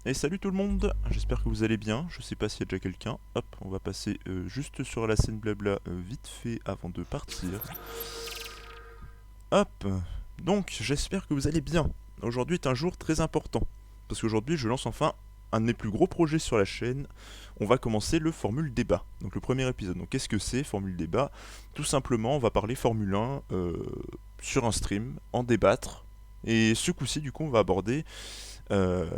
Et salut tout le monde, j'espère que vous allez bien, je sais pas s'il y a déjà quelqu'un. Hop, on va passer juste sur la scène blabla vite fait avant de partir. Hop, donc j'espère que vous allez bien. Aujourd'hui est un jour très important, parce qu'aujourd'hui je lance enfin un de mes plus gros projets sur la chaîne. On va commencer le Formule Débat, donc le premier épisode. Donc qu'est-ce que c'est Formule Débat? Tout simplement on va parler Formule 1 sur un stream, en débattre. Et ce coup-ci du coup on va aborder euh,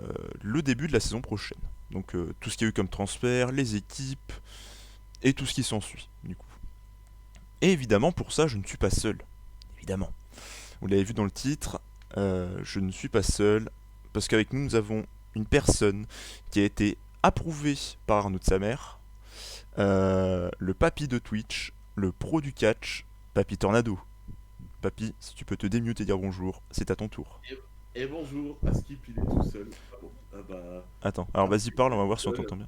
le début de la saison prochaine. Donc tout ce qu'il y a eu comme transfert, les équipes et tout ce qui s'ensuit du coup. Et évidemment pour ça je ne suis pas seul. Évidemment. Vous l'avez vu dans le titre, je ne suis pas seul parce qu'avec nous nous avons une personne qui a été approuvée par Arnaud de sa mère, le papy de Twitch, le pro du catch, Papy Tornado. Papy, si tu peux te démute et dire bonjour, c'est à ton tour. Et, et bonjour, Askip il est tout seul. Ah bon, Attends, alors ah bah, vas-y il est parle, on va tout voir si on seul. t'entend bien.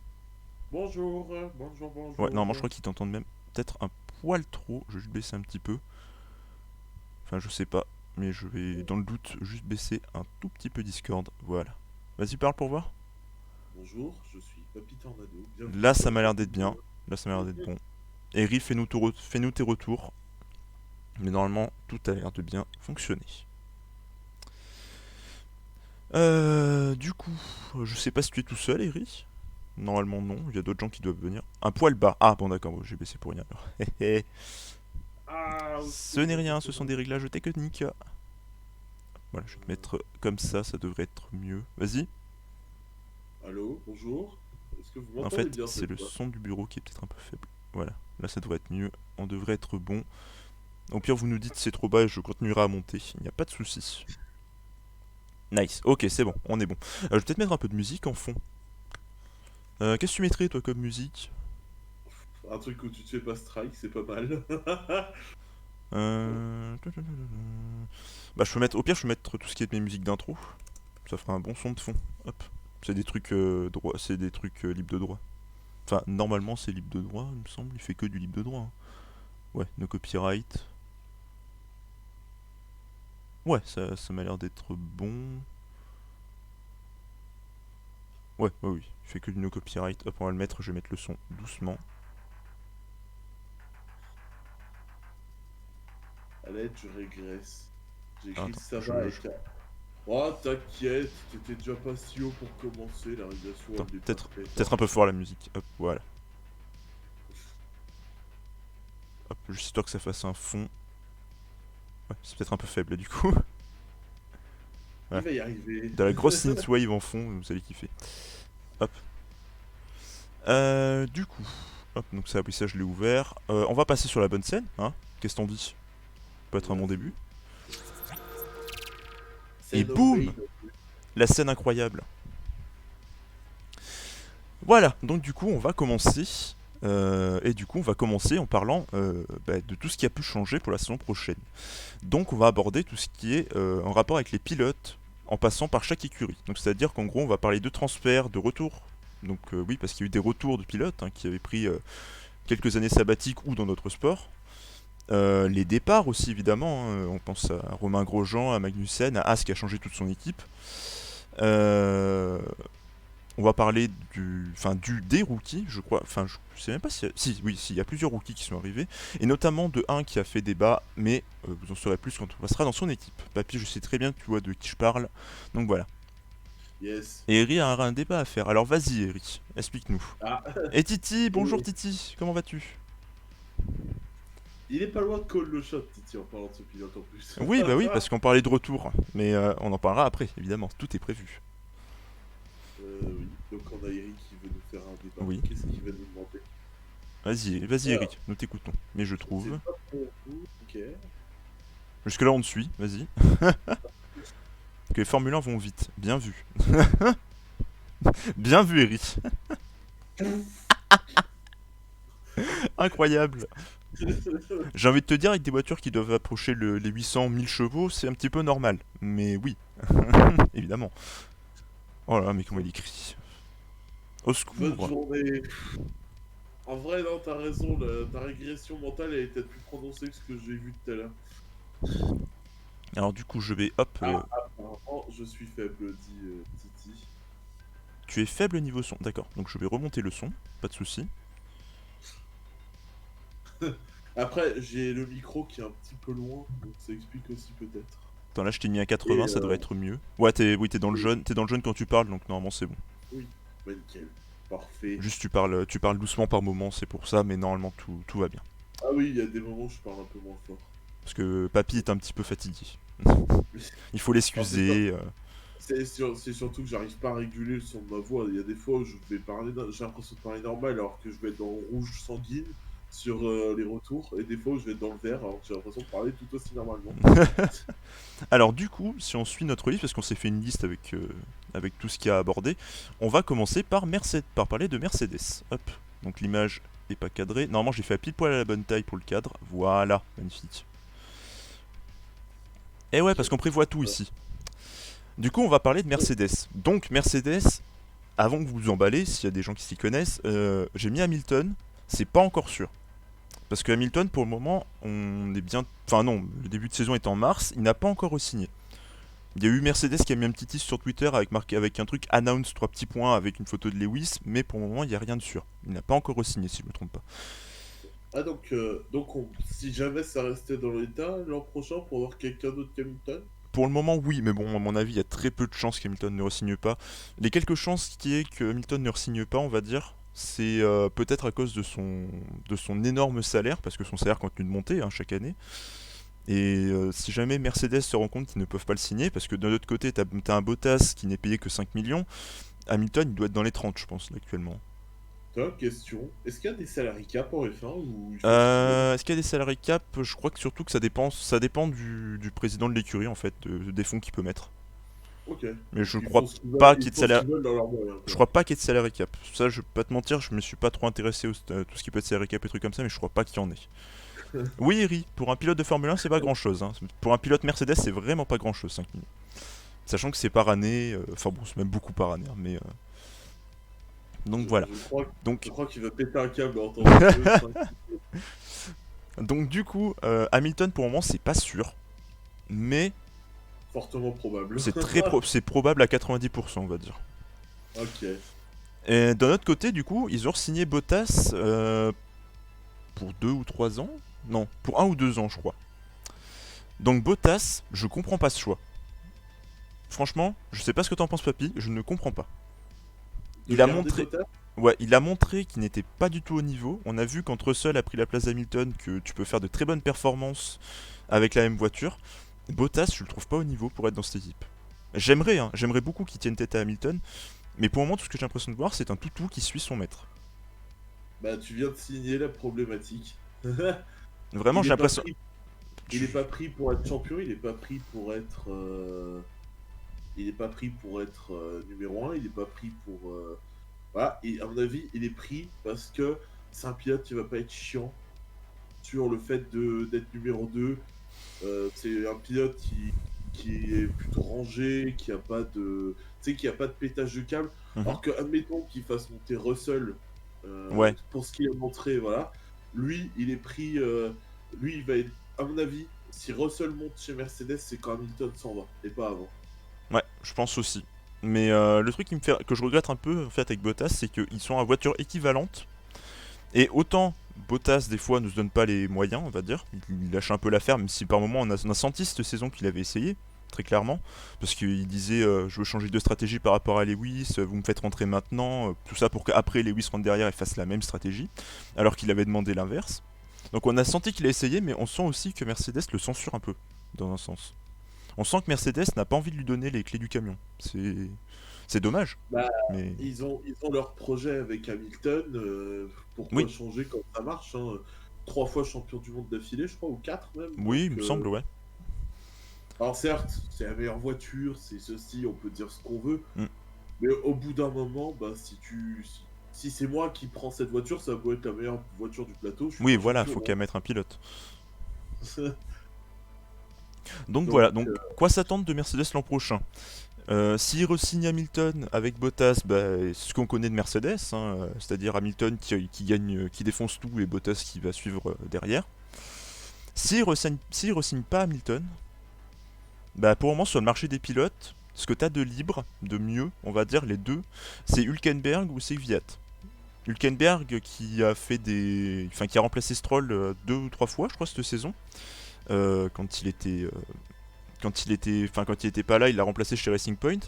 Bonjour, Ouais, bonjour. normalement je crois qu'il t'entend même peut-être un poil trop, je vais juste baisser un petit peu. Enfin je sais pas, mais je vais dans le doute juste baisser un tout petit peu Discord, voilà. Vas-y parle pour voir. Bonjour, je suis Papy Tornado. Bienvenue Là sur ça la m'a chaîne l'air d'être bien, vidéo. là ça m'a l'air d'être bon. Eri, fais-nous tes retours. Mais normalement tout a l'air de bien fonctionner. Du coup, je sais pas si tu es tout seul Eri. Normalement non, il y a d'autres gens qui doivent venir. Un poil bas. Ah bon d'accord, bon, j'ai baissé pour rien alors. Ah, au Ce secours, n'est je rien, pense ce au sont des mal. réglages techniques. Voilà, je vais te mettre comme ça devrait être mieux. Vas-y. Allô, bonjour. Est-ce que vous En m'entendez fait, bien c'est cette le fois? son du bureau qui est peut-être un peu faible. Voilà, là ça devrait être mieux. On devrait être bon. Au pire, vous nous dites c'est trop bas et je continuerai à monter. Il n'y a pas de souci. Nice. Ok, c'est bon, on est bon. Je vais peut-être mettre un peu de musique en fond. Qu'est-ce que tu mettrais toi comme musique? Un truc où tu te fais pas strike, c'est pas mal. euh... Bah, je peux mettre. Au pire, je peux mettre tout ce qui est de mes musiques d'intro. Ça fera un bon son de fond. Hop. C'est des trucs droit, c'est des trucs libres de droit. Enfin, normalement, c'est libre de droit, il me semble. Il fait que du libre de droit, hein. Ouais, no copyright. Ouais, ça m'a l'air d'être bon. Ouais, ouais, oui. Il fait que du no copyright. Hop, on va le mettre. Je vais mettre le son doucement. À l'aide, je régresse. J'ai Ah, écrit attends, ça va avec un... Oh, t'inquiète, t'étais déjà pas si haut pour commencer, la régression attends, elle n'est pas peut-être, très peut-être un peu forte. fort la musique. Hop, voilà. Hop, juste histoire que ça fasse un fond. Ouais, c'est peut-être un peu faible du coup. Il Voilà. va y arriver. De la grosse synthwave en fond, vous allez kiffer. Hop. Du coup. Hop, donc ça, oui, ça je l'ai ouvert. On va passer sur la bonne scène, hein. Qu'est-ce qu'on dit? Ça peut être un bon début. Vas-y. Et C'est no boum! pain. La scène incroyable. Voilà, donc du coup on va commencer. Et du coup on va commencer en parlant de tout ce qui a pu changer pour la saison prochaine. Donc on va aborder tout ce qui est en rapport avec les pilotes, en passant par chaque écurie. Donc c'est-à-dire qu'en gros on va parler de transfert, de retour. Donc oui, parce qu'il y a eu des retours de pilotes hein, qui avaient pris quelques années sabbatiques ou dans notre sport. Les départs aussi évidemment, hein. On pense à Romain Grosjean, à Magnussen, à As qui a changé toute son équipe. Euh, on va parler des rookies, je crois. Enfin, je sais même pas si, oui, si, il y a plusieurs rookies qui sont arrivés, et notamment de un qui a fait débat, mais vous en saurez plus quand on passera dans son équipe. Papy, je sais très bien, tu vois de qui je parle, donc voilà. Yes. Et Eri a un débat à faire. Alors vas-y, Eri, explique-nous. Ah, Et Titi, bonjour et Titi, comment vas-tu? il est pas loin de call le shot, Titi, en parlant de ce pilote en plus. Oui, bah oui, parce qu'on parlait de retour, mais on en parlera après, évidemment, tout est prévu. Oui, donc on a Eric qui veut nous faire un débat. Oui, Qu'est-ce qu'il va nous demander? vas-y Alors, Eri, nous t'écoutons. Mais je trouve. c'est pas pour vous, ok. Jusque-là on te suit, vas-y. Que les Formule 1 vont vite, bien vu. Bien vu, Eri. Incroyable. J'ai envie de te dire, avec des voitures qui doivent approcher les 800 1000 chevaux, c'est un petit peu normal. Mais oui, évidemment. Oh là là, mais comment il écrit? Au Bonne secours. journée. En vrai, non, t'as raison, ta régression mentale elle est peut-être plus prononcée que ce que j'ai vu tout à l'heure. Alors du coup, je vais, hop, Ah, apparemment, je suis faible, dit Titi. tu es faible niveau son. D'accord, donc je vais remonter le son, pas de souci. Après, j'ai le micro qui est un petit peu loin, donc ça explique aussi peut-être. Attends, là je t'ai mis à 80, Et ça devrait être mieux. Ouais, oui, t'es dans le oui, jaune, t'es dans le jaune quand tu parles, donc normalement c'est bon. oui, bah nickel. Parfait. Juste tu parles doucement par moment, c'est pour ça, mais normalement tout va bien. Ah oui, il y a des moments où je parle un peu moins fort. Parce que papy est un petit peu fatigué. Il faut Alors, c'est pas- l'excuser. c'est surtout que j'arrive pas à réguler le son de ma voix. Il y a des fois où je vais parler, j'ai l'impression de parler normal alors que je vais être dans le rouge sanguine sur les retours, et des fois où je vais être dans le vert alors que j'ai l'impression de parler tout aussi normalement. Alors du coup, si on suit notre livre, parce qu'on s'est fait une liste avec tout ce qu'il y a à aborder, on va commencer par parler de Mercedes. Hop, donc l'image est pas cadrée. Normalement j'ai fait à pile poil à la bonne taille pour le cadre. Voilà, magnifique. Et ouais, parce qu'on prévoit tout ici. Du coup, on va parler de Mercedes. Donc Mercedes, avant que vous vous emballez, s'il y a des gens qui s'y connaissent, j'ai mis Hamilton, c'est pas encore sûr. Parce que Hamilton, pour le moment, on est bien... Enfin non, le début de saison est en mars, il n'a pas encore re-signé. Il y a eu Mercedes qui a mis un petit tease sur Twitter avec un truc announce 3 petits points avec une photo de Lewis, mais pour le moment il n'y a rien de sûr. Il n'a pas encore re-signé si je ne me trompe pas. Ah si jamais ça restait dans l'état l'an prochain pour avoir quelqu'un d'autre qu'Hamilton. Pour le moment oui, mais bon à mon avis il y a très peu de chances qu'Hamilton ne re-signe pas. Les quelques chances qui est que Hamilton ne re-signe pas on va dire, c'est peut-être à cause de son énorme salaire, parce que son salaire continue de monter chaque année. Et si jamais Mercedes se rend compte qu'ils ne peuvent pas le signer, parce que de l'autre côté, t'as un Bottas qui n'est payé que 5 millions, Hamilton il doit être dans les 30, je pense, là, actuellement. Tiens, question. Est-ce qu'il y a des salary cap en F1 ou il faut signer? Est-ce qu'il y a des salary cap? Je crois que surtout que ça dépend du président de l'écurie, en fait, des fonds qu'il peut mettre. Ok. Mais je Ils crois font ce qu'ils veulent, pas qu'il y ils ait de font ce salary... qu'ils veulent dans leur moyen, Je quoi. crois pas qu'il y ait de salary cap. Ça, je vais pas te mentir, je me suis pas trop intéressé à tout ce qui peut être salary cap et trucs comme ça, mais je crois pas qu'il y en ait. Oui, Eri, pour un pilote de Formule 1, c'est pas grand chose. Pour un pilote Mercedes, c'est vraiment pas grand chose, 5 millions. Sachant que c'est par année, enfin bon, c'est même beaucoup par année, mais. Donc voilà. Je Donc, crois qu'il va péter un câble en entendant ça. donc du coup, Hamilton pour le moment, c'est pas sûr. Mais Fortement probable. c'est probable à 90%, on va dire. Ok. Et d'un autre côté, du coup, ils ont signé Bottas pour 2 ou 3 ans. Non, pour 1 ou 2 ans, je crois. Donc Bottas, je comprends pas ce choix. Franchement, je sais pas ce que t'en penses, papy, je ne comprends pas. De Il a garder montré, Bottas. ouais, il a montré qu'il n'était pas du tout au niveau. On a vu quand Russell a pris la place d'Hamilton que tu peux faire de très bonnes performances avec la même voiture. Bottas, je le trouve pas au niveau pour être dans cette équipe. J'aimerais beaucoup qu'il tienne tête à Hamilton, mais pour le moment, tout ce que j'ai l'impression de voir, c'est un toutou qui suit son maître. Bah, tu viens de signer la problématique. Vraiment, Il j'ai est pas l'impression. pris. Il est pas pris pour être champion, il est pas pris pour être. Il est pas pris pour être numéro un, il est pas pris pour. Voilà, et à mon avis, il est pris parce que c'est un pilote qui va pas être chiant sur le fait d'être numéro 2. C'est un pilote qui est plutôt rangé, qui a pas de. Tu sais, qui a pas de pétage de câble. Mhm. Alors que, admettons qu'il fasse monter Russell Ouais, pour ce qu'il a montré, voilà. Lui, il est pris. Lui, il va être. À mon avis, si Russell monte chez Mercedes, c'est quand Hamilton s'en va, et pas avant. ouais, je pense aussi. Mais le truc que je regrette un peu en fait avec Bottas, c'est qu'ils sont à voiture équivalente. Et autant Bottas des fois ne se donne pas les moyens, on va dire, il lâche un peu l'affaire, même si par moment on a senti cette saison qu'il avait essayé, très clairement, parce qu'il disait je veux changer de stratégie par rapport à Lewis, vous me faites rentrer maintenant, tout ça pour qu'après Lewis rentre derrière et fasse la même stratégie, alors qu'il avait demandé l'inverse. Donc on a senti qu'il a essayé, mais on sent aussi que Mercedes le censure un peu, dans un sens. On sent que Mercedes n'a pas envie de lui donner les clés du camion. C'est dommage, Bah, mais ils ont leur projet avec Hamilton. Pourquoi oui, changer quand ça marche, hein. 3 fois champion du monde d'affilée, je crois, ou 4 même. oui, il Donc, me semble, ouais. alors certes, c'est la meilleure voiture, c'est ceci, on peut dire ce qu'on veut. Mm. Mais au bout d'un moment, bah, si c'est moi qui prends cette voiture, ça doit être la meilleure voiture du plateau. Je suis Oui, pas voilà, faut champion, qu'à mettre un pilote. hein. Donc Donc, voilà, donc quoi s'attendre de Mercedes l'an prochain? S'il re-signe Hamilton avec Bottas, bah, ce qu'on connaît de Mercedes, c'est-à-dire Hamilton qui gagne, qui défonce tout et Bottas qui va suivre derrière. S'il re-signe pas Hamilton, bah, pour le moment sur le marché des pilotes, ce que tu as de libre, de mieux, on va dire, les deux, c'est Hülkenberg ou c'est Kvyat. Hülkenberg qui a fait des. Enfin, qui a remplacé Stroll 2 ou 3 fois, je crois, cette saison. Quand il était. Quand il était pas là, il l'a remplacé chez Racing Point.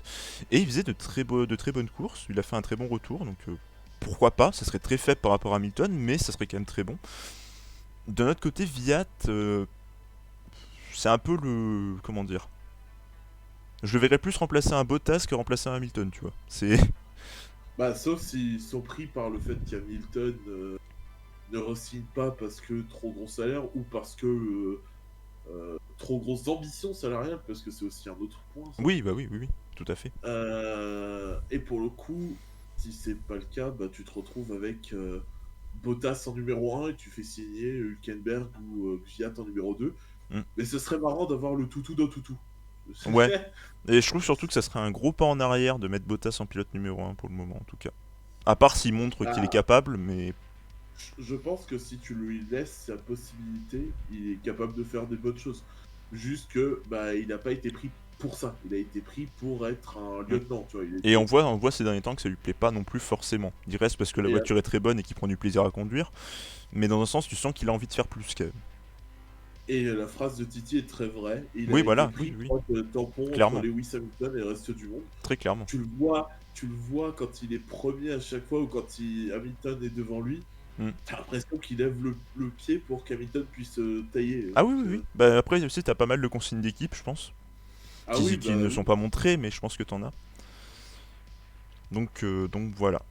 Et il faisait de très bonnes courses. Il a fait un très bon retour. Donc pourquoi pas. Ça serait très faible par rapport à Hamilton, mais ça serait quand même très bon. D'un autre côté, Kvyat, c'est un peu le. Comment dire. Je le verrais plus remplacer un Bottas que remplacer un Hamilton, tu vois. C'est. Bah, sauf s'ils sont pris par le fait qu'Hamilton ne re-signe pas parce que trop gros salaire ou parce que trop grosses ambitions salariales, parce que c'est aussi un autre point, ça. Oui, bah oui, oui, oui, tout à fait. Et pour le coup, si c'est pas le cas, bah, tu te retrouves avec Bottas en numéro 1 et tu fais signer Hülkenberg ou Kvyat en numéro 2. Mm. Mais ce serait marrant d'avoir le toutou d'un toutou. Ouais. Et je trouve surtout que ça serait un gros pas en arrière de mettre Bottas en pilote numéro 1 pour le moment, en tout cas. À part s'il montre qu'il est Ah, capable, mais. je pense que si tu lui laisses sa possibilité, il est capable de faire des bonnes choses. Juste que bah, il n'a pas été pris pour ça. Il a été pris pour être un Mm. lieutenant. Tu vois, Et on voit ces derniers temps que ça lui plaît pas non plus forcément. Il reste parce que la Et, voiture est très bonne et qu'il prend du plaisir à conduire. Mais dans un sens, tu sens qu'il a envie de faire plus quand même. et la phrase de Titi est très vraie. Il a Oui, été voilà, pris oui, oui. pour être tampon entre Clairement. Lewis Hamilton et le reste du monde. Très clairement. Tu le vois quand il est premier à chaque fois ou quand Hamilton est devant lui. Mm. T'as l'impression qu'il lève le pied pour qu'Hamilton puisse tailler. Ah oui, Donc, oui, oui. Bah après aussi, t'as pas mal de consignes d'équipe, je pense. ah oui, Qui bah ne oui. sont pas montrées, mais je pense que t'en as. Donc voilà.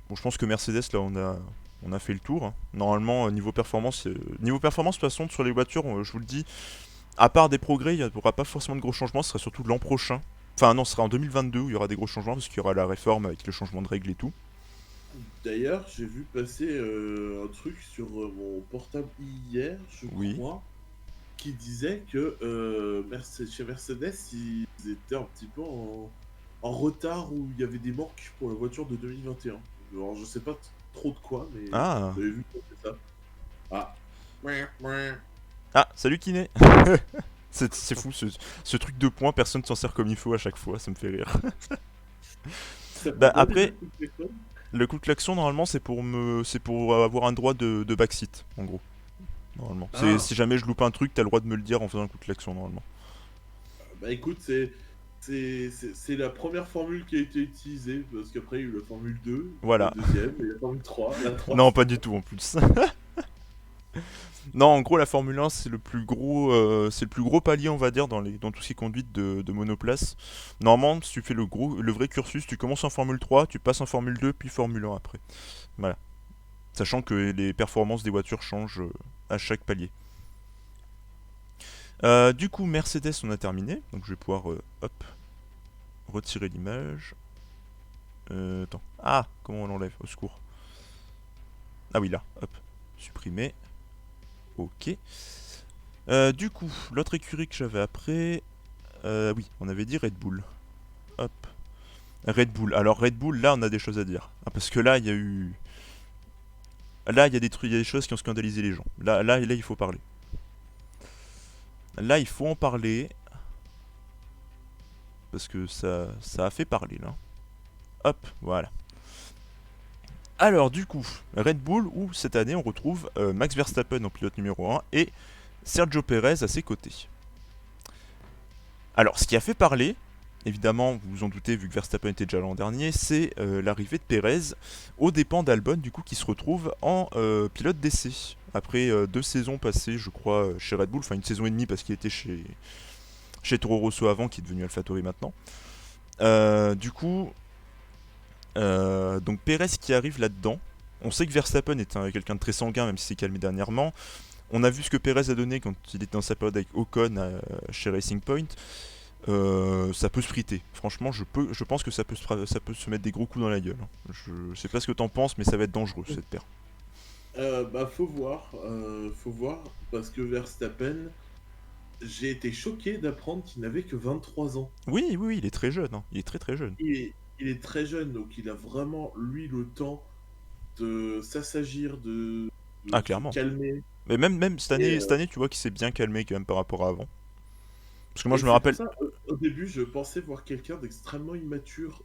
Bon, je pense que Mercedes, là, on a fait le tour, hein. Normalement, niveau performance, de toute façon, sur les voitures, je vous le dis, à part des progrès, il n'y aura pas forcément de gros changements. Ce sera surtout l'an prochain. Enfin, non, ce sera en 2022 où il y aura des gros changements parce qu'il y aura la réforme avec le changement de règles et tout. D'ailleurs, j'ai vu passer un truc sur mon portable hier, je Oui. crois, qui disait que chez Mercedes, ils étaient un petit peu en retard où il y avait des manques pour la voiture de 2021. Alors, je sais pas trop de quoi, mais Ah. j'avais vu passer ça. Ah. Ouais, ouais. Ah, salut Kiné. C'est fou, ce truc de points, personne s'en sert comme il faut à chaque fois, ça me fait rire. Ça fait Bah quoi déjà après, le coup de téléphone. le coup de klaxon, normalement, c'est pour avoir un droit de backseat, en gros. Normalement. Ah, Si jamais je loupe un truc, t'as le droit de me le dire en faisant un coup de klaxon, normalement. bah écoute, c'est la première formule qui a été utilisée, parce qu'après il y a eu la formule 2, la Voilà. deuxième, et la formule 3. La 3, Non, pas du tout en plus. Non, en gros, la Formule 1, c'est le plus gros palier, on va dire, dans tout ce qui est conduite de monoplace. Normalement, si tu fais le vrai cursus, tu commences en Formule 3, tu passes en Formule 2, puis Formule 1 après. Voilà. Sachant que les performances des voitures changent à chaque palier. Du coup, Mercedes, on a terminé. Donc je vais pouvoir, hop, retirer l'image. Attends. Ah, comment on l'enlève? Au secours. Ah oui, là, hop. Supprimer. Ok. Du coup, l'autre écurie que j'avais après. Oui, on avait dit Red Bull. Hop. Red Bull. Alors, Red Bull, là, on a des choses à dire. Ah, parce que là, il y a eu. Là, il y a des trucs, il y a des choses qui ont scandalisé les gens. Là, il faut parler. Là, il faut en parler. Parce que ça a fait parler, là. Hop, voilà. Alors, du coup, Red Bull, où cette année, on retrouve Max Verstappen en pilote numéro 1 et Sergio Perez à ses côtés. Alors, ce qui a fait parler, évidemment, vous vous en doutez, vu que Verstappen était déjà l'an dernier, c'est l'arrivée de Perez aux dépens d'Albon, du coup, qui se retrouve en pilote d'essai. Après 2 saisons passées, je crois, chez Red Bull, enfin une saison et demie parce qu'il était chez Toro Rosso avant, qui est devenu AlphaTauri maintenant. Du coup, donc Perez qui arrive là-dedans. On sait que Verstappen est quelqu'un de très sanguin, même si c'est calmé dernièrement. On a vu ce que Perez a donné quand il était dans sa période avec Ocon chez Racing Point. Ça peut se friter. Franchement, je pense que ça peut se mettre des gros coups dans la gueule. Je sais pas ce que t'en penses, mais ça va être dangereux cette paire. Bah faut voir, parce que Verstappen, j'ai été choqué d'apprendre qu'il n'avait que 23 ans. Oui, oui, oui, il est très jeune, hein. Il est très très jeune. Il est très jeune, donc il a vraiment, lui, le temps de s'assagir, Ah, de se clairement. calmer. Mais même cette Et, année, cette année, tu vois qu'il s'est bien calmé quand même par rapport à avant. Parce que moi Et je me c'est pour rappelle. ça, au début, je pensais voir quelqu'un d'extrêmement immature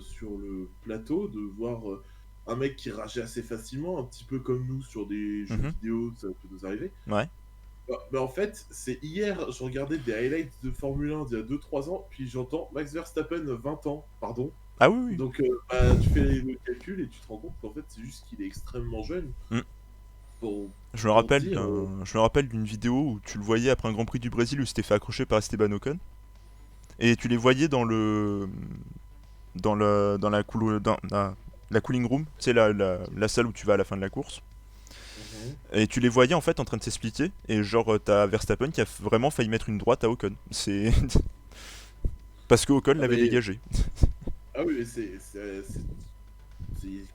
sur le plateau, de voir un mec qui rageait assez facilement, un petit peu comme nous sur des jeux Mhm. vidéo, ça peut nous arriver. Ouais. Mais en fait, c'est hier, je regardais des highlights de Formule 1 d'il y a 2-3 ans, puis j'entends Max Verstappen 20 ans, pardon. Ah oui, oui. Donc bah, tu fais le calcul et tu te rends compte qu'en fait, c'est juste qu'il est extrêmement jeune Mm. pour, Je me pour rappelle dire. je me rappelle d'une vidéo où tu le voyais après un Grand Prix du Brésil où il s'était fait accrocher par Esteban Ocon. Et tu les voyais dans la cooling room, tu sais la salle où tu vas à la fin de la course. Mhm. Et tu les voyais en fait en train de s'expliquer. Et genre t'as Verstappen qui a vraiment failli mettre une droite à Ocon. C'est parce que Ocon Ah, l'avait mais, dégagé. ah oui, mais c'est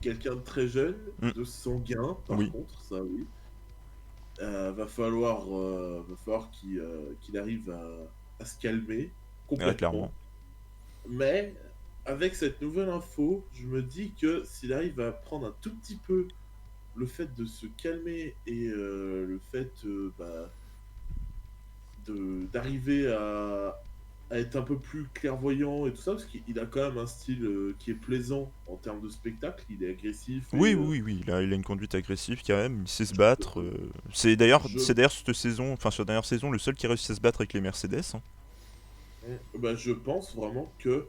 quelqu'un de très jeune, Mm. de sanguin, par Oui, contre, ça oui. Va falloir qu'il arrive à se calmer ouais, clairement. complètement. Mais avec cette nouvelle info, je me dis que s'il arrive à prendre un tout petit peu le fait de se calmer et le fait bah, d'arriver à être un peu plus clairvoyant et tout ça, parce qu'il a quand même un style qui est plaisant en termes de spectacle, il est agressif et Oui, oui, oui, il a une conduite agressive quand même, il sait se battre. C'est d'ailleurs, je, c'est d'ailleurs cette saison, enfin sur la dernière saison, le seul qui a réussi à se battre avec les Mercedes, hein. bah, je pense vraiment que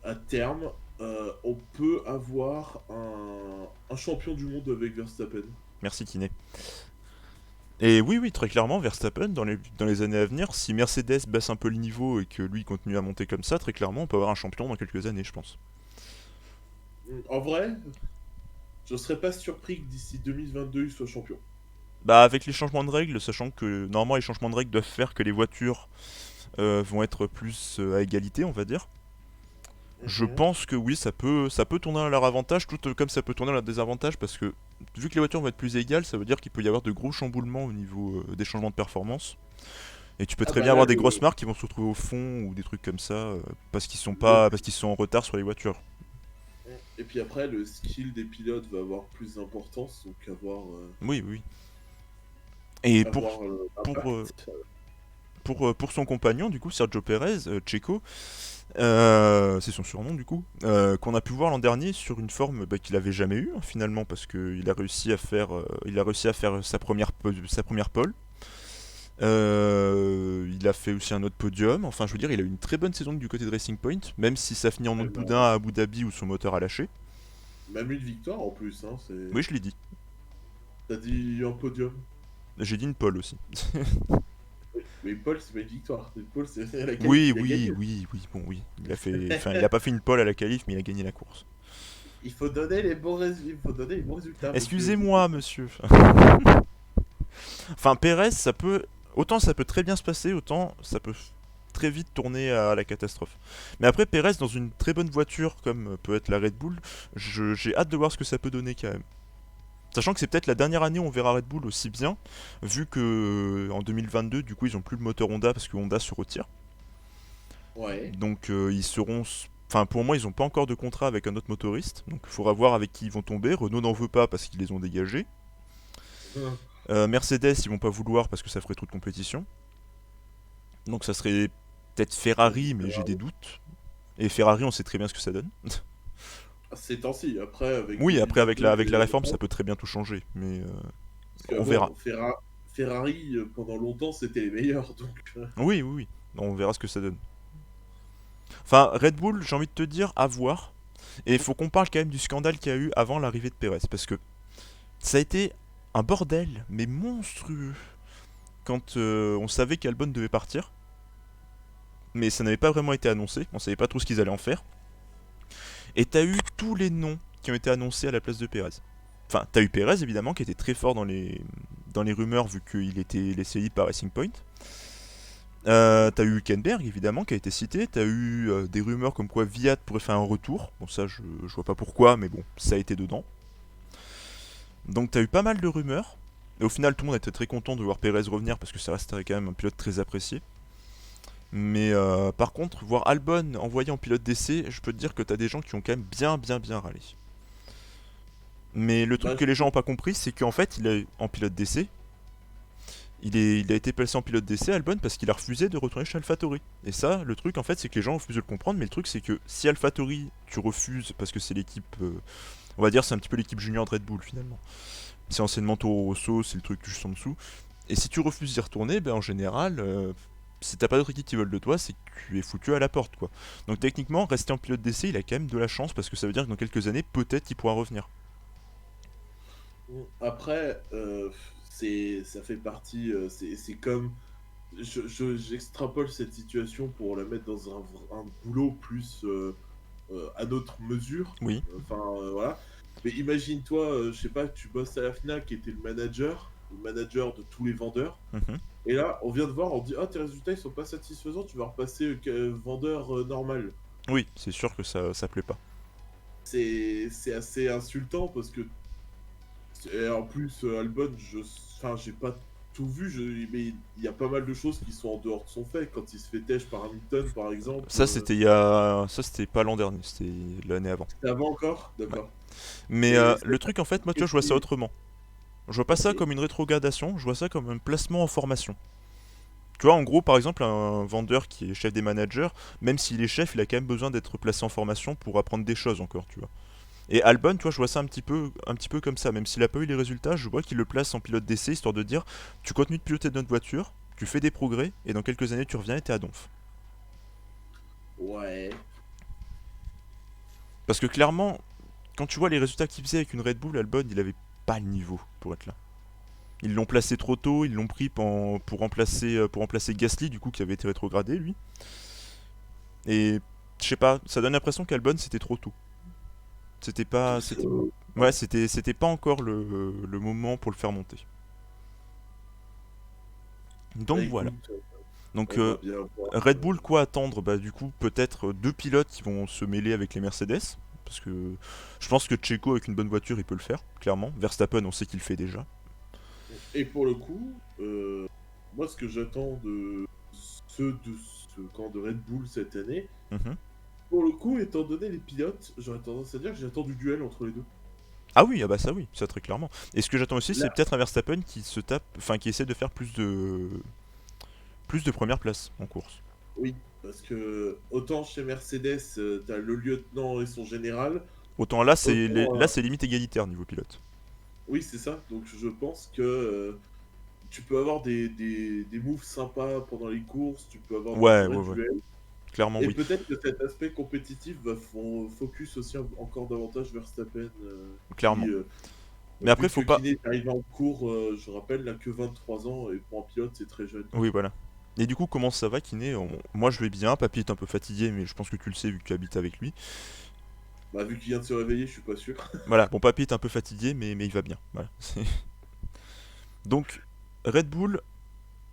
à terme, on peut avoir un champion du monde avec Verstappen. Merci Kiné. Et oui, oui, très clairement, Verstappen, dans les années à venir, si Mercedes baisse un peu le niveau et que lui continue à monter comme ça, très clairement, on peut avoir un champion dans quelques années, je pense. En vrai, je serais pas surpris que d'ici 2022, il soit champion. Bah, avec les changements de règles, sachant que normalement les changements de règles doivent faire que les voitures vont être plus à égalité, on va dire. Je Mhm. pense que oui, ça peut tourner à leur avantage, tout comme ça peut tourner à leur désavantage, parce que vu que les voitures vont être plus égales, ça veut dire qu'il peut y avoir de gros chamboulements au niveau des changements de performance. Et tu peux Ah très bah bien là, avoir des grosses marques qui vont se retrouver au fond ou des trucs comme ça le- parce qu'ils sont en retard sur les voitures. et puis après, le skill des pilotes va avoir plus d'importance, donc Oui, oui. Et avoir pour, euh, l'impact. pour son compagnon, du coup, Sergio Perez, Checo, c'est son surnom du coup, qu'on a pu voir l'an dernier sur une forme qu'il avait jamais eue hein, finalement, parce qu'il a réussi à faire sa première pole. Il a fait aussi un autre podium. Enfin, je veux dire, il a eu une très bonne saison du côté de Racing Point, même si ça finit en autre boudin à Abu Dhabi où son moteur a lâché. Même une victoire en plus, hein, Oui, je l'ai dit. T'as dit un podium. J'ai dit une pole aussi. Oui, mais Paul, c'est pas une victoire. Une Paul, c'est la qualif, Oui, il a oui, gagné. oui, oui. Bon, oui. Enfin, il a pas fait une pole à la qualif, mais il a gagné la course. Il faut donner les bons résultats. Il faut donner les bons résultats, monsieur. Excusez-moi, monsieur. Enfin, Perez, ça peut. Autant ça peut très bien se passer, autant ça peut très vite tourner à la catastrophe. Mais après, Perez, dans une très bonne voiture comme peut être la Red Bull, j'ai hâte de voir ce que ça peut donner quand même. Sachant que c'est peut-être la dernière année où on verra Red Bull aussi bien, vu que en 2022, du coup, ils ont plus le moteur Honda parce que Honda se retire. Ouais. Donc ils seront. Enfin, pour moi, ils n'ont pas encore de contrat avec un autre motoriste. Donc il faudra voir avec qui ils vont tomber. Renault n'en veut pas parce qu'ils les ont dégagés. Mercedes, ils vont pas vouloir parce que ça ferait trop de compétition. Donc ça serait peut-être Ferrari, mais j'ai des doutes. Et Ferrari, on sait très bien ce que ça donne. Ces temps-ci, après, avec Oui, après avec 2022 la et réforme, ça peut très bien tout changer. Mais parce on verra. qu'avant, Ferrari, pendant longtemps, c'était les meilleurs. Donc, Oui, oui, oui. On verra ce que ça donne. Enfin, Red Bull, j'ai envie de te dire, à voir. Et il faut qu'on parle quand même du scandale qu'il y a eu avant l'arrivée de Perez. Parce que ça a été un bordel, mais monstrueux. Quand on savait qu'Albon devait partir. Mais ça n'avait pas vraiment été annoncé. On savait pas trop ce qu'ils allaient en faire. Et t'as eu tous les noms qui ont été annoncés à la place de Perez. Enfin, t'as eu Perez évidemment qui était très fort dans les rumeurs vu qu'il était laissé libre par Racing Point. T'as eu Hülkenberg évidemment qui a été cité. T'as eu des rumeurs comme quoi Viat pourrait faire un retour. Bon, ça je vois pas pourquoi, mais bon, ça a été dedans. Donc t'as eu pas mal de rumeurs. Et au final, tout le monde était très content de voir Perez revenir parce que ça reste quand même un pilote très apprécié. Mais par contre, voir Albon envoyé en pilote d'essai, je peux te dire que t'as des gens qui ont quand même bien, bien, bien râlé. Mais le truc bah, que les gens n'ont pas compris, c'est qu'en fait, il est en pilote d'essai. il a été placé en pilote d'essai Albon parce qu'il a refusé de retourner chez AlphaTauri. Et ça, le truc en fait, c'est que les gens refusent de le comprendre, mais le truc c'est que si AlphaTauri tu refuses parce que c'est l'équipe, on va dire c'est un petit peu l'équipe junior de Red Bull finalement. C'est anciennement Toro Rosso, c'est le truc juste en dessous. Et si tu refuses d'y retourner, ben en général, si t'as pas d'autres équipes qui veulent de toi, c'est que tu es foutu à la porte quoi. Donc techniquement, rester en pilote d'essai, il a quand même de la chance parce que ça veut dire que dans quelques années, peut-être il pourra revenir. Après, ça fait partie. C'est comme. J'extrapole cette situation pour la mettre dans un boulot plus à notre mesure. Oui. Enfin, voilà. Mais imagine-toi, je sais pas, tu bosses à la Fnac et t'es le manager de tous les vendeurs. Mhm. Et là, on vient de voir, on dit ah tes résultats ils sont pas satisfaisants, tu vas repasser vendeur normal. Oui, c'est sûr que ça plaît pas. C'est assez insultant parce que et en plus Albon, enfin j'ai pas tout vu, mais il y a pas mal de choses qui sont en dehors de son fait. Quand il se fait têche par Hamilton par exemple, Ça c'était il y a, ça c'était pas l'an dernier, c'était l'année avant. c'était avant encore, Ouais. d'accord. Mais Et le truc en fait, moi tu vois, je vois ça autrement. Je vois pas ça ok. comme une rétrogradation, je vois ça comme un placement en formation. Tu vois, en gros, par exemple, un vendeur qui est chef des managers, même s'il est chef, il a quand même besoin d'être placé en formation pour apprendre des choses encore, tu vois. Et Albon, tu vois, je vois ça un petit peu comme ça. Même s'il a pas eu les résultats, je vois qu'il le place en pilote d'essai, histoire de dire, tu continues de piloter notre voiture, tu fais des progrès, et dans quelques années, tu reviens et t'es à Donf. Ouais. Parce que clairement, quand tu vois les résultats qu'il faisait avec une Red Bull, Albon, il avait pas le niveau pour être là. Ils l'ont placé trop tôt, ils l'ont pris pour remplacer Gasly, du coup, qui avait été rétrogradé, lui. Et je sais pas, ça donne l'impression qu'Albon c'était trop tôt. C'était pas. Ouais, c'était pas encore le moment pour le faire monter. Bah Donc voilà. écoute, Donc on va bien voir. Red Bull, quoi attendre? Bah du coup, peut-être deux pilotes qui vont se mêler avec les Mercedes. Parce que je pense que Checo, avec une bonne voiture, il peut le faire, clairement. Verstappen, on sait qu'il le fait déjà. Et pour le coup, moi ce que j'attends de ce camp de Red Bull cette année, Mhm. pour le coup, étant donné les pilotes, j'aurais tendance à dire que j'attends du duel entre les deux. Ah oui, ah bah ça oui, ça très clairement. Et ce que j'attends aussi, c'est Là, peut-être un Verstappen qui se tape, enfin qui essaie de faire plus de première place en course. oui, parce que autant chez Mercedes, t'as le lieutenant et son général, Autant là, autant, là c'est limite égalitaire niveau pilote. oui, c'est ça. Donc je pense que tu peux avoir des moves sympas pendant les courses, tu peux avoir du Ouais, vrai ouais, ouais. duel. Clairement Et oui. peut-être que cet aspect compétitif va focus aussi encore davantage Verstappen, qui, Clairement. Mais après, vu que faut pas. Kiné est arrivé en cours, je rappelle, n'a que 23 ans, et pour un pilote, c'est très jeune. Oui, voilà. Et du coup, comment ça va, Kiné? Moi, je vais bien. Papy est un peu fatigué, mais je pense que tu le sais vu que tu habites avec lui. Bah, vu qu'il vient de se réveiller, je suis pas sûr. Voilà, bon, papy est un peu fatigué, mais il va bien. Voilà. Donc, Red Bull,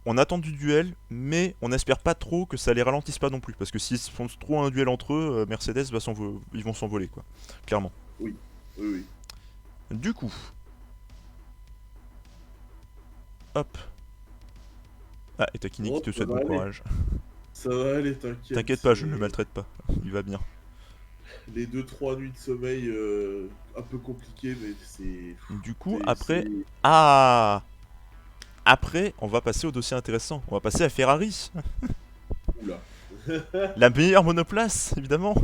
on attend du duel, mais on n'espère pas trop que ça les ralentisse pas non plus. Parce que s'ils se font trop un duel entre eux, Mercedes ils vont s'envoler, quoi. Clairement. Oui, oui, oui. Du coup, hop. Ah, et t'as Kiné qui Oh, te ça souhaite va bon aller. courage. Ça va aller, t'inquiète. T'inquiète pas, je ne le maltraite pas. Il va bien. Les 2-3 nuits de sommeil un peu compliquées, mais c'est. Du coup, C'est. après. Ah! Après, on va passer au dossier intéressant. On va passer à Ferrari. Oula. La meilleure monoplace, évidemment.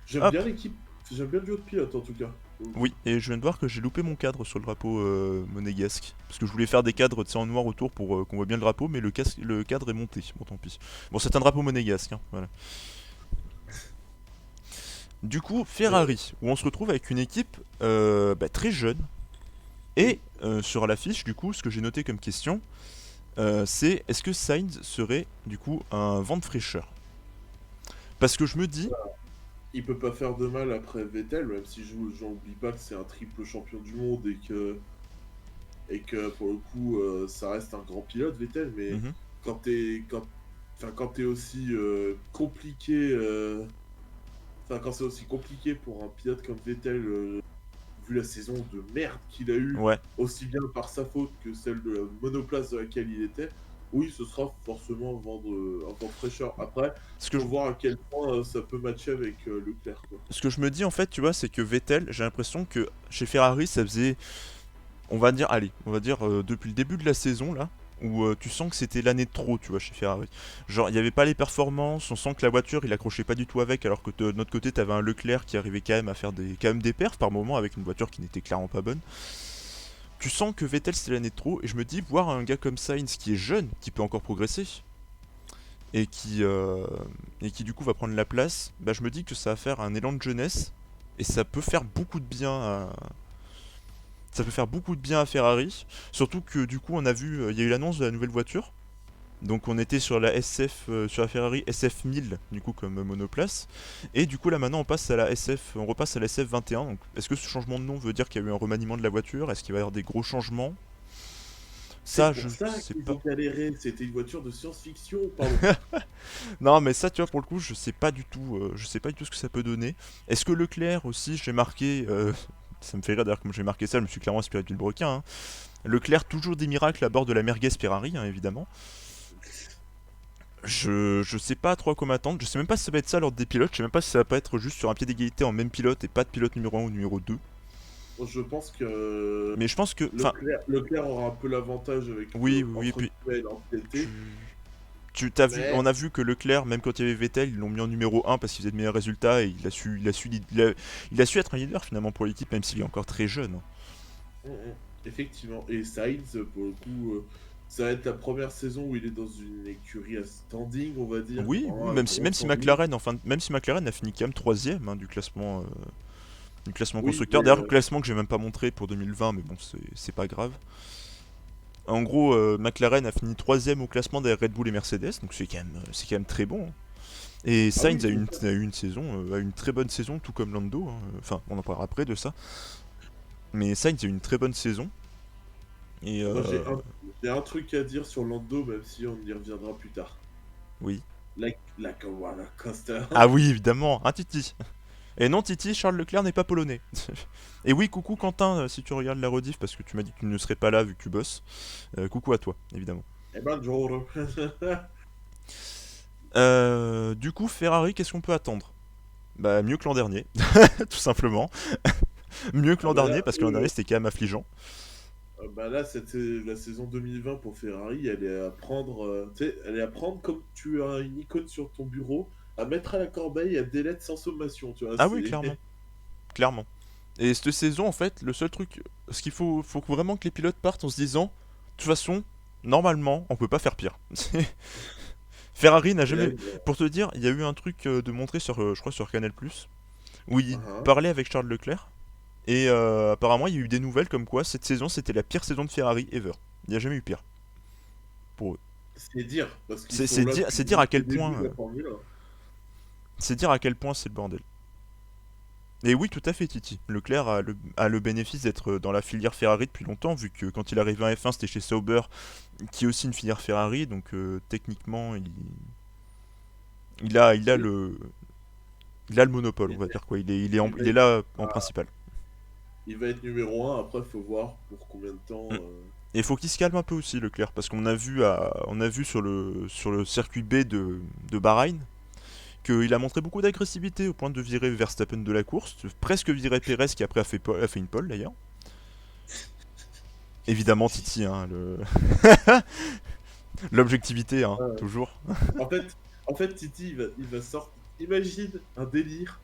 J'aime Hop. bien l'équipe. J'aime bien le duo de pilote en tout cas. Oui, et je viens de voir que j'ai loupé mon cadre sur le drapeau monégasque. Parce que je voulais faire des cadres en noir autour pour qu'on voit bien le drapeau, mais le cadre est monté. Bon, tant pis. Bon, c'est un drapeau monégasque, hein, voilà. Du coup, Ferrari, où on se retrouve avec une équipe très jeune. Et sur la fiche, du coup, ce que j'ai noté comme question, c'est est-ce que Sainz serait, du coup, un vent de fraîcheur? Parce que je me dis, Il peut pas faire de mal après Vettel, même si j'en oublie pas que c'est un triple champion du monde et que pour le coup ça reste un grand pilote Vettel, mais mhm, quand t'es aussi compliqué, quand c'est aussi compliqué pour un pilote comme Vettel, vu la saison de merde qu'il a eue, ouais, aussi bien par sa faute que celle de la monoplace dans laquelle il était, oui, ce sera forcément un vent de fraîcheur. Après, ce que faut je, voir à quel point ça peut matcher avec Leclerc, quoi. ce que je me dis en fait, tu vois, c'est que Vettel, j'ai l'impression que chez Ferrari, ça faisait, on va dire depuis le début de la saison là, où tu sens que c'était l'année de trop, tu vois, chez Ferrari. Genre, il n'y avait pas les performances, on sent que la voiture, il accrochait pas du tout avec, alors que de notre côté, t'avais un Leclerc qui arrivait quand même à faire quand même des perfs par moment avec une voiture qui n'était clairement pas bonne. Tu sens que Vettel c'était l'année de trop, et je me dis, voir un gars comme Sainz qui est jeune, qui peut encore progresser, et qui, euh, et qui du coup va prendre la place, bah je me dis que ça va faire un élan de jeunesse, et ça peut faire beaucoup de bien ça peut faire beaucoup de bien à Ferrari, surtout que du coup on a vu, il y a eu l'annonce de la nouvelle voiture, donc on était sur la SF, sur la Ferrari SF 1000 du coup comme monoplace, et du coup là maintenant on repasse à la SF 21. Donc est-ce que ce changement de nom veut dire qu'il y a eu un remaniement de la voiture? Est-ce qu'il va y avoir des gros changements? C'est Ça je pour ça sais qu'ils pas. ont galéré. C'était une voiture de science-fiction, pardon. Non mais ça tu vois pour le coup je sais pas du tout ce que ça peut donner. Est-ce que Leclerc aussi j'ai marqué, ça me fait rire d'ailleurs comme j'ai marqué ça, je me suis clairement inspiré du Broquin. Hein. Leclerc toujours des miracles à bord de la merguez Ferrari hein, évidemment. Je sais pas trop à quoi m'attendre, je sais même pas si ça va être ça l'ordre des pilotes, je sais même pas si ça va pas être juste sur un pied d'égalité en même pilote et pas de pilote numéro un ou numéro 2. Je pense que Mais je pense que. Enfin, Leclerc aura un peu l'avantage avec oui, oui, oui, et entre puis guillemets l'ancienneté, tu. T'as vu, mais on a vu que Leclerc, même quand il y avait Vettel, ils l'ont mis en numéro un parce qu'il faisait de meilleurs résultats et il a su être un leader finalement pour l'équipe, même s'il est encore très jeune. Hein. effectivement. Et Sainz, pour le coup, ça va être la première saison où il est dans une écurie à standing, on va dire, Oui, oui, vraiment un gros même si standing. McLaren, enfin, même si McLaren a fini quand même troisième hein, du classement Oui, constructeur. mais D'ailleurs, classement que j'ai même pas montré pour 2020, mais bon, c'est pas grave. En gros, McLaren a fini troisième au classement des Red Bull et Mercedes, donc c'est quand même très bon. Hein. Et ah oui, Sainz c'est a eu une saison, a eu une très bonne saison, tout comme Lando. Hein. Enfin, on en parlera après de ça. Mais Sainz a eu une très bonne saison. Et moi j'ai un truc à dire sur Lando, même si on y reviendra plus tard. oui. La Kawala Costa. Ah oui, évidemment, un Titi. Et non, Titi, Charles Leclerc n'est pas polonais. Et oui, coucou Quentin, si tu regardes la rediff, parce que tu m'as dit que tu ne serais pas là vu que tu bosses. Coucou à toi, évidemment. Eh ben, Giorgio. Du coup, Ferrari, qu'est-ce qu'on peut attendre? Bah, mieux que l'an dernier, tout simplement. Mieux que Ah l'an bah dernier, là, parce que l'an dernier c'était quand même affligeant. la saison 2020 pour Ferrari, elle est à prendre, tu sais, elle est à prendre comme tu as une icône sur ton bureau, à mettre à la corbeille, à delete sans sommation, tu vois. Ah oui, clairement. Clairement. Et cette saison, en fait, le seul truc, ce qu'il faut vraiment que les pilotes partent en se disant, de toute façon, normalement, on peut pas faire pire. Ferrari n'a Et là, jamais. Pour te dire, il y a eu un truc de montrer sur, je crois, sur Canal+, où il uh-huh. parlait avec Charles Leclerc, et apparemment, il y a eu des nouvelles comme quoi cette saison, c'était la pire saison de Ferrari ever. Il n'y a jamais eu pire pour eux. C'est dire, parce qu'ils sont là C'est depuis dire à le quel début point, de la Formule 1. c'est dire à quel point c'est le bordel. Et oui, tout à fait, Titi. Leclerc a le bénéfice d'être dans la filière Ferrari depuis longtemps, vu que quand il est arrivé en F1, c'était chez Sauber, qui est aussi une filière Ferrari, donc techniquement, il a Oui. le monopole, on Il, va dire quoi. il va Il est être, là en ah, principal. il va être numéro 1, après, faut voir pour combien de Mm. temps. Et il faut qu'il se calme un peu aussi, Leclerc, parce on a vu sur le circuit B de Bahreïn qu'il a montré beaucoup d'agressivité au point de virer Verstappen de la course, de presque virer Perez qui après a fait une pole d'ailleurs. Évidemment, Titi, hein, l'objectivité, hein, Euh, toujours. En fait, Titi, il va sortir. Imagine un délire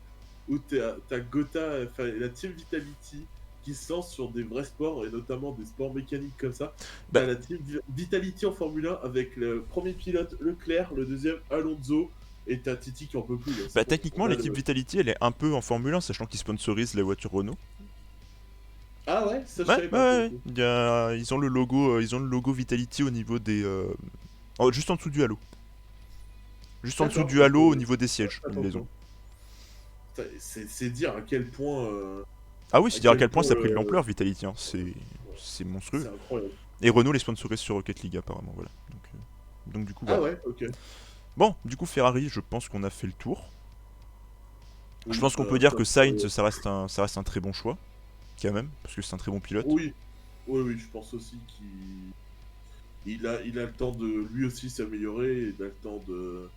où t'as Gotha, enfin la Team Vitality, qui se lance sur des vrais sports, et notamment des sports mécaniques comme ça. Bah, T'as la Team Vitality en Formule 1 avec le premier pilote Leclerc, le deuxième Alonso, et t'as Titi qui en peut plus. Là. C'est bah, bon. techniquement, l'équipe Vitality, elle est un peu en Formule 1, sachant qu'ils sponsorisent les voitures Renault. Ah ouais, ça je Ouais, savais ouais, pas pour le ouais. coup. Ils ont le logo Vitality au niveau des, oh, juste en dessous du halo. Juste en dessous D'accord, du bah, halo au niveau des sièges, ils les ont. attention. C'est dire à quel point, Ah oui, c'est dire à quel point ça a pris de le. l'ampleur Vitality, hein. Ouais, C'est monstrueux. c'est incroyable. Et Renault les sponsorise sur Rocket League apparemment, voilà. Donc du coup Ah voilà. ouais, ok. Bon, du coup Ferrari, je pense qu'on a fait le tour. Je Oui, pense qu'on peut dire que top. Sainz, ça reste un très bon choix, quand même, parce que c'est un très bon pilote. Oui, oui, oui, je pense aussi il a le temps de lui aussi s'améliorer, il a le temps de,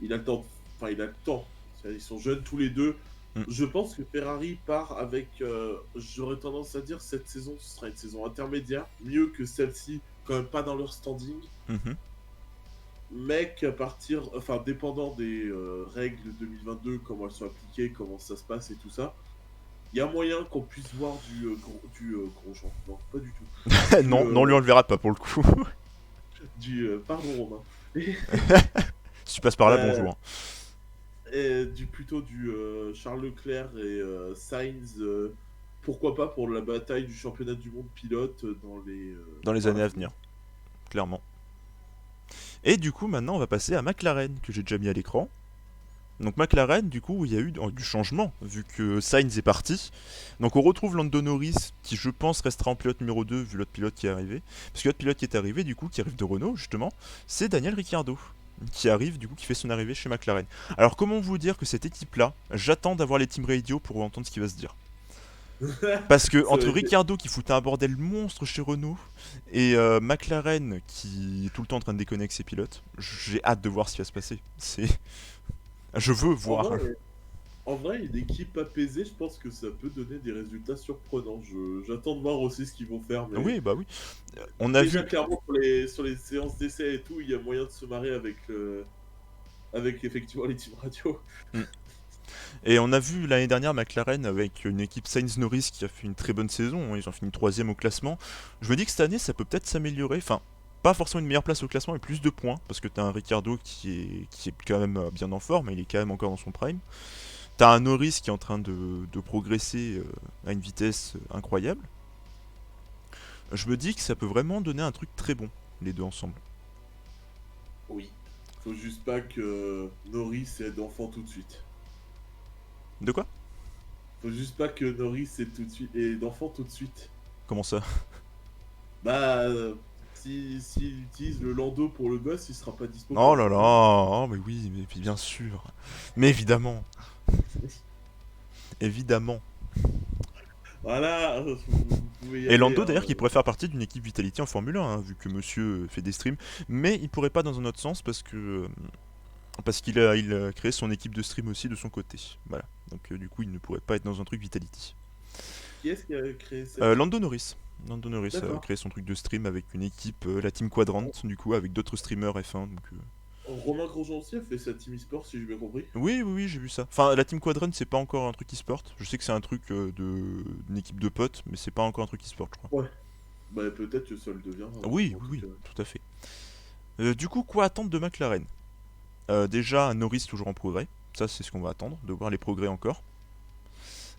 il a le temps, enfin il a le temps. Ils sont jeunes tous les deux. Mm. Je pense que Ferrari part avec, j'aurais tendance à dire, cette saison, ce sera une saison intermédiaire, mieux que celle-ci, quand même pas dans leur standing, Mhm. mais qu'à partir, enfin, dépendant des règles 2022, comment elles sont appliquées, comment ça se passe et tout ça, il y a moyen qu'on puisse voir gros Jean, non, pas du tout, du, Non, non, lui on le verra pas pour le coup. pardon Romain, Si tu passes par là, Euh, bonjour. plutôt du Charles Leclerc et Sainz, pourquoi pas pour la bataille du championnat du monde pilote Dans les par années à l'avenir. venir, clairement. Et du coup, maintenant, on va passer à McLaren, que j'ai déjà mis à l'écran. Donc McLaren, du coup, il y a eu du changement, vu que Sainz est parti. Donc on retrouve Lando Norris, qui je pense restera en pilote numéro 2, vu l'autre pilote qui est arrivé. Parce que l'autre pilote qui est arrivé, du coup, qui arrive de Renault, justement, c'est Daniel Ricciardo. Qui arrive, du coup, qui fait son arrivée chez McLaren. Alors comment vous dire que cette équipe-là, j'attends d'avoir les team radio pour entendre ce qui va se dire. Parce que Ça aurait entre été- Ricciardo qui foutait un bordel monstre chez Renault et McLaren qui est tout le temps en train de déconner avec ses pilotes, j'ai hâte de voir ce qui va se passer. Je veux En voir. vrai, en vrai, une équipe apaisée, je pense que ça peut donner des résultats surprenants. J'attends de voir aussi ce qu'ils vont faire, mais Oui, bah oui. On a déjà vu. clairement sur les séances d'essai et tout, il y a moyen de se marrer avec effectivement les teams radio. Mm. Et on a vu l'année dernière McLaren avec une équipe Sainz-Norris qui a fait une très bonne saison. Ils ont fini troisième au classement. Je me dis que cette année, ça peut peut-être s'améliorer. Enfin, pas forcément une meilleure place au classement, mais plus de points. Parce que t'as un Ricciardo qui est quand même bien en forme, mais il est quand même encore dans son prime. T'as un Norris qui est en train de progresser à une vitesse incroyable. Je me dis que ça peut vraiment donner un truc très bon, les deux ensemble. Oui. Faut juste pas que Norris ait d'enfant tout de suite. De quoi? Faut juste pas que Norris ait d'enfant tout de suite. Comment ça? Bah, s'il utilise le Lando pour le gosse, il sera pas dispo pour Oh le là là, championnat. oh, mais oui, mais bien sûr. Mais évidemment, évidemment. Voilà, vous pouvez y Et aller, Lando hein. d'ailleurs qui pourrait faire partie d'une équipe Vitality en Formule 1, hein, vu que monsieur fait des streams. Mais il pourrait pas dans un autre sens parce qu'il a créé son équipe de stream aussi de son côté. Voilà. Donc du coup il ne pourrait pas être dans un truc Vitality. Qui est-ce qui a créé cette... Lando Norris. Lando Norris a D'accord. créé son truc de stream avec une équipe, la Team Quadrant, du coup, avec d'autres streamers F1. Romain Grosjean aussi a fait sa team e-sport, si j'ai bien compris. Oui, oui, oui, j'ai vu ça. Enfin, la Team Quadrant, c'est pas encore un truc e-sport. Je sais que c'est un truc d'une équipe de potes, mais c'est pas encore un truc e-sport, je crois. Ouais. Bah peut-être que ça le deviendra, Oui, en oui, tout oui, cas. tout à fait. Du coup, quoi attendre de McLaren? Déjà, un Norris toujours en progrès. Ça, c'est ce qu'on va attendre, de voir les progrès encore.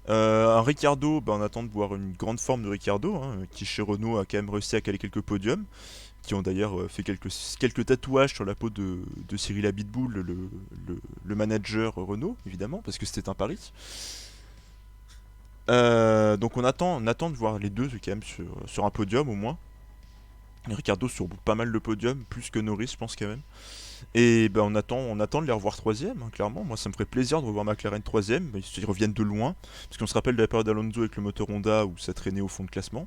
Un Ricciardo, bah, on attend de voir une grande forme de Ricciardo, hein, qui chez Renault a quand même réussi à caler quelques podiums, qui ont d'ailleurs fait quelques tatouages sur la peau de Cyril Abitboul, le manager Renault, évidemment, parce que c'était un pari. Donc on attend de voir les deux quand même sur un podium au moins. Ricciardo sur pas mal de podiums, plus que Norris, je pense quand même. Et ben on attend de les revoir troisième, hein, clairement. Moi, ça me ferait plaisir de revoir McLaren troisième. Ils reviennent de loin, parce qu'on se rappelle de la période d'Alonso avec le moteur Honda où ça traînait au fond de classement.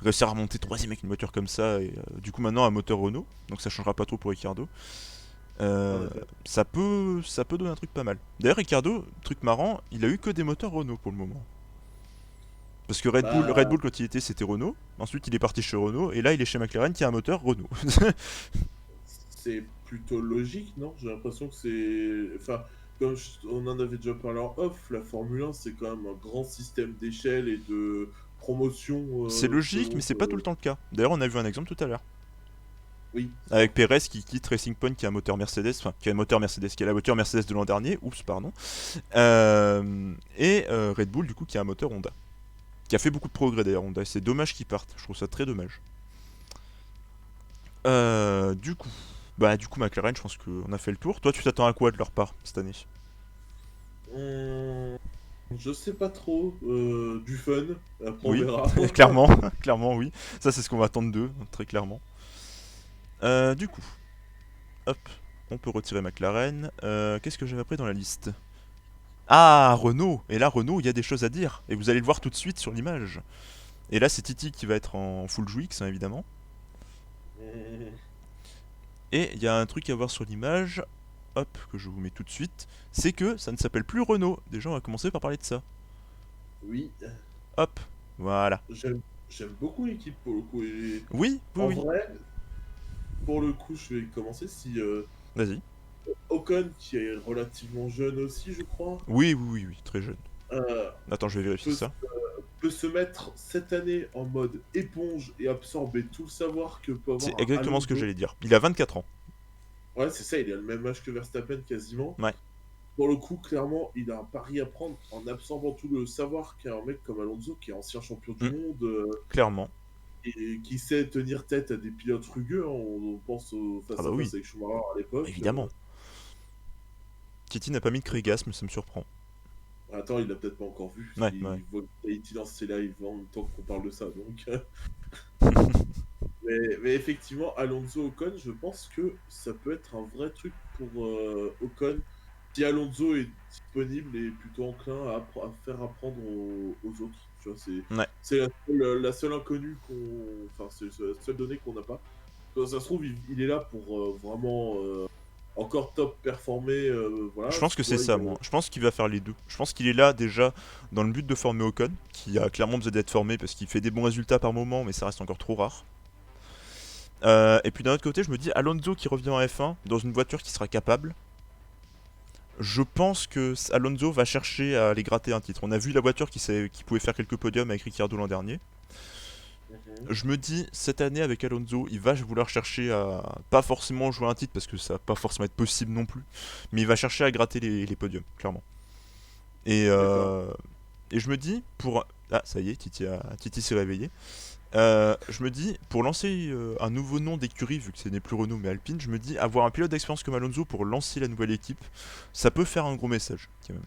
Réussir à remonter troisième avec une voiture comme ça, et du coup maintenant un moteur Renault, donc ça changera pas trop pour Ricciardo. En Euh, effet. ça peut donner un truc pas mal. D'ailleurs, Ricciardo, truc marrant, il a eu que des moteurs Renault pour le moment. Parce que Red Bull Bah, quand il était, c'était Renault. Ensuite, il est parti chez Renault, et là, il est chez McLaren qui a un moteur Renault. c'est plutôt logique, non? J'ai l'impression que c'est... Enfin, on en avait déjà parlé en off, la Formule 1, c'est quand même un grand système d'échelle et de promotion C'est logique, mais selon... c'est pas tout le temps le cas. D'ailleurs, on a vu un exemple tout à l'heure. Oui, c'est Avec ça. Perez qui quitte Racing Point, qui a un moteur Mercedes, enfin, qui a un moteur Mercedes, qui a la voiture Mercedes de l'an dernier, oups, pardon. Et Red Bull, du coup, qui a un moteur Honda. Qui a fait beaucoup de progrès d'ailleurs, Honda. C'est dommage qu'ils partent, je trouve ça très dommage. Du coup, du coup, McLaren, je pense qu'on a fait le tour. Toi, tu t'attends à quoi de leur part cette année? Hum, je sais pas trop. Du fun. Après, on Oui, verra. clairement, clairement, oui. Ça, c'est ce qu'on va attendre d'eux, très clairement. Du coup, hop, on peut retirer McLaren. Qu'est-ce que j'avais pris dans la liste? Ah, Renault! Et là, Renault, il y a des choses à dire. Et vous allez le voir tout de suite sur l'image. Et là, c'est Titi qui va être en full jouix, hein, évidemment. Hum, Et il y a un truc à voir sur l'image. hop, que je vous mets tout de suite, c'est que ça ne s'appelle plus Renault. Déjà, on va commencer par parler de ça. Oui, Hop, voilà. j'aime beaucoup l'équipe pour le coup. Et Oui, oui, en oui. vrai, pour le coup, je vais commencer si Vas-y. Ocon, qui est relativement jeune aussi, je crois, Oui, oui, oui, oui, très jeune. euh, Attends, je vais vérifier peut, ça. peut se mettre cette année en mode éponge et absorber tout le savoir que peut C'est avoir un exactement ce que Alonso. j'allais dire. Il a 24 ans. Ouais, c'est ça, il a le même âge que Verstappen quasiment. Ouais, Pour le coup, clairement, il a un pari à prendre en absorbant tout le savoir qu'a un mec comme Alonso, qui est ancien champion du mm, monde, clairement. et qui sait tenir tête à des pilotes rugueux, hein. On pense au Ah bah face-à-face oui, avec Schumacher à l'époque. évidemment. Titi n'a pas mis de Crégas, mais ça me surprend. Attends, il l'a peut-être pas encore vu. Ouais, ouais. Il voit que Tahiti lance ses lives en même temps qu'on parle de ça. Donc, mais effectivement, Alonso Ocon, je pense que ça peut être un vrai truc pour Ocon. Si Alonso est disponible et plutôt enclin à faire apprendre aux autres. Tu vois, Ouais. c'est la seule inconnue qu'on. Enfin, c'est la seule donnée qu'on n'a pas. Ça se trouve, il est là pour vraiment encore top performer. Je Voilà, pense que tu c'est vois, ça, moi. Je pense qu'il va faire les deux. Je pense qu'il est là déjà dans le but de former Ocon, qui a clairement besoin d'être formé parce qu'il fait des bons résultats par moment, mais ça reste encore trop rare. Et puis d'un autre côté, je me dis Alonso qui revient en F1 dans une voiture qui sera capable. Je pense que Alonso va chercher à aller gratter un titre. On a vu la voiture qui pouvait faire quelques podiums avec Ricciardo l'an dernier. Mhm. Je me dis, cette année avec Alonso, il va vouloir chercher à pas forcément jouer un titre parce que ça va pas forcément être possible non plus, mais il va chercher à gratter les podiums, clairement. Et, D'accord. euh, et je me dis, pour. Ah, ça y est, Titi s'est réveillé. Je me dis, pour lancer un nouveau nom d'écurie, vu que ce n'est plus Renault mais Alpine, je me dis, avoir un pilote d'expérience comme Alonso pour lancer la nouvelle équipe, ça peut faire un gros message, quand même.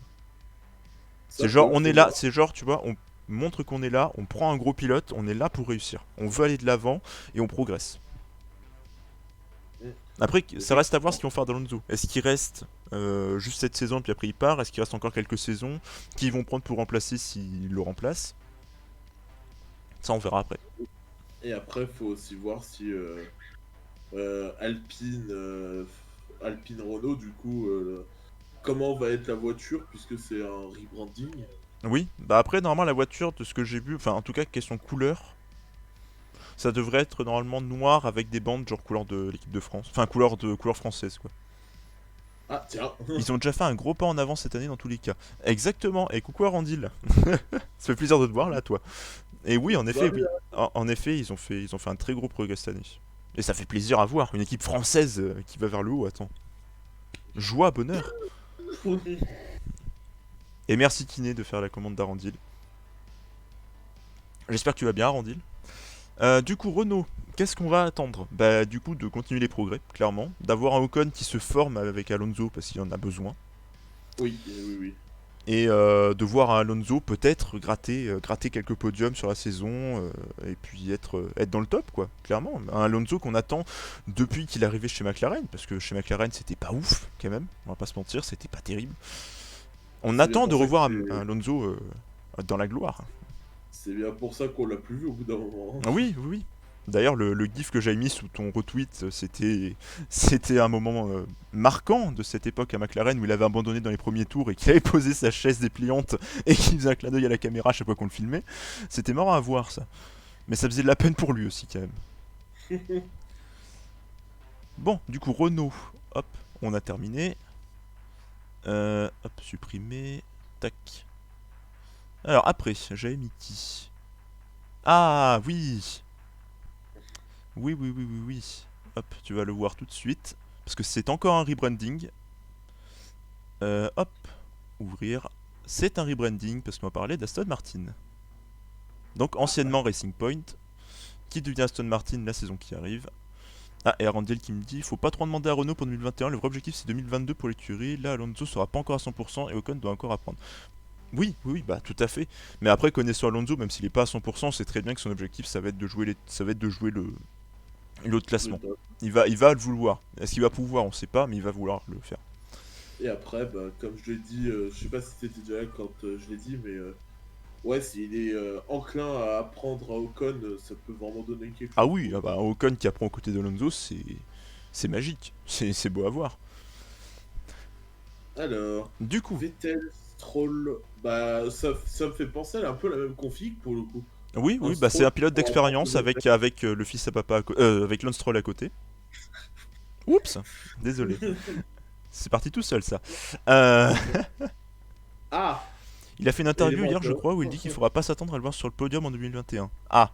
Ça C'est genre, peut, on est faut là, voir. c'est genre, tu vois, on montre qu'on est là, on prend un gros pilote, on est là pour réussir. On veut aller de l'avant et on progresse. Mhm. Après, ça reste à voir ce Effectivement. qu'ils vont faire d'Alonso. Est-ce qu'il reste juste cette saison puis après il part? Est-ce qu'il reste encore quelques saisons? Qui vont prendre pour remplacer s'ils le remplacent? Ça, on verra après. Et après, faut aussi voir si Alpine, Alpine Renault, du coup, comment va être la voiture, puisque c'est un rebranding. Oui, bah après, normalement, la voiture, de ce que j'ai vu, enfin, en tout cas, question couleur, ça devrait être normalement noir avec des bandes genre couleur de l'équipe de France. Enfin, couleur française, quoi. Ah, tiens. Ils ont déjà fait un gros pas en avant cette année dans tous les cas. Exactement, et coucou Arandil. Ça fait plaisir de te voir là, toi. Et oui, en effet, Va oui. bien. En effet, ils ont fait un très gros progrès cette année. Et ça fait plaisir à voir, une équipe française qui va vers le haut, attends. Joie, bonheur. Et merci Kiné de faire la commande d'Arandil. J'espère que tu vas bien Arandil. Du coup, Renault, qu'est-ce qu'on va attendre? Bah du coup de continuer les progrès, clairement. D'avoir un Ocon qui se forme avec Alonso parce qu'il en a besoin. Oui, oui, oui. Et de voir un Alonso peut-être gratter quelques podiums sur la saison et puis être dans le top quoi, clairement. Un Alonso qu'on attend depuis qu'il est arrivé chez McLaren, parce que chez McLaren c'était pas ouf quand même, on va pas se mentir, c'était pas terrible. On C'est bien attend de pour ça que revoir un Alonso dans la gloire. c'est bien pour ça qu'on l'a plus vu au bout d'un moment. Ah oui, oui, oui. D'ailleurs, le gif que j'avais mis sous ton retweet, c'était un moment marquant de cette époque à McLaren où il avait abandonné dans les premiers tours et qu'il avait posé sa chaise dépliante et qu'il faisait un clin d'œil à la caméra à chaque fois qu'on le filmait. C'était marrant à voir ça. Mais ça faisait de la peine pour lui aussi quand même. Bon, du coup, Renault, hop, on a terminé. Hop, supprimer. Tac. Alors après, j'avais mis qui? Ah oui. Oui, oui, oui, oui, oui. Hop, tu vas le voir tout de suite. Parce que c'est encore un rebranding. Hop, ouvrir. C'est un rebranding parce qu'on va parler d'Aston Martin. Donc Ah, ouais. anciennement Racing Point, qui devient Aston Martin la saison qui arrive. Ah, et Arandel qui me dit faut pas trop demander à Renault pour 2021, le vrai objectif c'est 2022 pour l'écurie. Là, Alonso sera pas encore à 100% et Ocon doit encore apprendre. Oui, oui, oui, bah tout à fait. Mais après, connaissant Alonso, même s'il est pas à 100%, c'est très bien que son objectif ça va être de jouer, ça va être de jouer l'autre Le classement. top. Il va le vouloir. Est-ce qu'il va pouvoir On sait pas, mais il va vouloir le faire. Et après, bah, comme je l'ai dit, je sais pas si c'était déjà là quand je l'ai dit, mais ouais, s'il est enclin à apprendre à Ocon, ça peut vraiment donner quelque Ah chose oui, pour ah lui. bah, Ocon qui apprend aux côtés d'Alonso, c'est magique. C'est beau à voir. Alors, Du coup, Vettel, Stroll, bah ça me fait penser à un peu la même config pour le coup. oui, Un oui, bah c'est Stroll un pilote pour avoir d'expérience Vettel. avec le fils à papa, avec Lance Stroll à côté. Oups, désolé. C'est parti tout seul ça. Euh, Ah, il a fait une interview élément hier, je crois, où il intéressant. dit qu'il faudra pas s'attendre à le voir sur le podium en 2021. Ah,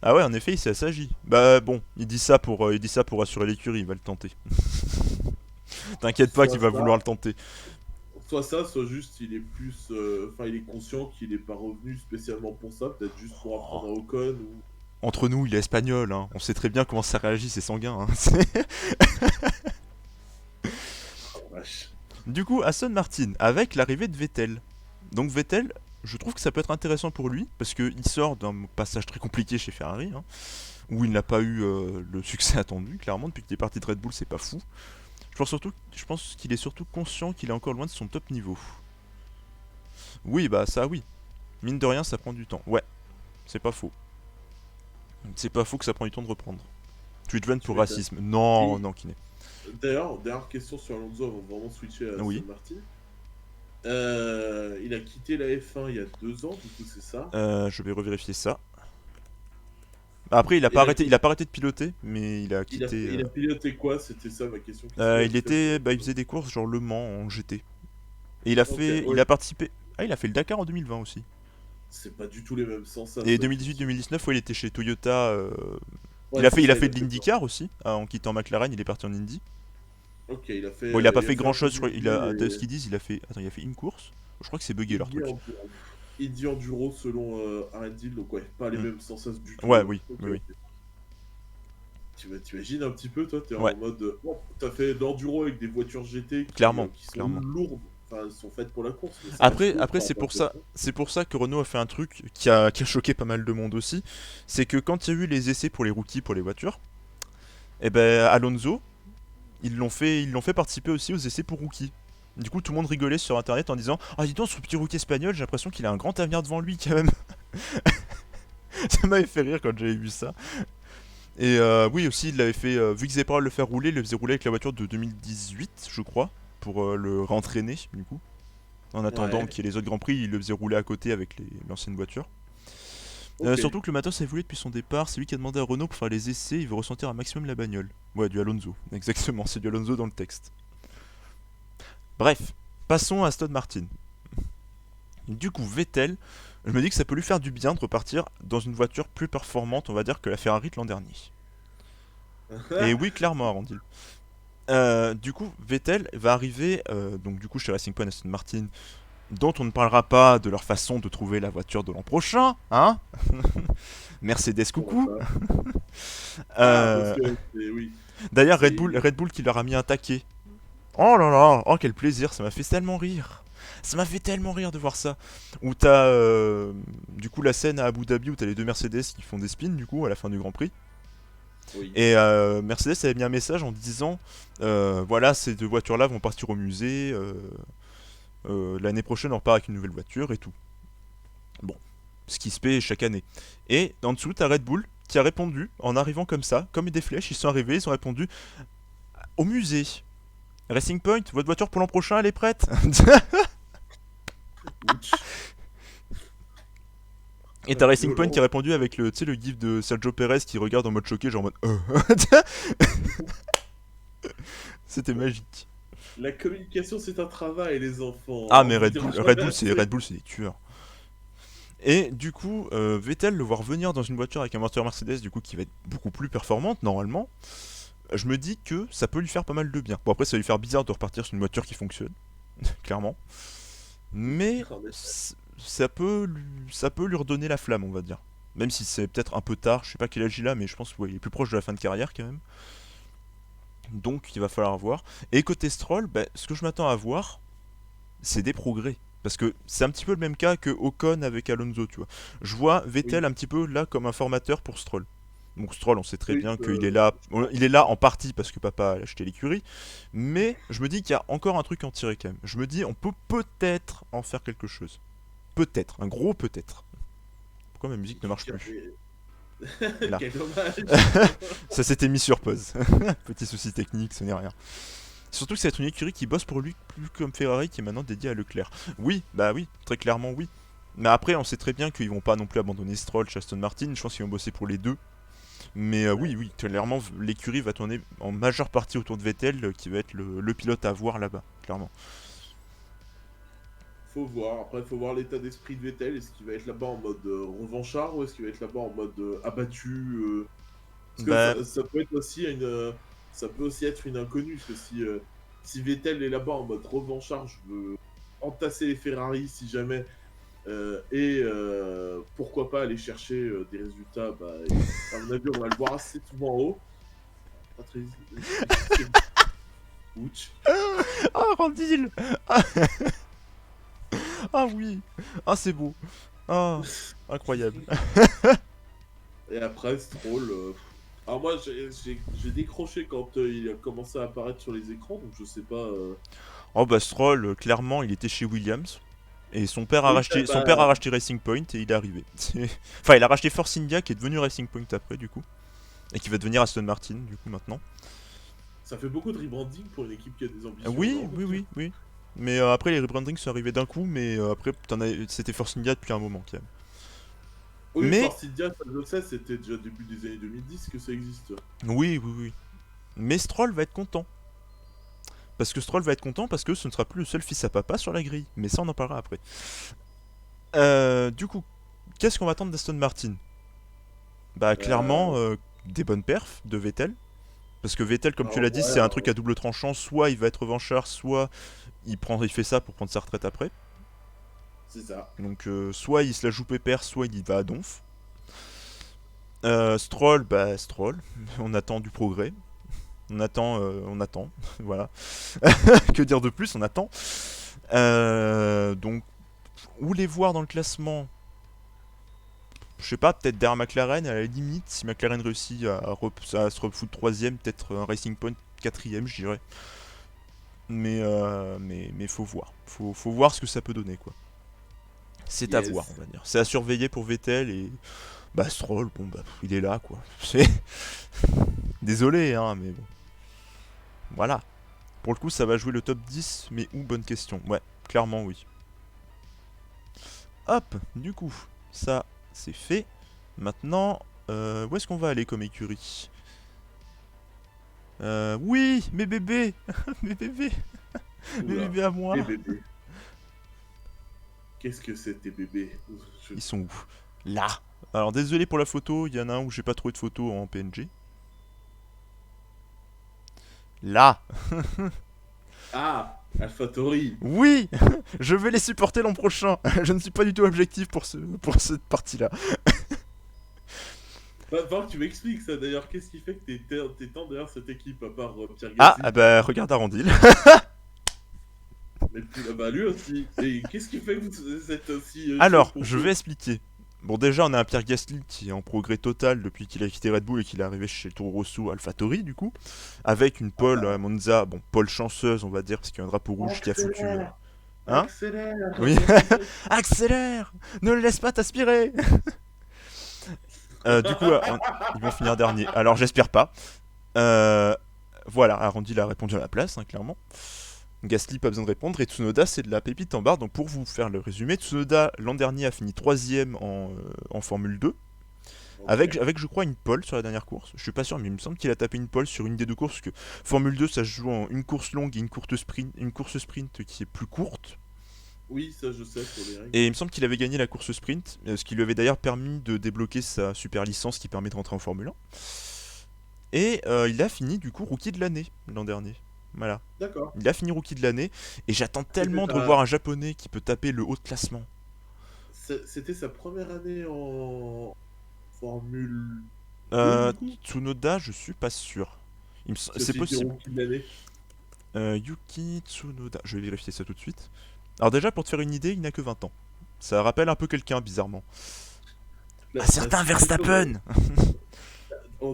ah ouais, en effet, il s'agit. Bah bon, il dit ça pour assurer l'écurie, il va le tenter. T'inquiète pas Soit qu'il va vouloir ça, le tenter. soit juste il est plus, enfin il est conscient qu'il n'est pas revenu spécialement pour ça, peut-être juste pour apprendre à Ocon ou. Entre nous, il est espagnol, hein. On sait très bien comment ça réagit, c'est sanguin. Hein. Oh, vache. Du coup, Aston Martin, avec l'arrivée de Vettel. Donc Vettel, je trouve que ça peut être intéressant pour lui, parce qu'il sort d'un passage très compliqué chez Ferrari, hein, où il n'a pas eu le succès attendu, clairement, depuis qu'il est parti de Red Bull, c'est pas fou. Je pense qu'il est surtout conscient qu'il est encore loin de son top niveau. Oui, bah ça oui. Mine de rien, ça prend du temps. Ouais, c'est pas faux. C'est pas faux que ça prend du temps de reprendre. Tweetven Tu pour m'étonnes. racisme. Non, Et non, Kiné. d'ailleurs, dernière question sur Alonso avant de vraiment switcher à Aston Oui. Martin. Il a quitté la F1 il y a 2 ans, du coup c'est ça. Je vais revérifier ça. Après, Et la il a question, pas arrêté de piloter, mais il a il a, quitté. il a piloté quoi? C'était ça ma question. Qu'est-ce qu'il a Il fait pendant était, bah, il 2 ans? faisait des courses genre Le Mans en GT. Et Ok, il ouais, a participé. Ah, il a fait le Dakar en 2020 aussi. c'est pas du tout les mêmes sens, Et ça, effectivement. 2018-2019, ouais, il était chez Toyota. Ouais, c'est Il a ça, il fait a de fait quoi? l'IndyCar aussi, en quittant McLaren, il est parti en Indy. Ok, il a fait, Bon, il a pas il a fait fait un grand peu chose, je crois. d'Indy De et ce qu'ils disent, il a fait. Attends, il a fait une course. Je crois que c'est bugué leur Indy truc. Enduro, Indy Enduro selon Arendil, donc ouais, pas les Hmm. mêmes sens du Ouais, tout. oui, Ok, oui, oui. ok. T'imagines un petit peu, toi, t'es Ouais, en mode. Bon, t'as fait de l'enduro avec des voitures GT clairement, qui sont clairement. lourdes. Enfin, elles sont faites pour la course, mais ça reste lourd Après par rapport à c'est pour ça que Renault a fait un truc qui a choqué pas mal de monde aussi. C'est que quand il y a eu les essais pour les rookies pour les voitures, et ben Alonso, ils l'ont fait participer aussi aux essais pour rookies. Du coup, tout le monde rigolait sur internet en disant ah, dis donc, ce petit rookie espagnol, j'ai l'impression qu'il a un grand avenir devant lui quand même. Ça m'avait fait rire quand j'avais vu ça. Et oui, aussi, il l'avait fait, vu qu'ils avaient pas le faire rouler, il le faisait rouler avec la voiture de 2018, je crois, pour le rentraîner, du coup. En attendant Ouais, qu'il y ait les autres Grands Prix, il le faisait rouler à côté avec l'ancienne voiture. ok. Surtout que le matos a évolué depuis son départ, c'est lui qui a demandé à Renault pour faire les essais, il veut ressentir un maximum la bagnole. Ouais, du Alonso, exactement, c'est du Alonso dans le texte. Bref, passons à Aston Martin. Du coup, Vettel, je me dis que ça peut lui faire du bien de repartir dans une voiture plus performante, on va dire, que la Ferrari de l'an dernier. Et oui, clairement, Arondil. Du coup, Vettel va arriver donc du coup chez Racing Point Aston Martin, dont on ne parlera pas de leur façon de trouver la voiture de l'an prochain, hein. Mercedes, Comment coucou. ça? Ah, parce Euh, que oui, D'ailleurs, c'est. Red Bull qui leur a mis un taquet. Oh là là, oh quel plaisir, ça m'a fait tellement rire. Ça m'a fait tellement rire de voir ça. Où t'as du coup la scène à Abu Dhabi où t'as les deux Mercedes qui font des spins du coup à la fin du Grand Prix. Oui. Et Mercedes avait mis un message en disant voilà, ces deux voitures-là vont partir au musée. L'année prochaine, on repart avec une nouvelle voiture et tout. Bon, ce qui se fait chaque année. Et en dessous, t'as Red Bull qui a répondu en arrivant comme ça, comme des flèches. Ils sont arrivés, ils ont répondu au musée. Racing Point, votre voiture pour l'an prochain, elle est prête. Ouch. Et Ah, t'as Racing Point qui a violent. répondu avec le, tu sais, le gif de Sergio Perez qui regarde en mode choqué, genre en mode. C'était magique. La communication, c'est un travail, les Ah, enfants. On mais vous le dira jamais Red assez. Bull, c'est des tueurs. Et du coup, Vettel le voir venir dans une voiture avec un moteur Mercedes, du coup, qui va être beaucoup plus performante normalement, je me dis que ça peut lui faire pas mal de bien. Bon, après, ça va lui faire bizarre de repartir sur une voiture qui fonctionne, clairement. Mais En effet. ça peut lui redonner la flamme, on va dire. Même si c'est peut-être un peu tard, je sais pas quel âge il a, mais je pense qu'il est plus proche de la fin de carrière quand même. Donc il va falloir voir. Et côté Stroll, bah, ce que je m'attends à voir, c'est des progrès. Parce que c'est un petit peu le même cas que Ocon avec Alonso, tu vois. Je vois Vettel Oui, un petit peu là comme un formateur pour Stroll. Donc Stroll, on sait très oui, bien qu'il est là. ouais. Il est là en partie parce que papa a acheté l'écurie. Mais je me dis qu'il y a encore un truc à en tirer quand même. Je me dis on peut peut-être en faire quelque chose. Peut-être, un gros peut-être. Pourquoi ma musique ne marche plus? Là. Quel dommage. Ça s'était mis sur pause. Petit souci technique, ce n'est rien. Surtout que ça va être une écurie qui bosse pour lui, plus comme Ferrari qui est maintenant dédiée à Leclerc. Oui, bah oui, très clairement oui. Mais après, on sait très bien qu'ils vont pas non plus abandonner Stroll chez Aston Martin. Je pense qu'ils vont bosser pour les deux. Mais Ouais. oui, oui, clairement, l'écurie va tourner en majeure partie autour de Vettel, qui va être le pilote à voir là-bas, clairement. Faut voir. Après, faut voir l'état d'esprit de Vettel. Est-ce qu'il va être là-bas en mode revanchard ou est-ce qu'il va être là-bas en mode abattu Parce que Bah, ça peut être aussi ça peut aussi être une inconnue. Parce que si Vettel est là-bas en mode revanchard, je veux entasser les Ferrari si jamais. Pourquoi pas aller chercher des résultats. Bah, à mon avis, on va le voir assez souvent en haut. Pas très... Ouch. ah, Randil. Ah, ah oui. Ah, c'est beau. Ah, incroyable. Et après, Stroll. Alors moi, j'ai décroché quand il a commencé à apparaître sur les écrans, donc je sais pas. Oh bah Stroll, clairement, il était chez Williams. Et Oui, son père a racheté Racing Point et il est arrivé. Enfin, il a racheté Force India qui est devenu Racing Point après, du coup. Et qui va devenir Aston Martin, du coup, maintenant. ça fait beaucoup de rebranding pour une équipe qui a des ambitions, Oui, non? oui, oui, oui. Mais après, les rebrandings sont arrivés d'un coup, mais après, c'était Force India depuis un moment, quand même. Oui, Mais, Force India, ça je le sais, c'était déjà début des années 2010 que ça existe. oui, oui, oui. Mais Stroll va être content. Parce que Stroll va être content parce que ce ne sera plus le seul fils à papa sur la grille. Mais ça, on en parlera après. Du coup, qu'est-ce qu'on va attendre d'Aston Martin? Bah, clairement, Euh, des bonnes perfs de Vettel. Parce que Vettel, comme tu alors, l'as dit, ouais, c'est un truc à double tranchant. Soit il va être revanchard, soit il fait ça pour prendre sa retraite après. c'est ça. Donc, soit il se la joue pépère, soit il y va à donf. Stroll, bah, Stroll. On attend du progrès. On attend. Voilà. Que dire de plus? On attend. Donc, où les voir dans le classement? Je sais pas, peut-être derrière McLaren, à la limite, si McLaren réussit à se refoutre troisième, peut-être un Racing Point quatrième, je dirais. Mais faut voir. Faut voir ce que ça peut donner, quoi. C'est à voir, Yes. on va dire. C'est à surveiller pour Vettel et. Bah, Stroll, bon, bah, il est là, quoi. C'est. Désolé, hein, mais bon. Voilà. Pour le coup, ça va jouer le top 10, mais où? Bonne question. Ouais, clairement, oui. Hop, du coup, ça, c'est fait. Maintenant, où est-ce qu'on va aller comme écurie? Oui, mes bébés. Mes bébés. Mes Oula. bébés à moi. Les bébés. Qu'est-ce que c'est tes bébés? Je- Ils sont où? Là. Alors désolé pour la photo, il y en a un où j'ai pas trouvé de photo en PNG. Là. Ah, AlphaTauri. Oui. Je vais les supporter l'an prochain. Je ne suis pas du tout objectif pour cette partie-là. Va falloir que tu m'expliques ça d'ailleurs. Qu'est-ce qui fait que t'es tant derrière cette équipe à part Pierre Gasly? Ah bah regarde Arandil. Mais puis, bah lui aussi. Et qu'est-ce qui fait que vous êtes aussi chaud Alors, pour je eux? vais expliquer. Bon, déjà, on a un Pierre Gasly qui est en progrès total depuis qu'il a quitté Red Bull et qu'il est arrivé chez Toro Rosso AlphaTauri, du coup. Avec une Ah pole à bah, Monza, bon, pole chanceuse, on va dire, parce qu'il y a un drapeau rouge qui a foutu. accélère, Hein? accélère. Oui. Accélère! Ne le laisse pas t'aspirer! Du coup, ils vont finir dernier. Alors, j'espère pas. Euh, voilà, Arandil a répondu à la place, hein, clairement. Gasly, pas besoin de répondre. Et Tsunoda, c'est de la pépite en barre. Donc, pour vous faire le résumé, Tsunoda, l'an dernier, a fini 3ème en Formule 2. Ok. Avec, je crois, une pole sur la dernière course. Je suis pas sûr, mais il me semble qu'il a tapé une pole sur une des deux courses. Parce que Formule 2, ça se joue en une course longue et une course sprint qui est plus courte. Oui, ça je sais pour les règles. Et il me semble qu'il avait gagné la course sprint, ce qui lui avait d'ailleurs permis de débloquer sa super licence qui permet de rentrer en Formule 1. Et il a fini du coup rookie de l'année l'an dernier. Voilà. D'accord. Il a fini rookie de l'année et j'attends C'était tellement de sa... revoir un japonais qui peut taper le haut de classement. C'était sa première année en Formule 2 Euh, du coup? Tsunoda, je suis pas sûr. Parce que C'est c'était possible. rookie de l'année. Yuki Tsunoda, je vais vérifier ça tout de suite. Alors déjà pour te faire une idée, il n'a que 20 ans. Ça rappelle un peu quelqu'un bizarrement. Un La certain succession Verstappen.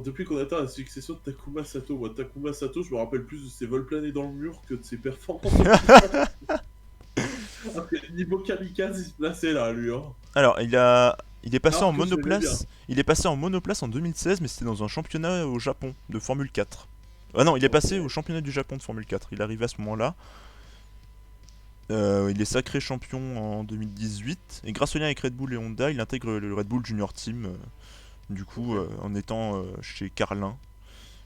depuis qu'on attend la succession de Takuma Sato, moi Takuma Sato, je me rappelle plus de ses vols planés dans le mur que de ses performances. Ah, niveau kamikaze, il se plaçait là, lui. Hein. Alors, il est passé Alors en que je l'aimais bien. monoplace. Il est passé en monoplace en 2016, mais c'était dans un championnat au Japon de Formule 4. Ah non, il est Ok. passé au championnat du Japon de Formule 4. Il arrive à ce moment-là. Il est sacré champion en 2018. Et grâce au lien avec Red Bull et Honda, il intègre le Red Bull Junior Team. Du Ok. coup, en étant chez Carlin.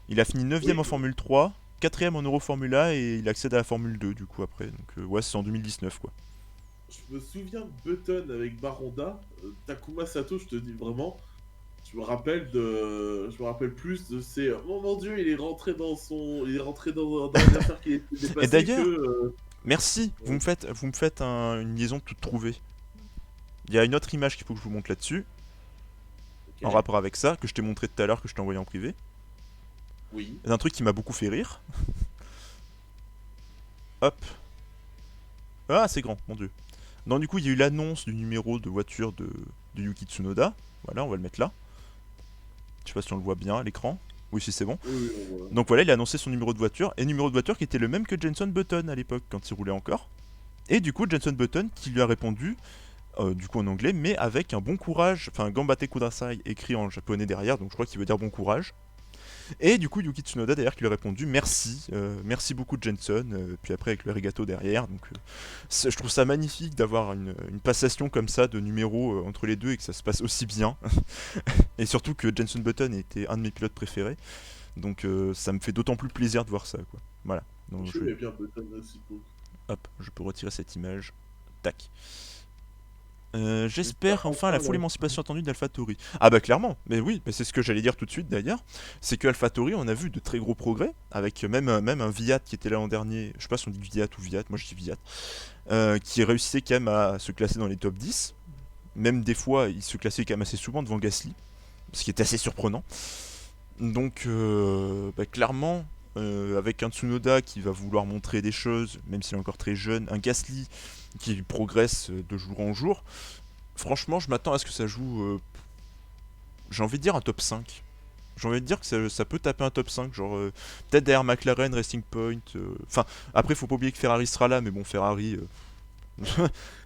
Il a fini 9ème Oui, en Formule 3, 4ème en Euro Formula et il accède à la Formule 2 du coup après. Donc ouais, c'est en 2019 quoi. je me souviens de Button avec Baronda. Takuma Sato, je te dis vraiment. Je me rappelle plus de ces. Oh mon dieu, il est rentré dans une affaire qui était Et dépassée que. d'ailleurs, merci, Euh, vous me faites une liaison toute trouvée. Il y a une autre image qu'il faut que je vous montre là-dessus, en ok. rapport avec ça, que je t'ai montré tout à l'heure, que je t'ai envoyé en privé. Oui. C'est un truc qui m'a beaucoup fait rire. Hop. Ah, c'est grand, mon dieu. Non, du coup, il y a eu l'annonce du numéro de voiture de Yuki Tsunoda. Voilà, on va le mettre là. Je sais pas si on le voit bien à l'écran. Oui, si c'est bon. Oui, oui, on voit. Donc voilà, il a annoncé son numéro de voiture, et numéro de voiture qui était le même que Jenson Button à l'époque, quand il roulait encore. Et du coup, Jenson Button qui lui a répondu, du coup en anglais, mais avec un bon courage, enfin Gambate Kudasai écrit en japonais derrière, donc je crois qu'il veut dire bon courage. Et du coup, Yuki Tsunoda derrière qui lui a répondu merci, merci beaucoup Jenson, puis après avec le arigato derrière. Donc je trouve ça magnifique d'avoir une passation comme ça de numéros entre les deux et que ça se passe aussi bien. Et surtout que Jenson Button était un de mes pilotes préférés. Donc ça me fait d'autant plus plaisir de voir ça, quoi. Voilà. Donc Je vais bien Button aussi pour. hop, je peux retirer cette image. Tac. J'espère J'espère enfin enfin la full la. émancipation attendue d'AlphaTauri. Ah bah clairement, mais oui, mais c'est ce que j'allais dire tout de suite d'ailleurs, c'est que AlphaTauri on a vu de très gros progrès, avec même un Viat qui était là l'an dernier, je sais pas si on dit Viat ou Viat, moi je dis Viat, qui réussissait quand même à se classer dans les top 10, même des fois il se classait quand même assez souvent devant Gasly, ce qui était assez surprenant. Donc bah, clairement, avec un Tsunoda qui va vouloir montrer des choses, même s'il est encore très jeune, un Gasly qui progresse de jour en jour, franchement je m'attends à ce que ça joue, j'ai envie de dire un top 5. J'ai envie de dire que ça peut taper un top 5, genre peut-être derrière McLaren, Racing Point. Enfin, après faut pas oublier que Ferrari sera là, mais bon, Ferrari...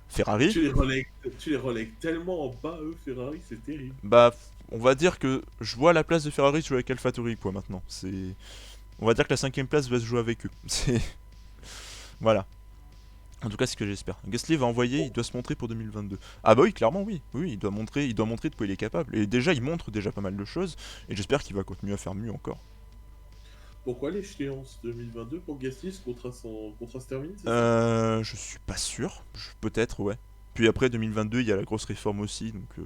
Ferrari, Tu les relègues tellement en bas, eux, Ferrari, c'est terrible. bah on va dire que je vois la place de Ferrari jouer avec AlphaTauri quoi maintenant. On va dire que la cinquième place va se jouer avec eux. C'est... Voilà. En tout cas, c'est ce que j'espère. Gasly va envoyer, il doit se montrer pour 2022. Ah bah oui, clairement oui. Oui, il doit montrer de quoi il est capable. Et déjà, il montre déjà pas mal de choses. Et j'espère qu'il va continuer à faire mieux encore. Pourquoi l'échéance 2022 pour Gasly, son contrat se termine, c'est ça? Je suis pas sûr. Peut-être, ouais. Puis après 2022, il y a la grosse réforme aussi, donc Oui.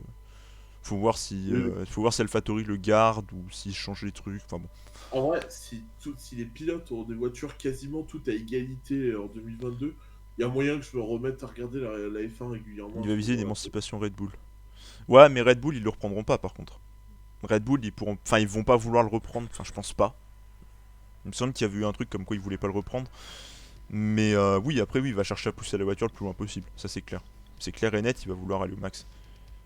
faut voir si AlphaTauri le garde ou s'il change les trucs. Enfin bon, En vrai, si les pilotes ont des voitures quasiment toutes à égalité en 2022, il y a moyen que je me remette à regarder la F1 régulièrement il à va ce viser une moment-là. émancipation Red Bull. Ouais, mais Red Bull, ils le reprendront pas par contre. Red Bull, ils vont pas vouloir le reprendre. Enfin, je pense pas. Il me semble qu'il y avait eu un truc comme quoi ils voulaient pas le reprendre. Mais oui, après, oui, il va chercher à pousser la voiture le plus loin possible. Ça, c'est clair. C'est clair et net, il va vouloir aller au max.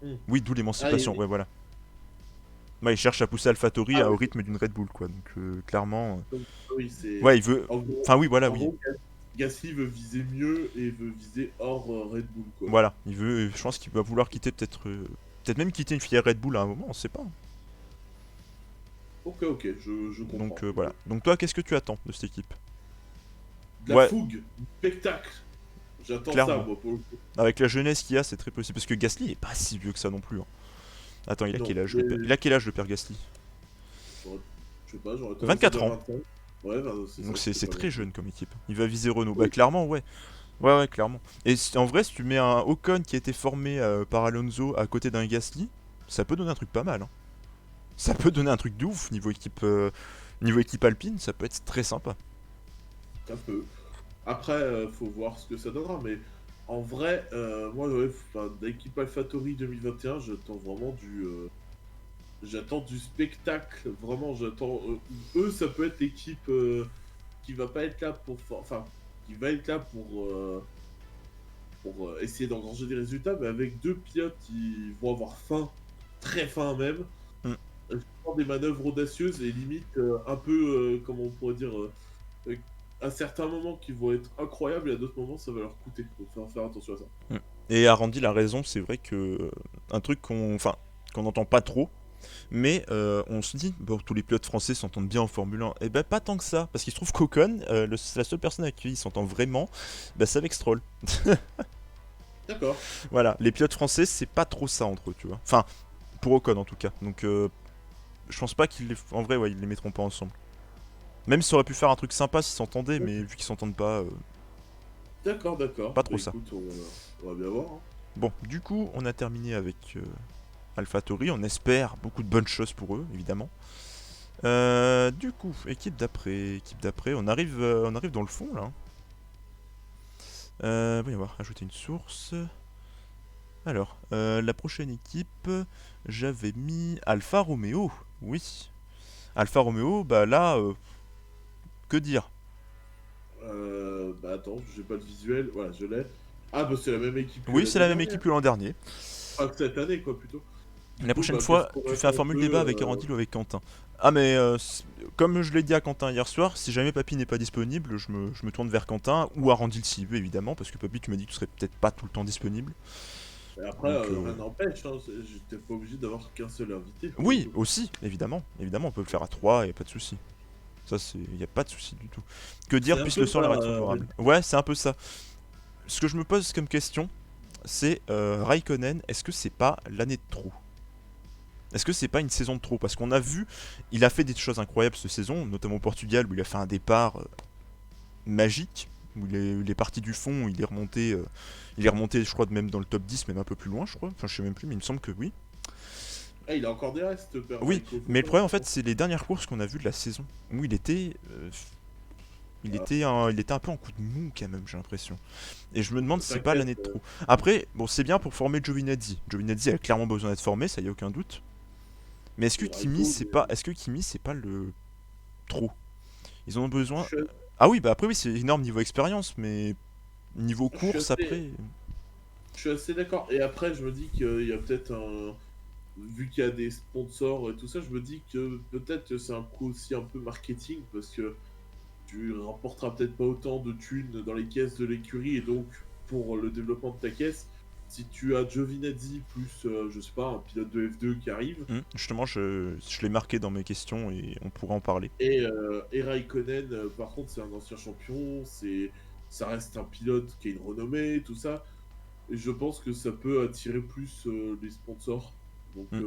Hmm. Oui, d'où Ah, l'émancipation, ouais, voilà. Ouais, il cherche à pousser AlphaTauri ah au oui, rythme d'une Red Bull, quoi. Donc, clairement. donc, oui, c'est. Ouais, il veut. En gros, Enfin, oui, voilà, en oui. gros, Gasly veut viser mieux et veut viser hors Red Bull, quoi. Voilà, il veut. Je pense qu'il va vouloir quitter peut-être. Peut-être même quitter une filière Red Bull à un moment, on sait pas. Ok, ok, je Donc, comprends. voilà. Donc, toi, qu'est-ce que tu attends de cette équipe? De la Ouais, fougue, du spectacle. J'attends ça, clairement. moi, pour le coup. Avec la jeunesse qu'il y a, c'est très possible. Parce que Gasly est pas si vieux que ça non plus, hein. Attends, il a Non, quel âge mais Il a quel âge le père Gasly? j'aurais- je sais pas, j'aurais tendance à 24 dire ans. 25. Ouais, bah, c'est ça, Donc c'est c'est pas très mal. jeune comme équipe. Il va viser Renault. Bah Oui. clairement, ouais. Ouais, ouais, clairement. Et en vrai, si tu mets un Ocon qui a été formé par Alonso à côté d'un Gasly, ça peut donner un truc pas mal, hein. Ça peut donner un truc de ouf niveau équipe alpine, ça peut être très sympa. Un peu. Après, faut voir ce que ça donnera, mais en vrai, moi, ouais, enfin, d'équipe AlphaTauri 2021, j'attends du spectacle. Vraiment, j'attends. Eux, ça peut être l'équipe qui va pas être là enfin, qui va être là pour essayer d'engranger des résultats, mais avec deux pilotes qui vont avoir faim, très faim même, Hmm. faire des manœuvres audacieuses et limite un peu, comment on pourrait dire, à certains moments qui vont être incroyables et à d'autres moments ça va leur coûter. Donc faut faire attention à ça. Hmm. Et Arandi a raison, c'est vrai que un truc qu'on n'entend pas trop, Mais on se dit, bon, tous les pilotes français s'entendent bien en Formule 1. Et ben pas tant que ça, parce qu'il se trouve qu'Ocon, la seule personne avec qui il s'entend vraiment, bah, c'est avec Stroll. D'accord. Voilà, les pilotes français, c'est pas trop ça entre eux, tu vois. Enfin, pour Ocon en tout cas. Donc je pense pas qu'ils les... En vrai, ouais, ils les mettront pas ensemble. Même si ça aurait pu faire un truc sympa s'ils s'entendaient, mais vu qu'ils s'entendent pas, D'accord, d'accord. pas Bah trop ça. écoute, on va bien voir, hein. Bon, du coup, on a terminé avec AlphaTauri. On espère beaucoup de bonnes choses pour eux, évidemment. Du coup, équipe d'après, on arrive dans le fond là. Oui, on va rajouter une source. Alors, la prochaine équipe, j'avais mis Alfa Romeo. Oui, Alfa Romeo, bah là, que dire? Bah attends, j'ai pas le visuel. Voilà, je l'ai. Ah bah c'est la même équipe que Oui, c'est l'année la même dernière. équipe que l'an dernier. Ah, que cette année, quoi, plutôt. Du La coup, prochaine bah qu'est-ce fois, qu'on tu reste fais un un formule peu débat avec Arandil ou avec Quentin. Ah mais comme je l'ai dit à Quentin hier soir, si jamais Papy n'est pas disponible, je me tourne vers Quentin ou Arandil s'il veut évidemment, parce que Papy tu m'as dit que tu serais peut-être pas tout le temps disponible. Et après, Donc rien n'empêche, hein, j'étais pas obligé d'avoir qu'un seul invité pour le oui, coup. aussi, évidemment, évidemment on peut le faire à 3 et pas de souci. Ça c'est y a pas de souci du tout. Que dire C'est un puisse peu le ça, sang leur être favorable. Ouais, c'est un peu ça. Ce que je me pose comme question, c'est Raikkonen, est-ce que c'est pas l'année de trop? Est-ce que c'est pas une saison de trop? Parce qu'on a vu, il a fait des choses incroyables cette saison, notamment au Portugal où il a fait un départ magique, où il est parti du fond, il est remonté, je crois, même dans le top 10, même un peu plus loin, je crois. Enfin, je sais même plus, mais il me semble que oui. Ah, il a encore des restes, Père Oui, Raiko, faut mais le pas problème, en l'oublier. fait, c'est les dernières courses qu'on a vues de la saison, où Ah, il était un peu en coup de mou quand même, j'ai l'impression. Et je me demande si c'est pas t'inquiète, l'année de trop. Après, bon, c'est bien pour former Giovinazzi. Giovinazzi a clairement besoin d'être formé, ça y a aucun doute. Mais et Raiko, mais est-ce que Kimi c'est pas le trop? Ils en ont besoin. je suis, Ah oui, bah après oui, c'est énorme niveau expérience, mais niveau je suis course assez, après. je suis assez d'accord. Et après, je me dis qu'il y a peut-être un. Vu qu'il y a des sponsors et tout ça, je me dis que peut-être que c'est un coup aussi un peu marketing parce que tu rapporteras peut-être pas autant de thunes dans les caisses de l'écurie et donc pour le développement de ta caisse, si tu as Giovinazzi plus, je sais pas, un pilote de F2 qui arrive Justement, je l'ai marqué dans mes questions et on pourra en parler. et Raikkonen, par contre, c'est un ancien champion, ça reste un pilote qui a une renommée, tout ça, et je pense que ça peut attirer plus les sponsors. Donc Hmm.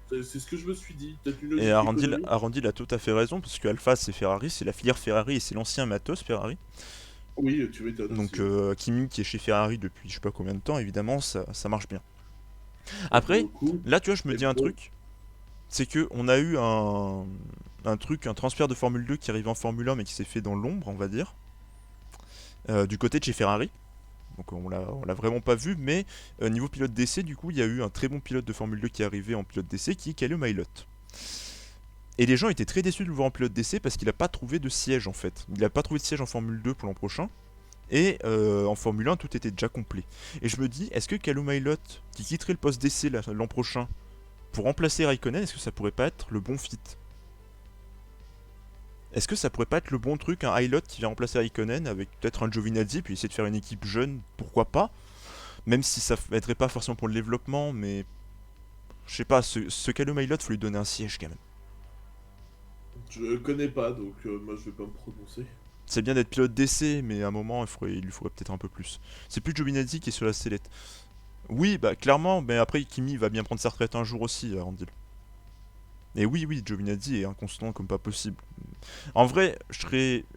c'est ce que je me suis dit, peut-être une Et logique économique. Arandil a tout à fait raison, parce que Alpha c'est Ferrari, c'est la filière Ferrari et c'est l'ancien matos Ferrari. Oui, tu m'étonnes aussi, Donc ouais. Kimi qui est chez Ferrari depuis je sais pas combien de temps, évidemment, ça marche bien. Et pour Après, le coup, là tu vois, je me et dis un pour... truc, c'est que on a eu un transfert de Formule 2 qui arrive en Formule 1 mais qui s'est fait dans l'ombre, on va dire, du côté de chez Ferrari. Donc on l'a vraiment pas vu, mais niveau pilote d'essai, du coup, il y a eu un très bon pilote de Formule 2 qui est arrivé en pilote d'essai, qui est Calum Mailot. Et les gens étaient très déçus de le voir en pilote d'essai parce qu'il n'a pas trouvé de siège en fait. Il n'a pas trouvé de siège en Formule 2 pour l'an prochain. Et en Formule 1, tout était déjà complet. Et je me dis, est-ce que Calum Mailot, qui quitterait le poste d'essai l'an prochain pour remplacer Raikkonen, est-ce que ça pourrait pas être le bon fit? Est-ce que ça pourrait pas être le bon truc, un Hilot qui vient remplacer Raikkonen avec peut-être un Giovinazzi, puis essayer de faire une équipe jeune, pourquoi pas? Même si ça aiderait pas forcément pour le développement, mais je sais pas, ce Calum Hilot, faut lui donner un siège quand même. Je connais pas, donc moi je vais pas me prononcer. C'est bien d'être pilote d'essai, mais à un moment, il lui faudrait peut-être un peu plus. C'est plus Giovinazzi qui est sur la sellette. Oui, bah clairement, mais après Kimi va bien prendre sa retraite un jour aussi, Randil. Et oui, oui, Giovinazzi est inconstant comme pas possible. En vrai, je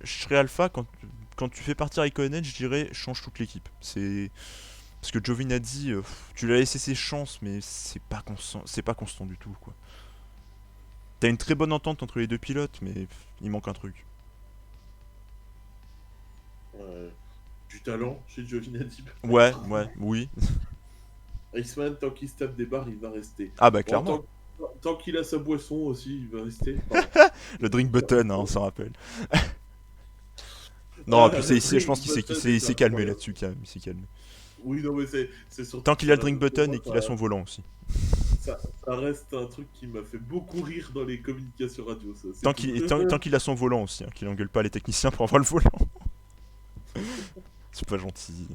serais alpha quand tu fais partir Raikkonen, je dirais change toute l'équipe. C'est parce que Giovinazzi, tu lui as laissé ses chances, mais c'est pas constant du tout quoi. T'as une très bonne entente entre les deux pilotes, mais il manque un truc. Euh, du talent chez Giovinazzi Ouais, peut-être. ouais, oui. Iceman, tant qu'il se tape des barres, il va rester. Ah bah Bon, clairement. tant qu'il a sa boisson aussi, il va rester. Pardon. Le drink button, hein, on s'en rappelle. Non, Ah, puis le je drink pense button il est s'est calmé incroyable. là-dessus, quand même, il s'est calmé. Oui, non, mais c'est Tant surtout que qu'il a ça, le drink pour button moi, et qu'il a son volant aussi. ça reste un truc qui m'a fait beaucoup rire dans les communications radio, ça, c'est tout. Tant qu'il a son volant aussi, hein, qu'il engueule pas les techniciens pour avoir le volant. C'est pas gentil.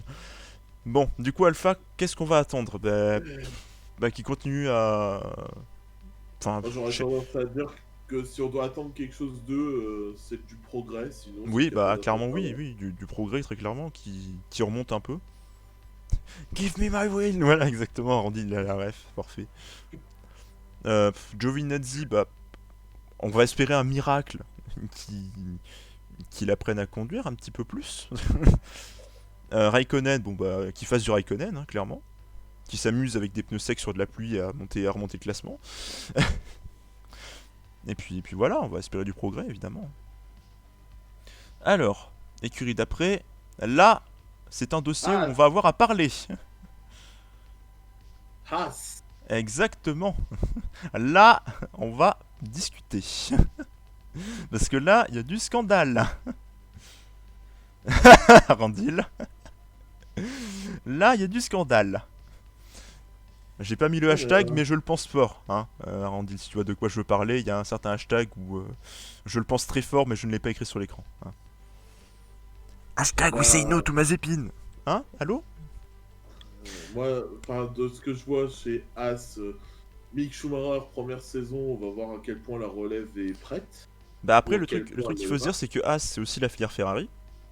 Bon, du coup, Alpha, qu'est-ce qu'on va attendre? Bah, qu'il continue Enfin, Moi, j'aurais je sais- tendance à dire que si on doit attendre quelque chose d'eux, c'est du progrès, sinon c'est oui, qu'il n'y a pas bah d'attente clairement à oui, avoir. oui, du progrès très clairement qui remonte un peu. Give me my win, voilà exactement, Randy il a la ref, parfait. Giovinazzi, bah on va espérer un miracle qui qu'il apprenne à conduire un petit peu plus. Raikkonen, bon bah qu'il fasse du Raikkonen, hein, clairement. Qui s'amuse avec des pneus secs sur de la pluie à remonter le classement. Et puis voilà, on va espérer du progrès évidemment. Alors, écurie d'après, là, c'est un dossier où on Ah, va avoir à parler. Haas. Exactement. Là, on va discuter. Parce que là, il y a du scandale. Randil. Là, il y a du scandale. J'ai pas mis le Oh là hashtag, là. mais je le pense fort. Hein. Randil, si tu vois de quoi je veux parler, il y a un certain hashtag où je le pense très fort, mais je ne l'ai pas écrit sur l'écran. Hein. Hashtag we say no Bah, to Mazepin. Hein? Allô? moi, enfin, de ce que je vois chez Haas, Mick Schumacher, première saison, on va voir à quel point la relève est prête, Bah après, ou à le quel truc, le point truc qu'il elle faut se dire, va. c'est que As, c'est aussi la filière Ferrari.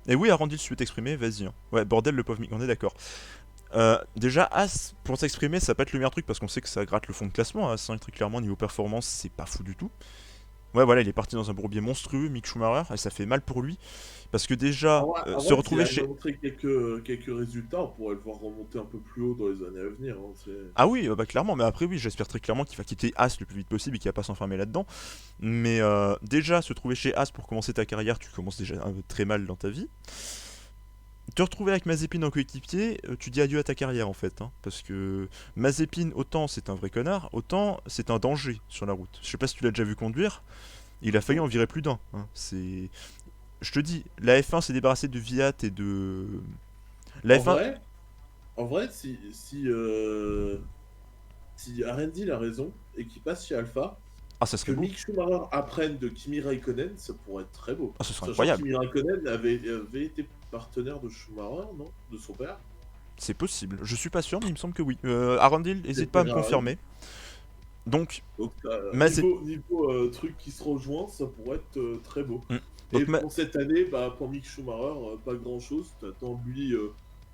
Et oui, Arandil, si tu veux t'exprimer, vas-y. Hein. Ouais, bordel, le pauvre Mick, on est d'accord. Déjà, As, pour s'exprimer, ça va pas être le meilleur truc parce qu'on sait que ça gratte le fond de classement. As, hein, très clairement, niveau performance, c'est pas fou du tout. Ouais, voilà, il est parti dans un bourbier monstrueux, Mick Schumacher, et ça fait mal pour lui. Parce que déjà, En se vrai, s'il retrouver arrive à chez. montrer quelques résultats, on pourrait le voir remonter un peu plus haut dans les années à venir, hein, Ah oui, bah clairement, mais après, oui, j'espère très clairement qu'il va quitter As le plus vite possible et qu'il va pas s'enfermer là-dedans. Mais déjà, se trouver chez As pour commencer ta carrière, tu commences déjà très mal dans ta vie. Te retrouver avec Mazepin en coéquipier, tu dis adieu à ta carrière en fait. Hein, parce que Mazepin, autant c'est un vrai connard, autant c'est un danger sur la route. Je sais pas si tu l'as déjà vu conduire, il a failli Non. en virer plus d'un. Hein. C'est. Je te dis, la F1 s'est débarrassée de Viat et de. La En F1. vrai, en vrai, si Arendil a raison et qu'il passe chez Alpha, Ah, ça serait que beau. Mick Schumacher apprenne de Kimi Raikkonen, ça pourrait être très beau. Ah, ce serait Sachant que incroyable. Kimi Raikkonen avait été partenaire de Schumacher, non? De son père? C'est possible. Je suis pas sûr, mais il me semble que oui. Arundel, C'est n'hésite pas à me Ferrari. confirmer. Donc, Donc, Mazepin. niveau truc qui se rejoint, ça pourrait être très beau. Hmm. Et Donc, pour cette année, bah, pour Mick Schumacher, pas grand chose. T'attends lui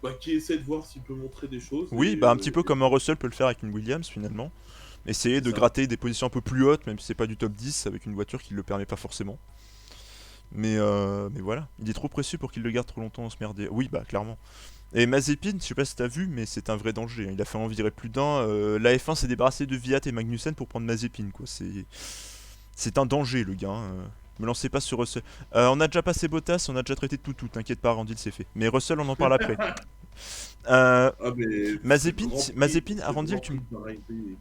bah, qui essaie de voir s'il peut montrer des choses. oui, bah un petit peu comme un Russell peut le faire avec une Williams finalement. Essayer C'est de ça. gratter des positions un peu plus hautes, même si c'est pas du top 10, avec une voiture qui le permet pas forcément. Mais voilà, il est trop précieux pour qu'il le garde trop longtemps dans ce merdier. Oui, bah clairement. Et Mazepin, je sais pas si t'as vu, mais c'est un vrai danger. Il a fait en virer plus d'un. La F1 s'est débarrassé de Viat et Magnussen pour prendre Mazepin, quoi. C'est un danger, le gars. Hein. Me lancez pas sur Russell. On a déjà passé Bottas, on a déjà traité de tout, t'inquiète pas, Randy, c'est fait. Mais Russell, on en parle après. Euh, Ah, mais ce Mazepin, Grand Prix, Mazepin, ce Arandil, Grand tu Prix me. de Bahreïn, laisse tomber.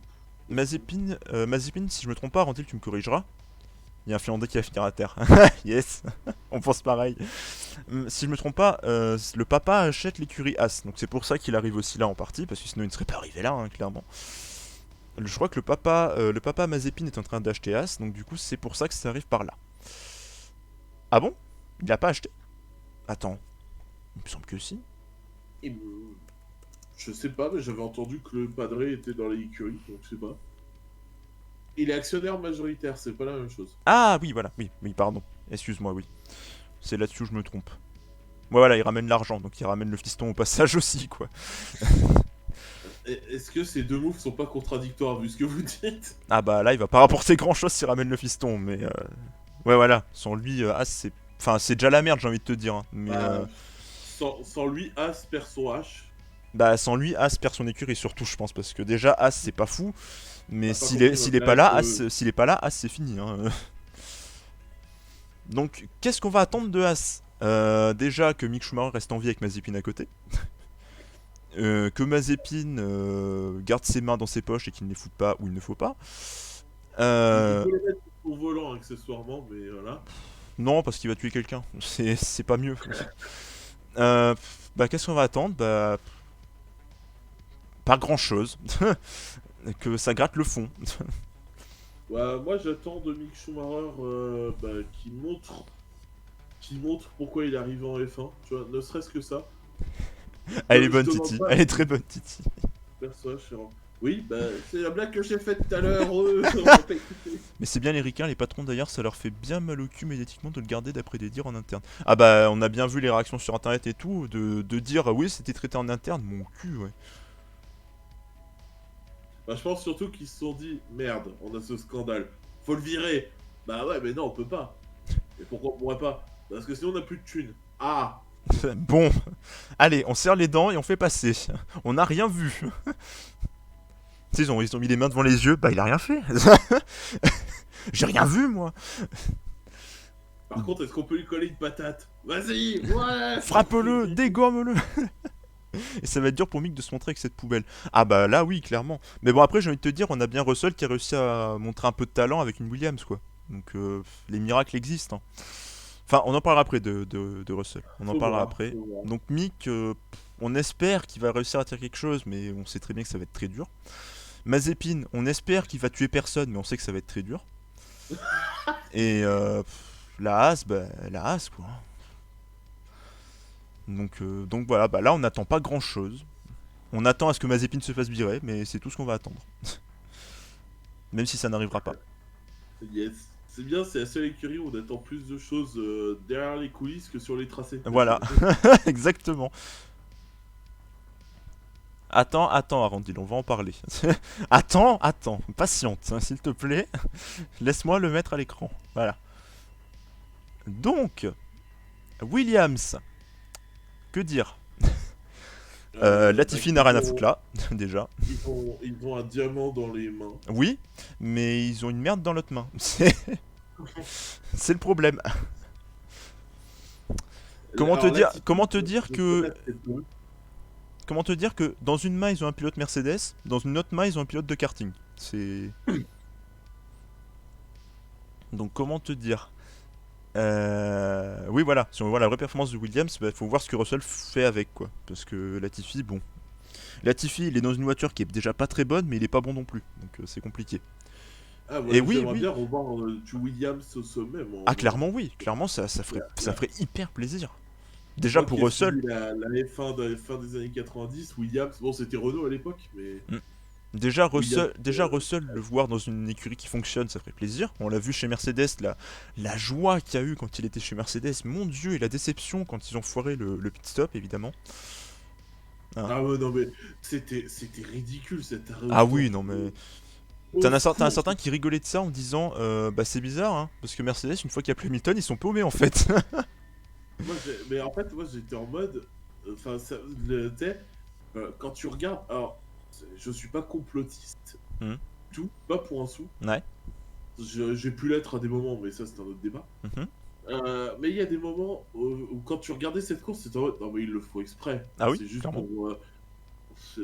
Mazepin, si je me trompe pas, Arandil, tu me corrigeras. Il y a un Finlandais qui va finir à terre. Yes, on pense pareil. Si je me trompe pas, le papa achète l'écurie As, donc c'est pour ça qu'il arrive aussi là en partie, parce que sinon il ne serait pas arrivé là, hein, clairement. Je crois que le papa Mazepin est en train d'acheter As, donc du coup c'est pour ça que ça arrive par là. Ah bon? Il l'a pas acheté? Attends, il me semble que si. Et, je sais pas, mais j'avais entendu que le padré était dans l'écurie, donc je sais pas. Il est actionnaire majoritaire, c'est pas la même chose. Ah oui, voilà, oui, oui, pardon. Excuse-moi, oui. C'est là-dessus où je me trompe. Ouais, voilà, il ramène l'argent, donc il ramène le fiston au passage aussi, quoi. Est-ce que ces deux moves sont pas contradictoires vu ce que vous dites? Ah bah là, il va pas rapporter grand-chose s'il ramène le fiston, mais ouais, voilà, sans lui, As, c'est. Enfin, c'est déjà la merde, j'ai envie de te dire. Hein. Mais Bah, sans lui, As perd son H. bah, sans lui, As perd son écurie, surtout, je pense, parce que déjà, As, c'est pas fou. Mais T'as pas s'il compris est, moi, s'il est pas là, s'il est pas là, As, c'est fini. Hein. Donc, qu'est-ce qu'on va attendre de As? Déjà que Mick Schumacher reste en vie avec Mazepin à côté. Que Mazepin garde ses mains dans ses poches et qu'il ne les foute pas où il ne faut pas. Il Euh, peut les mettre au volant accessoirement, mais voilà. non, parce qu'il va tuer quelqu'un. C'est pas mieux. Bah, qu'est-ce qu'on va attendre? Bah, pas grand chose. Que ça gratte le fond. Bah, moi, j'attends de Mick Schumacher bah, qui montre pourquoi il est arrivé en F1. Tu vois, ne serait-ce que ça. Elle est Je bonne, demande Titi. pas, Elle est très bonne, Titi. perso, Oui, bah, c'est la blague que j'ai faite tout à l'heure. On m'a pas écouté. Mais c'est bien les ricains, les patrons d'ailleurs, ça leur fait bien mal au cul médiatiquement de le garder d'après des dires en interne. Ah bah on a bien vu les réactions sur internet et tout, de dire oui c'était traité en interne, mon cul ouais. Bah, je pense surtout qu'ils se sont dit merde, on a ce scandale. Faut le virer. Bah ouais, mais non, on peut pas. Et pourquoi on pourrait pas? Parce que sinon on a plus de thunes. Ah. Bon, allez, on serre les dents et on fait passer. On n'a rien vu. Tu sais, ils ont mis les mains devant les yeux, bah il a rien fait. J'ai rien vu moi. Par contre, est-ce qu'on peut lui coller une patate? Vas-y, ouais. Frappe-le, dégomme-le. Et ça va être dur pour Mick de se montrer avec cette poubelle. Ah bah là oui, clairement. Mais bon après j'ai envie de te dire, on a bien Russell qui a réussi à montrer un peu de talent avec une Williams quoi. Donc les miracles existent. Hein. Enfin on en parlera après de Russell. On en Faut parlera voir, après. faut voir. Donc Mick, on espère qu'il va réussir à tirer quelque chose, mais on sait très bien que ça va être très dur. Mazepin, on espère qu'il va tuer personne, mais on sait que ça va être très dur. Et la Haas, bah la Haas quoi. Donc voilà, bah là on n'attend pas grand chose. On attend à ce que Mazepin se fasse virer, mais c'est tout ce qu'on va attendre. Même si ça n'arrivera pas. Yes. C'est bien, c'est la seule écurie où on attend plus de choses derrière les coulisses que sur les tracés. Voilà, exactement. Attends, Arandil, on va en parler. Attends, patiente, hein, s'il te plaît. Laisse-moi le mettre à l'écran. Voilà. Donc, Williams. Que dire Latifi n'a rien à foutre là, déjà. Ils ont un diamant dans les mains. Oui, mais ils ont une merde dans l'autre main. C'est le problème. Comment te Alors, dire, Latifi, comment te dire je que, connais très peu. comment te dire que dans une main ils ont un pilote Mercedes, dans une autre main ils ont un pilote de karting. C'est. Donc comment te dire Oui voilà, si on voit la vraie performance de Williams, il faut voir ce que Russell fait avec quoi. Parce que Latifi, bon. Latifi il est dans une voiture qui est déjà pas très bonne, mais il est pas bon non plus. Donc c'est compliqué. Ah, Et ouais, oui, j'aimerais oui. bien revoir du Williams au sommet, moi. Ah clairement oui, clairement ça ferait hyper plaisir. Déjà Moi pour qui ai Russell. suivi la F1, fin des années 90, Williams, bon, c'était Renault à l'époque, mais Mm. Déjà Williams. Russell, le voir dans une écurie qui fonctionne, ça ferait plaisir. On l'a vu chez Mercedes, la joie qu'il y a eu quand il était chez Mercedes, mon dieu, et la déception quand ils ont foiré le pit stop, évidemment. Hein. Ah ouais, non, mais c'était ridicule cette arrêt au Ah stand. oui, non mais. Au T'en as secours. certains qui rigolaient de ça en disant bah c'est bizarre, hein, parce que Mercedes, une fois qu'il y a plus Hamilton, ils sont paumés en fait. Mais en fait, moi j'étais en mode. Enfin, tu sais, quand tu regardes. Alors, je suis pas complotiste. Mhm. Tout, pas pour un sou. Ouais. J'ai pu l'être à des moments, mais ça c'est un autre débat. Mhm. Mais il y a des moments où quand tu regardais cette course, c'était en mode. Non, mais il le faut exprès. Ah oui, C'est juste clairement. pour.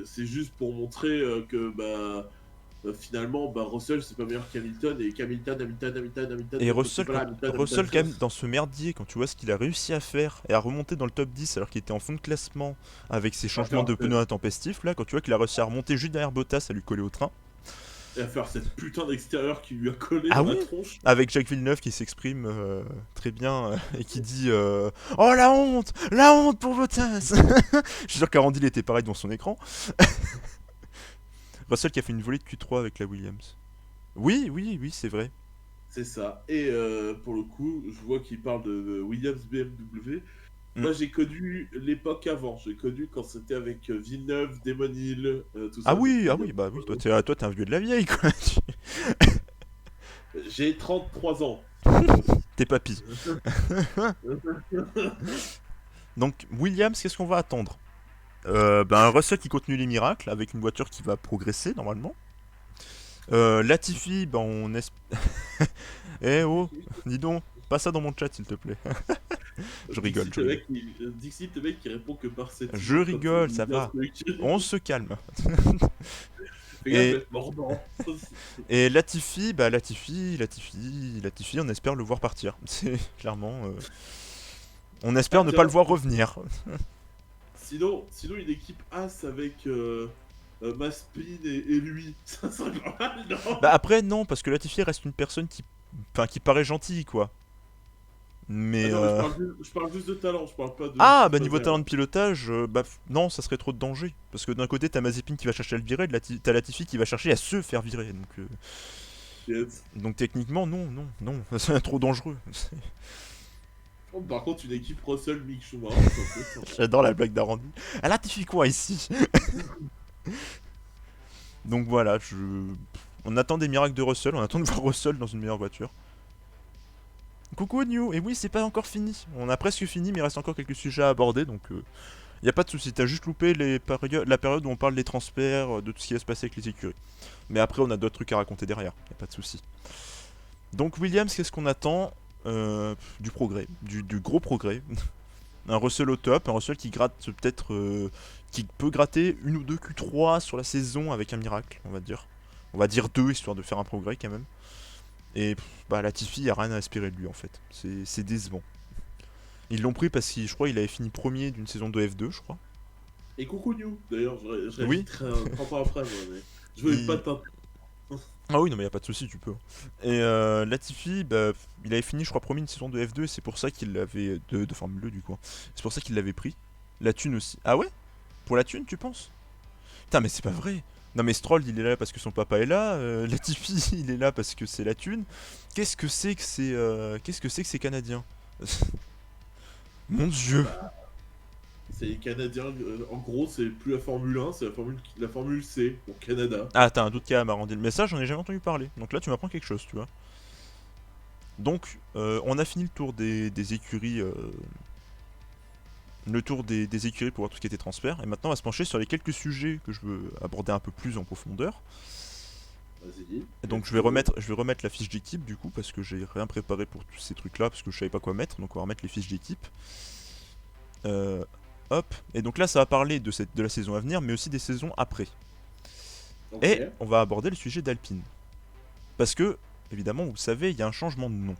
C'est juste pour montrer que bah. Finalement, bah, Russell c'est pas meilleur qu'Hamilton et qu'Hamilton, Et quand il est pas là, Russell, quand même, fonce. dans ce merdier, quand tu vois ce qu'il a réussi à faire et à remonter dans le top 10 alors qu'il était en fond de classement avec ses À changements faire, de pneus intempestifs, là, quand tu vois qu'il a réussi à remonter juste derrière Bottas à lui coller au train. et à faire cette putain d'extérieur qui lui a collé Ah dans la oui. tronche. Avec Jacques Villeneuve qui s'exprime très bien et qui dit oh la honte pour Bottas. Je suis sûr qu'Arandil était pareil devant son écran. Russell qui a fait une volée de Q3 avec la Williams. Oui, c'est vrai. C'est ça. Et pour le coup, je vois qu'il parle de Williams BMW. Mm. Moi, j'ai connu l'époque avant. J'ai connu quand c'était avec Villeneuve, Damon Hill, tout Ah ça. oui, Donc, bah oui, toi t'es un vieux de la vieille quoi. j'ai 33 ans. T'es papy. Donc Williams, qu'est-ce qu'on va attendre Un Russell qui continue les miracles avec une voiture qui va progresser normalement. Latifi, ben on espère. Eh oh, dis donc, pas ça dans mon chat s'il te plaît. Je rigole, je rigole. Dixit, le mec qui répond que par cette. Je rigole, ça va. On se calme. Fais gaffe Et- d'être mordant. Et Latifi, on espère le voir partir. C'est clairement. On espère Ah, ne tiens. pas le voir revenir. Sinon, une équipe As avec Maspin et lui, ça serait pas mal, non? Bah après non, parce que Latifi reste une personne qui paraît gentille quoi. Ah Mais non, mais je parle juste de talent, je parle pas de ce ah, qui se bah passe niveau derrière. talent de pilotage, non, ça serait trop de danger. Parce que d'un côté, t'as Mazepin qui va chercher à le virer, t'as Latifi qui va chercher à se faire virer. Yes. Donc techniquement, non, non, non, c'est trop dangereux. Par contre, une équipe Russell, Mick Schumacher, ça peut être sympa. J'adore la blague d'Arandi. Ah, Latifi quoi ici? Donc voilà, on attend des miracles de Russell, on attend de voir Russell dans une meilleure voiture. Coucou New, et oui, c'est pas encore fini. On a presque fini, mais il reste encore quelques sujets à aborder, donc y a pas de souci. T'as juste loupé la période où on parle des transferts, de tout ce qui va se passer avec les écuries. Mais après, on a d'autres trucs à raconter derrière, y a pas de souci. Donc Williams, qu'est-ce qu'on attend? Du progrès, du gros progrès. Un Russell au top, un Russell qui gratte peut-être, qui peut gratter une ou deux Q3 sur la saison avec un miracle, on va dire. On va dire deux, histoire de faire un progrès quand même. Et bah Latifi, y a rien à espérer de lui en fait. C'est décevant. Ils l'ont pris parce que je crois qu'il avait fini premier d'une saison de F2, je crois. Et coucou New, d'ailleurs, je Oui. réagis 30 ans après, moi, mais je voulais pas Il... t'interrompre. Ah oui, non mais y a pas de souci, tu peux. Et Latifi, bah, il avait fini, je crois, premier une saison de F2 et c'est pour ça qu'il l'avait de Formule 2 du coup. C'est pour ça qu'il l'avait pris. La thune aussi. Ah ouais? Pour la thune, tu penses? Putain, mais c'est pas vrai. Non mais Stroll, il est là parce que son papa est là. Latifi, il est là parce que c'est la thune. Qu'est-ce que c'est que ces Canadiens? Mon Dieu. Bah, c'est les Canadiens, en gros, c'est plus la Formule 1, c'est la Formule C au Canada. Ah, t'as un doute quand même, Arandil. Mais ça, j'en ai jamais entendu parler. Donc là, tu m'apprends quelque chose, tu vois. Donc, on a fini le tour des écuries. Le tour des écuries pour voir tout ce qui était transfert. Et maintenant, on va se pencher sur les quelques sujets que je veux aborder un peu plus en profondeur. Vas-y. Et donc, je vais remettre la fiche d'équipe du coup, parce que j'ai rien préparé pour tous ces trucs-là, parce que je savais pas quoi mettre. Donc, on va remettre les fiches d'équipe. Euh, hop. Et donc là, ça va parler de la saison à venir, mais aussi des saisons après. Ok. Et on va aborder le sujet d'Alpine. Parce que, évidemment, vous le savez, il y a un changement de nom.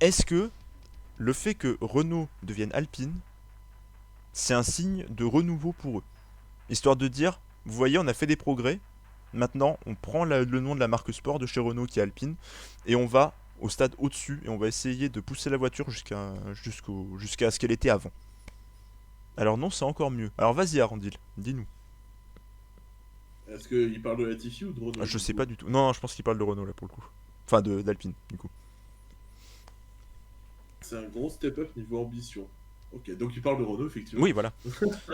Est-ce que le fait que Renault devienne Alpine, c'est un signe de renouveau pour eux? Histoire de dire, vous voyez, on a fait des progrès. Maintenant, on prend le nom de la marque sport de chez Renault qui est Alpine et on va au stade au-dessus et on va essayer de pousser la voiture jusqu'à ce qu'elle était avant. Alors non, c'est encore mieux. Alors vas-y Arandil, dis-nous. Est-ce qu'il parle de Latifi ou de Ah, Renault, je du sais coup? pas du tout. Non, je pense qu'il parle de Renault là pour le coup. Enfin d'Alpine du coup. C'est un gros step-up niveau ambition. Ok, donc il parle de Renault, effectivement. Oui, voilà.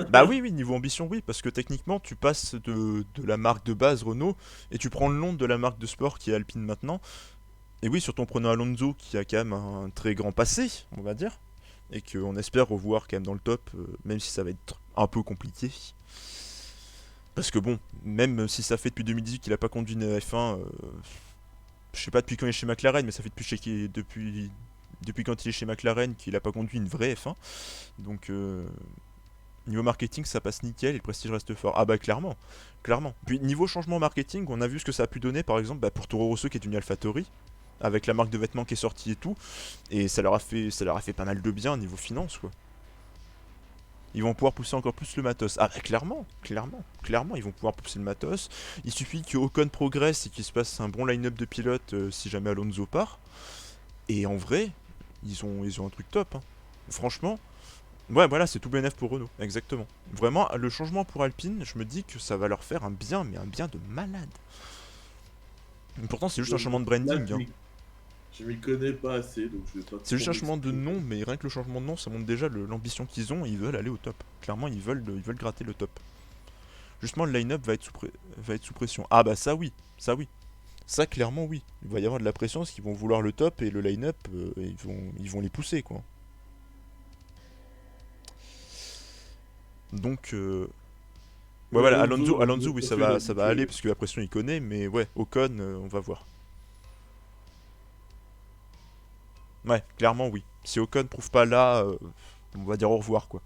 Bah oui, oui, niveau ambition, oui, parce que techniquement, tu passes de la marque de base Renault et tu prends le nom de la marque de sport qui est Alpine maintenant. Et oui, surtout en prenant Alonso qui a quand même un très grand passé, on va dire, et qu'on espère revoir quand même dans le top, même si ça va être un peu compliqué. Parce que bon, même si ça fait depuis 2018 qu'il a pas conduit une F1, je sais pas depuis quand il est chez McLaren, mais ça fait depuis quand il est chez McLaren qu'il a pas conduit une vraie F1. Donc niveau marketing, ça passe nickel et le prestige reste fort. Ah bah clairement, clairement. Puis niveau changement marketing, on a vu ce que ça a pu donner par exemple pour Toro Rosso qui est devenu AlphaTauri avec la marque de vêtements qui est sortie et tout, et ça leur a fait pas mal de bien niveau finance quoi. Ils vont pouvoir pousser encore plus le matos. Ah bah clairement, clairement, clairement, ils vont pouvoir pousser le matos. Il suffit que Ocon progresse et qu'il se passe un bon line-up de pilotes si jamais Alonso part. Et en vrai, ils ont un truc top. Hein. Franchement, ouais, voilà, c'est tout bénef pour Renault, exactement. Vraiment, le changement pour Alpine, je me dis que ça va leur faire un bien, mais un bien de malade. Pourtant, c'est juste un changement de Là, branding. Hein. je m'y connais pas assez, donc je vais pas C'est juste trop un changement de m'exprimer. nom, mais rien que le changement de nom, ça montre déjà l'ambition qu'ils ont et ils veulent aller au top. Clairement, ils veulent gratter le top. Justement, le line-up va être sous pression. Ah bah ça oui, ça oui. Ça clairement oui. Il va y avoir de la pression parce qu'ils vont vouloir le top et le line-up, ils vont les pousser quoi. Donc, ouais Mais voilà, Alonso, Alonso oui ça ça fait va, ça va aller l'habitué. parce que la pression il connaît, mais ouais, Ocon, on va voir. Ouais, clairement oui. Si Ocon prouve pas là, on va dire au revoir quoi.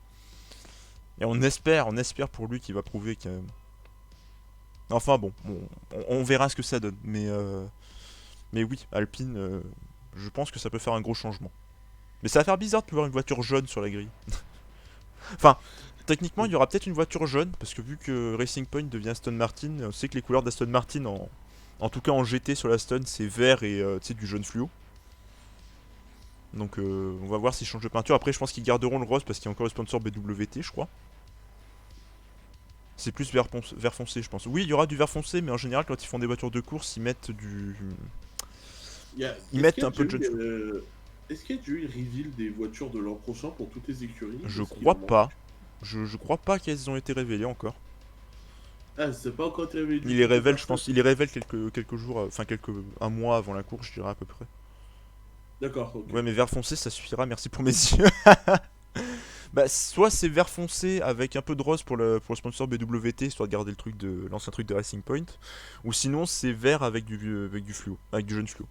Et on espère pour lui qu'il va prouver que. Enfin bon, on verra ce que ça donne. Mais oui, Alpine, je pense que ça peut faire un gros changement. Mais ça va faire bizarre de voir une voiture jaune sur la grille. Enfin, techniquement, il y aura peut-être une voiture jaune, parce que vu que Racing Point devient Aston Martin, on sait que les couleurs d'Aston Martin, en tout cas en GT sur l'Aston, c'est vert et du jaune fluo. Donc on va voir s'ils changent de peinture. Après je pense qu'ils garderont le rose parce qu'il y a encore le sponsor BWT je crois. C'est plus vert foncé je pense. Oui il y aura du vert foncé mais en général quand ils font des voitures de course ils mettent du... Ils Est-ce mettent qu'il y a un peu déjà de jaune eu, fluo. est-ce qu'il y a déjà eu le reveal des voitures de l'an prochain pour toutes les écuries ou Je est-ce qu'il crois en manque? pas. Je crois pas qu'elles ont été révélées encore. Ah, c'est pas encore révélé du Il les tout pour révèle je personne? pense. Il les révèle quelques jours, enfin un mois avant la course je dirais à peu près. D'accord, ok. Ouais mais vert foncé ça suffira, merci pour mes yeux. Bah soit c'est vert foncé avec un peu de rose pour le sponsor BWT histoire de garder le truc de l'ancien truc de Racing Point, ou sinon c'est vert avec du fluo, avec du jaune fluo.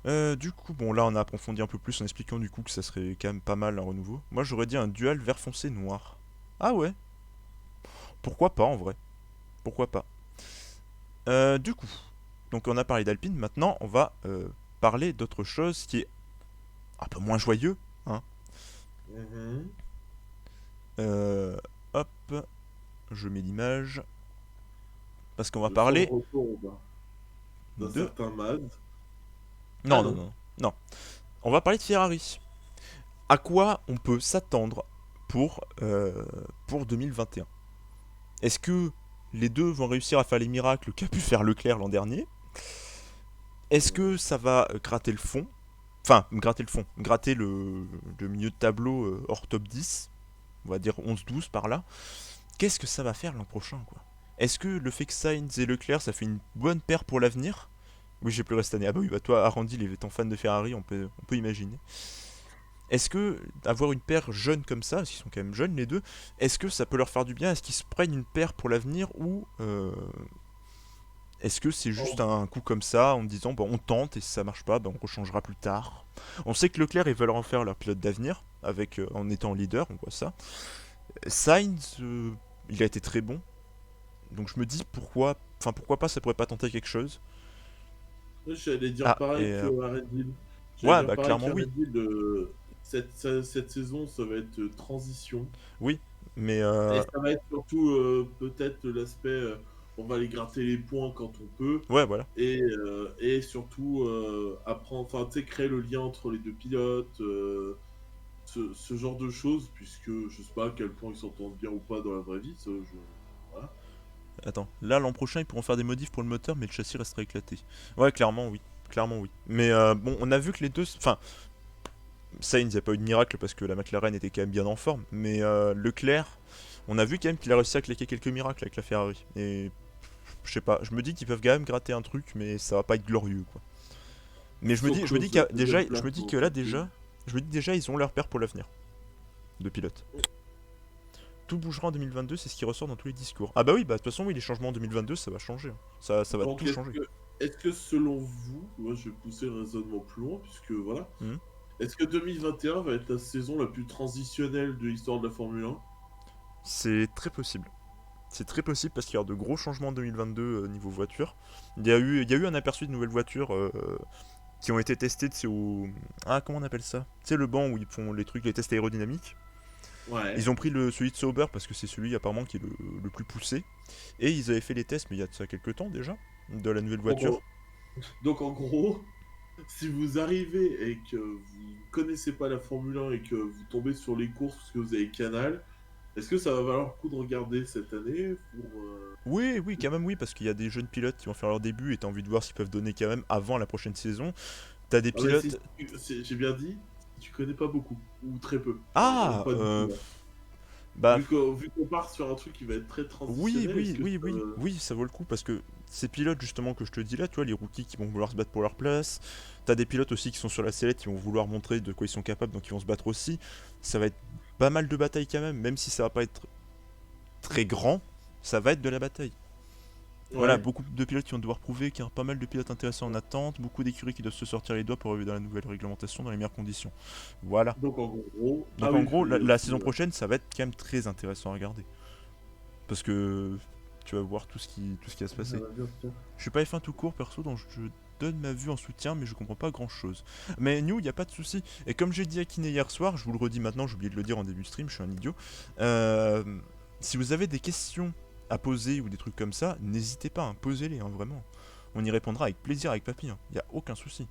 Du coup bon là on a approfondi un peu plus en expliquant du coup que ça serait quand même pas mal un renouveau. Moi j'aurais dit un dual vert foncé noir. Ah ouais, pourquoi pas en vrai, pourquoi pas. Du coup, donc on a parlé d'Alpine, maintenant on va parler d'autre chose qui est un peu moins joyeux, hein. Mhm. Euh, Hop, je mets l'image. Parce qu'on va Je sens le parler retour d'un de... certain Mad. Ah Non, non, non. non, non. On va parler de Ferrari. À quoi on peut s'attendre pour 2021? Est-ce que les deux vont réussir à faire les miracles qu'a pu faire Leclerc l'an dernier? Est-ce que ça va gratter le fond? Enfin, gratter le fond, gratter le milieu de tableau hors top 10, on va dire 11-12 par là. Qu'est-ce que ça va faire l'an prochain, quoi? Est-ce que le fait que Sainz et Leclerc, ça fait une bonne paire pour l'avenir? Oui, j'ai pleuré cette année. Ah bah oui, bah toi, Arandil étant fan de Ferrari, on peut imaginer. Est-ce que avoir une paire jeune comme ça, parce qu'ils sont quand même jeunes les deux, est-ce que ça peut leur faire du bien? Est-ce qu'ils se prennent une paire pour l'avenir ou est-ce que c'est juste Oh. un coup comme ça en disant bon, on tente et si ça marche pas, bah, on rechangera plus tard? On sait que Leclerc, ils veulent en faire leur pilote d'avenir avec en étant leader, on voit ça. Sainz, il a été très bon, donc je me dis pourquoi pas, ça pourrait pas tenter quelque chose. J'allais dire Ah pareil et que Red Bull. J'allais ouais, dire bah pareil clairement que oui, Red Bull. Cette saison, ça va être transition. oui, mais Et ça va être surtout peut-être l'aspect on va aller gratter les points quand on peut. ouais, voilà. Et surtout apprendre, enfin, tu sais, créer le lien entre les deux pilotes, ce genre de choses, puisque je sais pas à quel point ils s'entendent bien ou pas dans la vraie vie. Voilà. Attends, là l'an prochain ils pourront faire des modifs pour le moteur, mais le châssis restera éclaté. Ouais, clairement oui, clairement oui. Mais bon, on a vu que les deux, enfin, Sainz, il n'y a pas eu de miracle parce que la McLaren était quand même bien en forme, mais Leclerc, on a vu quand même qu'il a réussi à claquer quelques miracles avec la Ferrari. Et je sais pas, je me dis qu'ils peuvent quand même gratter un truc, mais ça va pas être glorieux quoi. Mais je me dis Surtout qu'il y a cette déjà, deuxième je place me dis au que là Red Bull. déjà, je me dis déjà ils ont leur paire pour l'avenir de pilote. Tout bougera en 2022, c'est ce qui ressort dans tous les discours. Ah bah oui, bah de toute façon oui, les changements en 2022 ça va changer, hein. Ça va Donc, tout changer. est-ce que selon vous, moi je vais pousser le raisonnement plus loin, puisque voilà, Hmm. est-ce que 2021 va être la saison la plus transitionnelle de l'histoire de la Formule 1? C'est très possible. C'est très possible parce qu'il y aura de gros changements en 2022 niveau voiture. Il y a eu un aperçu de nouvelles voitures qui ont été testées, tu sais, au... Ah, comment on appelle ça? Tu sais, le banc où ils font les trucs, les tests aérodynamiques. Ouais. Ils ont pris celui de Sauber parce que c'est celui apparemment qui est le plus poussé. Et ils avaient fait les tests, mais il y a de ça quelques temps déjà, de la nouvelle Donc, voiture. donc, en gros, si vous arrivez et que vous ne connaissez pas la Formule 1 et que vous tombez sur les courses parce que vous avez Canal, est-ce que ça va valoir le coup de regarder cette année pour, Oui, oui, quand même oui, parce qu'il y a des jeunes pilotes qui vont faire leur début et t'as envie de voir s'ils peuvent donner quand même avant la prochaine saison. T'as des Ah ouais, pilotes... j'ai bien dit, tu connais pas beaucoup, ou très peu. Enfin, même Ah pas du tout, là. bah Vu qu'on part sur un truc qui va être très oui, transitionnel, est-ce oui, que oui, ça... oui, oui, ça vaut le coup parce que ces pilotes justement que je te dis là, tu vois, les rookies qui vont vouloir se battre pour leur place, t'as des pilotes aussi qui sont sur la sellette qui vont vouloir montrer de quoi ils sont capables, donc ils vont se battre aussi. Ça va être pas mal de batailles quand même si ça va pas être très grand, ça va être de la bataille. Voilà, Ouais. beaucoup de pilotes qui vont devoir prouver qu'il y a pas mal de pilotes intéressants en attente, beaucoup d'écuries qui doivent se sortir les doigts pour arriver dans la nouvelle réglementation dans les meilleures conditions. Voilà. Donc en gros... Ah Donc en oui, gros, il y a la aussi... saison prochaine, ça va être quand même très intéressant à regarder. Parce que tu vas voir tout ce qui va se ça passer. va bien se faire. Je suis pas F1 tout court perso, donc je donne ma vue en soutien, mais je comprends pas grand chose. Mais New, y a pas de souci. Et comme j'ai dit à Kiné hier soir, je vous le redis maintenant, j'ai oublié de le dire en début de stream, je suis un idiot. Euh, Si vous avez des questions à poser ou des trucs comme ça, n'hésitez pas, hein, posez-les, hein, vraiment. On y répondra avec plaisir avec papy, hein. Y a aucun souci.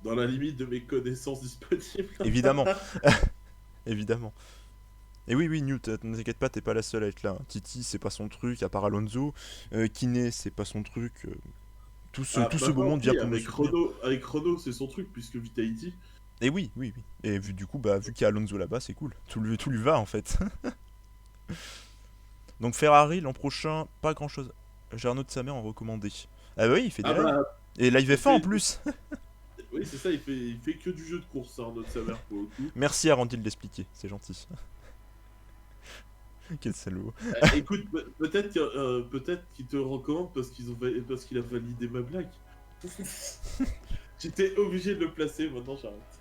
Dans la limite de mes connaissances disponibles. Évidemment, évidemment. Et oui, oui, Newt, ne t'inquiète pas, t'es pas la seule à être là, hein. Titi, c'est pas son truc, à part Alonso. Kiné, c'est pas son truc. Tout ce beau Maintenant, monde vient si, pour nous soutenir. Avec Chrono, c'est son truc, puisque Vitality. Et oui, oui, oui. Et du coup, vu qu'il y a Alonso là-bas, c'est cool. Tout lui va en fait. Donc Ferrari l'an prochain, pas grand chose. J'ai un autre de sa mère en recommandé. Ah bah oui, il fait des Ah lives. bah, Et live il F1 en fait... plus. Oui, c'est ça, il fait que du jeu de course, hein, notre sa mère, pour le coup. Merci à Randy de l'expliquer, c'est gentil. Quel salaud. Écoute, peut-être qu'il te recommande parce qu'il a validé ma blague. J'étais obligé de le placer, maintenant j'arrête.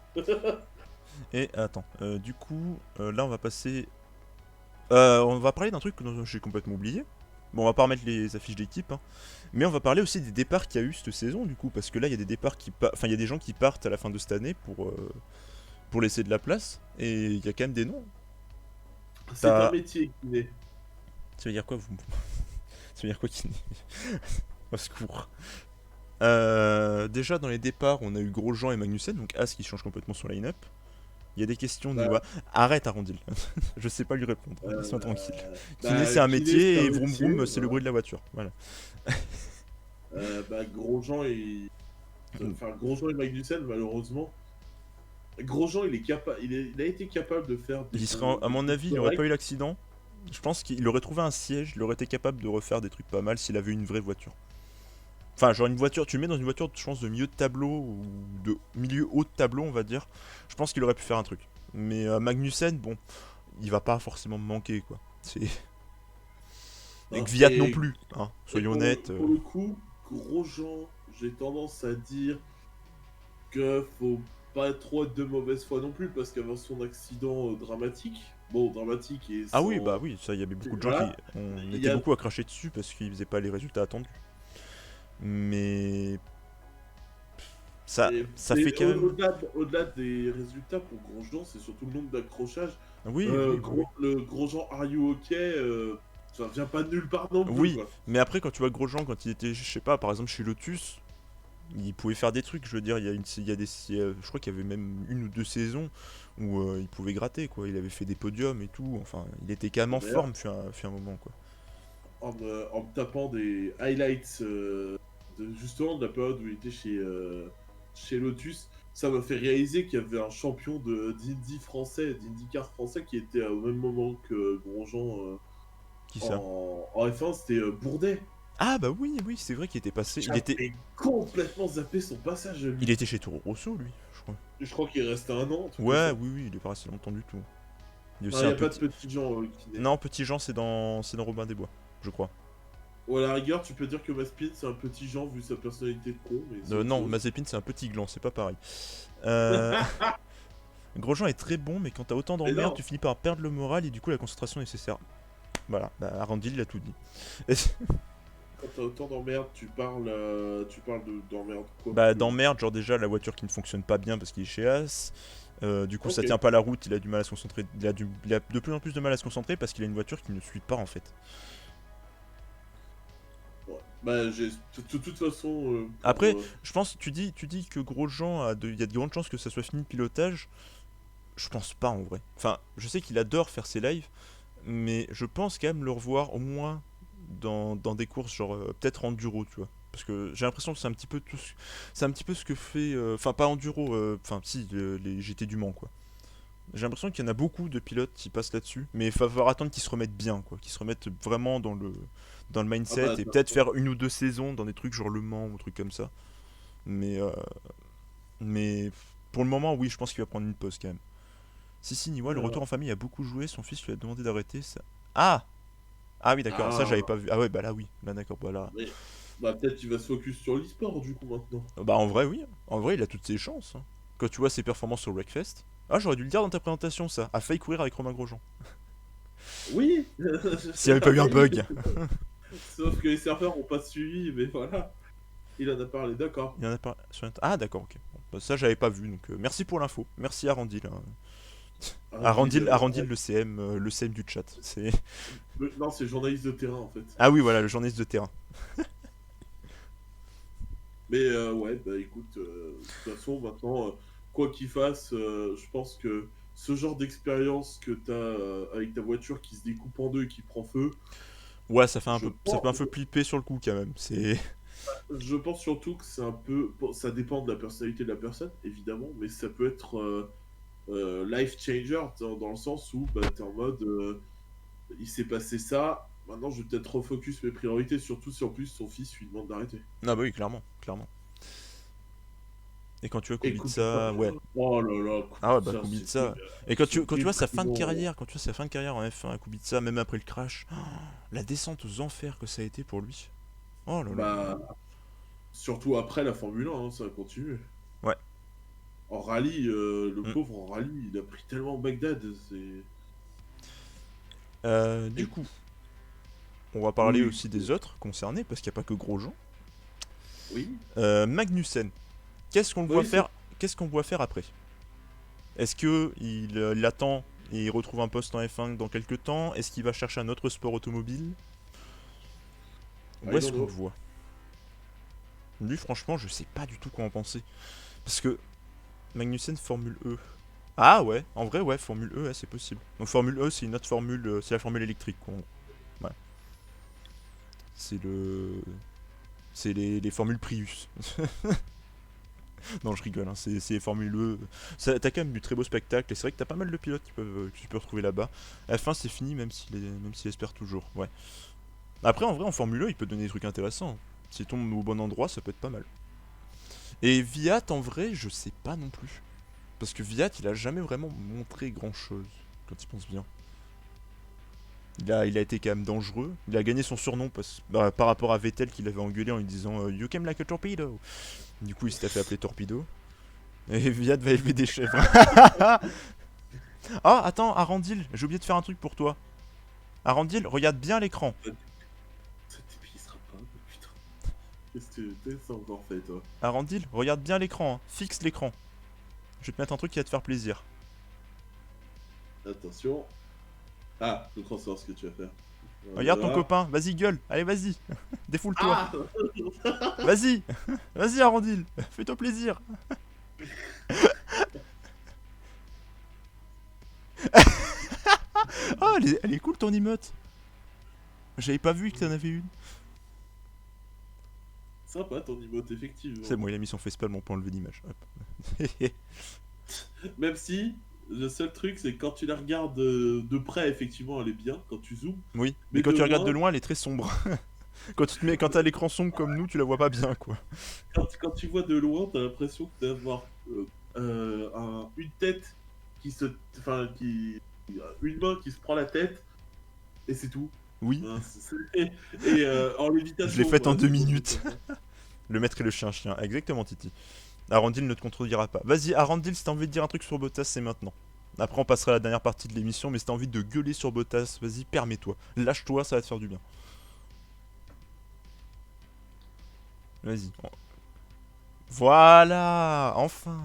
Et attends, du coup, là on va passer. On va parler d'un truc que j'ai complètement oublié. Bon, on va pas remettre les affiches d'équipe, hein. Mais on va parler aussi des départs qu'il y a eu cette saison, du coup, parce que là il y a des départs enfin il y a des gens qui partent à la fin de cette année pour laisser de la place, et il y a quand même des noms. C'est un T'as. métier qui est. Ça veut dire quoi vous Ça veut dire quoi qui Au secours. Déjà dans les départs, on a eu Grosjean et Magnussen, donc As qui change complètement son line-up. Il y a des questions Bah, niveau. Arrête Arondil. Je sais pas lui répondre. Laisse-moi tranquille. Kiné c'est un Kiné, c'est métier un et vroom métier, vroom c'est le voilà. bruit de la voiture. Voilà. Grosjean et. Enfin, Grosjean et Magnussen, malheureusement. Grosjean, il a été capable de faire Il serait, à des mon trucs avis, il aurait pas corrects. eu l'accident. Je pense qu'il aurait trouvé un siège, il aurait été capable de refaire des trucs pas mal s'il avait une vraie voiture. Enfin, genre une voiture, tu le mets dans une voiture, je pense, de milieu de tableau ou de milieu haut de tableau, on va dire. Je pense qu'il aurait pu faire un truc. Mais Magnussen, bon, il va pas forcément me manquer, quoi. C'est. Et Non, Gviat non plus, hein, et soyons honnêtes. pour le coup, Grosjean, j'ai tendance à dire que faut pas trop être de mauvaise foi non plus, parce qu'avant son accident dramatique, bon, dramatique et Ah oui, sans. bah oui, ça, il y avait beaucoup de gens qui. Voilà, On il y était a. beaucoup à cracher dessus parce qu'ils faisaient pas les résultats attendus. Mais. Ça fait Mais quand même. au-delà des résultats pour Grosjean, c'est surtout le nombre d'accrochages. Oui, oui, bah oui. Le Grosjean Are You OK, ça vient pas de nulle part non plus, Oui, quoi. mais après, quand tu vois Grosjean, quand il était, je sais pas, par exemple chez Lotus, il pouvait faire des trucs. Je veux dire, il y a je crois qu'il y avait même une ou deux saisons où il pouvait gratter, quoi. Il avait fait des podiums et tout. Enfin, il était quand même en D'ailleurs, forme, fut un moment, quoi. en me tapant des highlights justement de la période où il était chez Lotus, ça m'a fait réaliser qu'il y avait un champion d'IndyCar français qui était au même moment que Grosjean Qui ça? en F1, c'était Bourdet. Ah bah oui, oui, c'est vrai qu'il était passé. J'avais complètement zappé son passage, Il lui. était chez Toro Rosso, lui, je crois. Je crois qu'il restait un an, un truc comme Ouais, ça. oui, oui, il est pas resté longtemps du tout. Il y a Non, aussi il n'y un a pas de petit. petits gens qui naissent. Non, Petit Jean, c'est dans Robin des Bois, je crois. Ou à la rigueur, tu peux dire que Maspin, c'est un petit Jean vu sa personnalité de con, mais c'est autre Non, chose. Mazepin, c'est un petit gland, c'est pas pareil. Euh... Grosjean est très bon, mais quand t'as autant Mais d'emmerdes, non, tu finis par perdre le moral et du coup la concentration nécessaire. Voilà, bah Arandil il a tout dit. quand t'as autant d'emmerdes, tu parles d'emmerdes quoi Bah plus. d'emmerde, genre déjà la voiture qui ne fonctionne pas bien parce qu'il est chez As. Du coup ça Ok. tient pas la route, il a du mal à se concentrer. Il a de plus en plus de mal à se concentrer parce qu'il a une voiture qui ne suit pas en fait. Ouais. Bah, de toute façon, Après, je pense, tu dis que Grosjean il y a de grandes chances que ça soit fini le pilotage. Je pense pas en vrai. Enfin, je sais qu'il adore faire ses lives, mais je pense quand même le revoir au moins dans des courses genre peut-être enduro, tu vois. Parce que j'ai l'impression que c'est un petit peu c'est un petit peu ce que fait enfin pas enduro enfin si les GT du Mans quoi. J'ai l'impression qu'il y en a beaucoup de pilotes qui passent là-dessus, mais il va falloir attendre qu'ils se remettent bien quoi, qu'ils se remettent vraiment dans le ah mindset bah, et peut-être faire une ou deux saisons dans des trucs genre Le Mans ou trucs comme ça. Mais mais pour le moment oui, je pense qu'il va prendre une pause quand même. Si, Niwa, le retour en famille a beaucoup joué, son fils lui a demandé d'arrêter ça. Ah Ah oui, d'accord, ça ah, j'avais pas vu. Ah ouais, bah là oui, là d'accord, bah là. mais bah peut-être qu'il va se focus sur l'e-sport du coup maintenant. Bah en vrai, oui, en vrai, il a toutes ses chances, hein. Quand tu vois ses performances sur Wreckfest. Ah, j'aurais dû le dire dans ta présentation, ça. A failli courir avec Romain Grosjean. Oui. S'il n'y avait pas eu un bug. Sauf que les serveurs ont pas suivi, mais voilà. Il en a parlé, d'accord. Il y en a pas sur Ah, d'accord, ok. Bon, bah, ça, j'avais pas vu, donc merci pour l'info. Merci Arandil, hein. Arandil, le CM du chat. C'est. Non, c'est journaliste de terrain en fait. Ah oui, voilà, le journaliste de terrain. Mais ouais, bah écoute, de toute façon, maintenant, quoi qu'il fasse, je pense que ce genre d'expérience que tu as avec ta voiture qui se découpe en deux et qui prend feu, Ouais, je ça fait un pense, peu flipper sur le coup quand même. C'est. je pense surtout que c'est un peu. Bon, ça dépend de la personnalité de la personne, évidemment, mais ça peut être life changer dans le sens où bah, tu es en mode il s'est passé ça, maintenant je vais peut-être refocus mes priorités, surtout si en plus son fils lui demande d'arrêter. Ah bah oui, clairement, clairement. Et quand tu vois Et Kubica, Kubica, ouais. oh là là, Ah ouais, bah Kubica, Kubica. c'était Et ce quand tu vois sa fin de déprimant. carrière, quand tu vois sa fin de carrière en F1 à Kubica, même après le crash, la descente aux enfers que ça a été pour lui. Oh là là là là. Bah, surtout après la Formule 1, hein, ça a continué. Ouais. En rallye, le Mm. pauvre en rallye, il a pris tellement Bagdad. C'est. Du Et- coup, on va parler Oui, aussi des autres concernés, parce qu'il n'y a pas que Grosjean. oui, Magnussen, qu'est-ce qu'on le voit oui, c'est. faire Qu'est-ce qu'on le voit faire après? Est-ce que il attend et il retrouve un poste en F1 dans quelques temps? Est-ce qu'il va chercher un autre sport automobile? Où I est-ce don't qu'on le know. voit? Lui, franchement, je sais pas du tout quoi en penser. Parce que Magnussen Formule E. Ah ouais, en vrai, ouais, Formule E, ouais, c'est possible. Donc Formule E, c'est une autre formule, c'est la formule électrique, quoi. Ouais. C'est le. C'est les formules Prius. Non, je rigole, hein, c'est les formules E. T'as quand même du très beau spectacle, et c'est vrai que t'as pas mal de pilotes que tu peux retrouver là-bas. À la fin, c'est fini, même s'il espère toujours. Ouais. Après, en vrai, en Formule E, il peut donner des trucs intéressants. S'il tombe au bon endroit, ça peut être pas mal. Et Viat, en vrai, je sais pas non plus. Parce que Viat, il a jamais vraiment montré grand-chose, quand il pense bien. Il a été quand même dangereux. Il a gagné son surnom par rapport à Vettel qui l'avait engueulé en lui disant You came like a torpedo. Du coup, il s'était fait appeler Torpedo. Et Viat va élever des chèvres. Ah, attends, Arandil, j'ai oublié de faire un truc pour toi. Arandil, regarde bien l'écran. Cet type, il sera pas. Putain. Qu'est-ce que t'as encore fait, toi? Arandil, regarde bien l'écran. Hein. Fixe l'écran. Je vais te mettre un truc qui va te faire plaisir. Attention. Ah, je crois savoir ce que tu vas faire. Regarde ton Voilà. copain. Vas-y, gueule. Allez, vas-y. Défoule-toi. Ah. Vas-y. Vas-y, Arandil. Fais-toi plaisir. Ah, elle est cool ton emote. J'avais pas vu que t'en avais une. Sympa ton emote, effectivement. C'est bon, il a mis son facepalm pour enlever l'image. Hop. Même si, le seul truc, c'est que quand tu la regardes de près, effectivement, elle est bien, quand tu zoomes. Oui, mais Mais quand de tu regardes de loin, loin, elle est très sombre. Quand t'as l'écran sombre comme nous, tu la vois pas bien, quoi. quand tu vois de loin, t'as l'impression que d'avoir une tête qui se. Enfin, qui. Une main qui se prend la tête, et c'est tout. Oui, Hein, et en je l'ai lévitation, faite en voilà, deux c'est pour minutes. ça. Le maître et le chien. Exactement, Titi. Arandil ne te contredira pas. Vas-y, Arandil, si t'as envie de dire un truc sur Bottas, c'est maintenant. Après, on passera à la dernière partie de l'émission, mais si t'as envie de gueuler sur Bottas, vas-y, permets-toi. Lâche-toi, ça va te faire du bien. Vas-y. Voilà, enfin.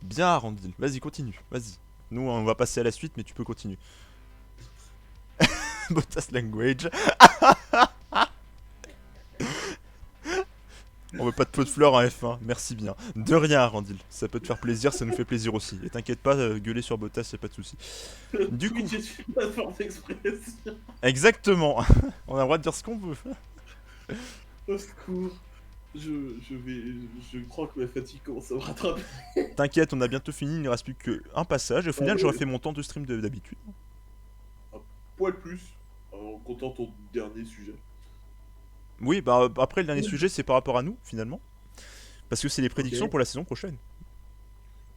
Bien, Arandil. Vas-y, continue. Vas-y. Nous, on va passer à la suite, mais tu peux continuer. Bottas language. On veut pas de pot de fleurs en F1, merci bien. De rien, Arandil. Ça peut te faire plaisir, ça nous fait plaisir aussi. Et t'inquiète pas, gueuler sur Bottas, y'a pas de souci. Du coup, Twitch est une plateforme d'expression. exactement. On a le droit de dire ce qu'on veut. Au secours. Je vais. Je crois que ma fatigue commence à me rattraper. T'inquiète, on a bientôt fini, il ne reste plus qu'un passage. Et au Ah final, j'aurais ouais, fait mon temps de stream d'habitude. un poil plus. En comptant ton dernier sujet. Oui, bah après, le dernier sujet, c'est par rapport à nous, finalement. Parce que c'est les Ok. prédictions pour la saison prochaine.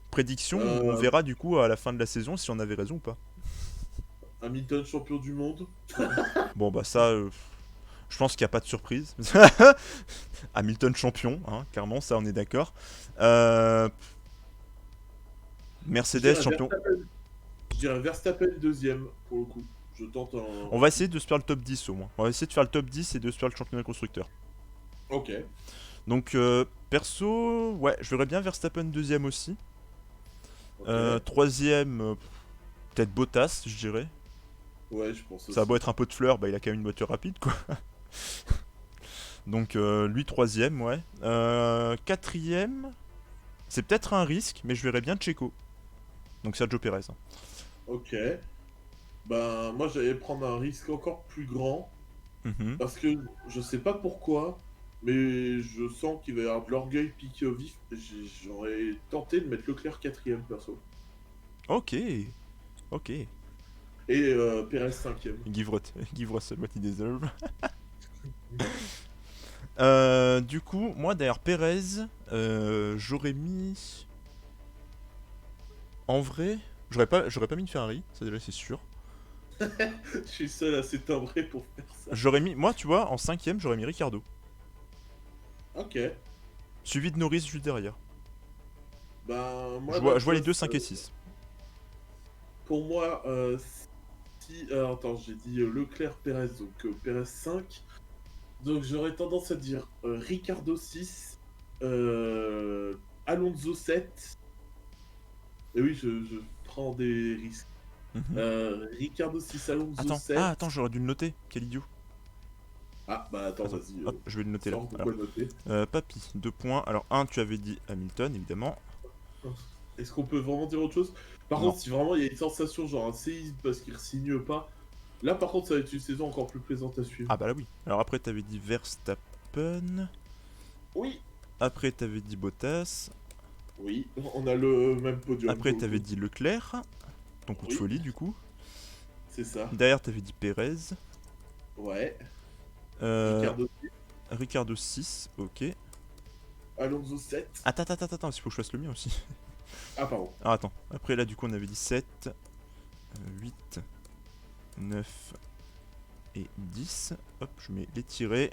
Prédictions où on Euh, verra du coup à la fin de la saison si on avait raison ou pas. Hamilton champion du monde. Bon, bah ça, je pense qu'il n'y a pas de surprise. Hamilton champion, hein, clairement, ça on est d'accord. Euh, Je Mercedes dirais champion. Verstappen. Je dirais Verstappen deuxième pour le coup. Je tente On un va essayer titre. de se faire le top 10 au moins. On va essayer de faire le top 10 et de se faire le championnat constructeur. Ok. Donc, perso, ouais, je verrais bien Verstappen deuxième aussi. Ok. Troisième, peut-être Bottas, je dirais. Ouais, je pense Ça a beau aussi. être un peu de fleurs, bah il a quand même une voiture rapide quoi. Donc lui troisième, ouais. Quatrième, c'est peut-être un risque, mais je verrais bien Checo. Donc Sergio Perez. Ok. Ben, moi, j'allais prendre un risque encore plus grand. Mhm. Parce que je sais pas pourquoi, mais je sens qu'il va y avoir de l'orgueil piqué au vif. J'aurais tenté de mettre Leclerc quatrième perso. Ok, ok. Et Perez cinquième. Give Russell what he deserve. Du coup, moi derrière Perez, j'aurais mis. En vrai, j'aurais pas mis une Ferrari, ça déjà c'est sûr. Je suis seul assez timbré pour faire ça. J'aurais mis, moi tu vois, en cinquième, j'aurais mis Ricardo. Ok. Suivi de Norris juste derrière. Ben, Je moi, là, vois, je tu vois les vois, deux 5 et 6. pour moi, si. Attends, j'ai dit Leclerc, Perez, donc Perez 5. Donc j'aurais tendance à dire Ricardo 6, Alonso 7. Et oui, je prends des risques. Mhm. Ricardo 6, Alonso Attends, 7. j'aurais dû le noter. Quel idiot. Ah, bah attends, Attends, vas-y, hop, je vais le noter là. sors de Alors, quoi noter. Papy, 2 points. Alors, un, tu avais dit Hamilton, évidemment. Est-ce qu'on peut vraiment dire autre chose? Par Non. contre, si vraiment il y a une sensation, genre un séisme parce qu'il ne signe pas, là par contre, ça va être une saison encore plus plaisante à suivre. Ah bah là oui. Alors après, t'avais dit Verstappen. Oui, Après, t'avais dit Bottas. oui, on a le même podium Après, pour le t'avais coup. dit Leclerc. Ton coup de Oui, folie, du coup. c'est ça. Derrière, t'avais dit Perez. Ouais. Euh, Ricardo, Ricardo 6, ok. Alonso 7. Attends, il faut que je fasse le mien aussi. Ah, pardon. Ah, attends. Après, là, du coup, on avait dit 7, 8, 9 et 10. Hop, je mets les tirés.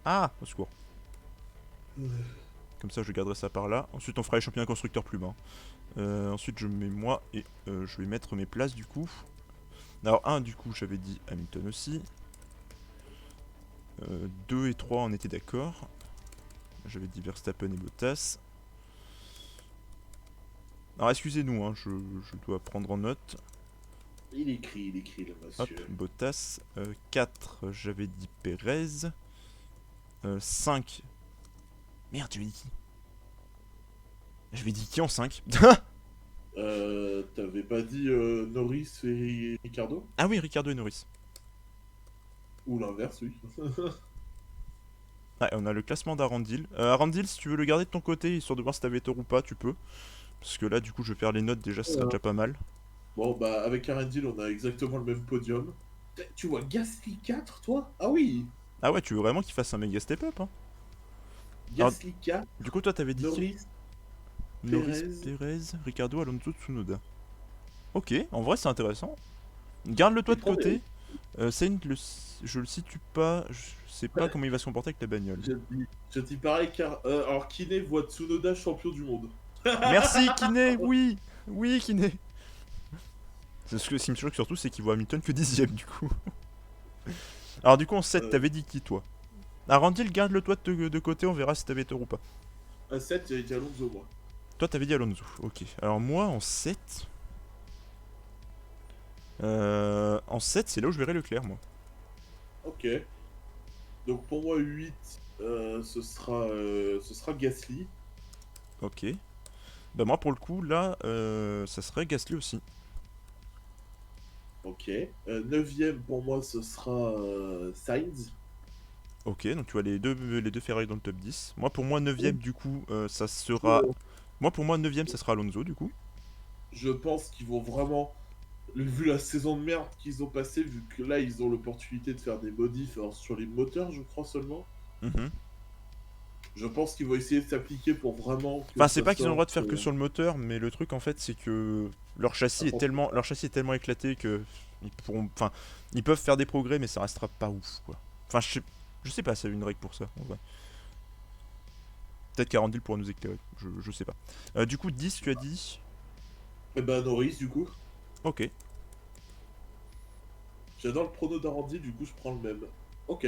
Ah, au secours. Comme ça, je garderai ça par là. Ensuite, on fera les championnats constructeurs plus bas. Ensuite, je mets moi et je vais mettre mes places du coup. Alors, 1, du coup, j'avais dit Hamilton aussi. 2 et 3, on était d'accord. J'avais dit Verstappen et Bottas. Alors, excusez-nous, hein, je dois prendre en note. Il écrit, le Hop, monsieur. Bottas. 4, j'avais dit Perez. 5. Merde, j'avais dit qui? J'avais dit qui en 5? T'avais pas dit Norris et Ricardo? Ah oui, Ricardo et Norris. Ou l'inverse, oui. Ouais, on a le classement d'Arandil. Arandil, si tu veux le garder de ton côté, histoire de voir si t'avais tort ou pas, tu peux. Parce que là, du coup, je vais faire les notes déjà, ce serait Euh, déjà pas mal. Bon, bah, avec Arendil, on a exactement le même podium. Tu vois Gasly 4, toi? Ah oui, Ah ouais, tu veux vraiment qu'il fasse un méga step up, hein? Alors, Gasly 4, du coup, toi, t'avais dit qui? Norris, Norris, Perez. Perez, Ricardo, Alonso, Tsunoda. Ok, en vrai, c'est intéressant. Garde-le toi Il de prend des côté. risques. Saint, je le situe pas. Je sais pas comment il va se comporter avec la bagnole. Je dis pareil, car. Alors, Kiné voit Tsunoda champion du monde. Merci, Kiné, oui! Oui, Kiné! Ce qui me choque surtout, c'est qu'il voit Hamilton que 10ème du coup. Alors, du coup, en 7, Euh, t'avais dit qui, toi? Arandil, garde-le toi de côté, on verra si t'avais tort ou pas. à 7, j'avais dit Alonso, moi. Toi, t'avais dit Alonso. Ok. Alors, moi, en 7. En 7, c'est là où je verrai Leclerc, moi. Ok. Donc, pour moi, 8, ce sera Gasly. Ok. Bah, moi, pour le coup, là, ça serait Gasly aussi. Ok. 9ème, pour moi, ce sera Sainz. Ok, donc tu vois les deux Ferrari dans le top 10. Moi, pour moi, 9ème, Oui. du coup, ça sera. Moi, pour moi, 9ème, ça sera Alonso, du coup. Je pense qu'ils vont vraiment, vu la saison de merde qu'ils ont passé, vu que là ils ont l'opportunité de faire des modifs alors, sur les moteurs, je crois seulement. Mhm. Je pense qu'ils vont essayer de s'appliquer pour vraiment que Enfin, c'est ça pas qu'ils ont le droit de sorte faire que sur le moteur, mais le truc, en fait, c'est que à fond. leur châssis est tellement éclaté que enfin, ils peuvent faire des progrès, mais ça restera pas ouf, quoi. Enfin, je sais pas, s'il y a une règle pour ça, en vrai. Peut-être qu'Arandil pourra nous éclairer, je sais pas. Du coup, 10, tu as dit. Et ben Norris, du coup. Ok. J'adore le prono d'Arandi, du coup je prends le même. Ok.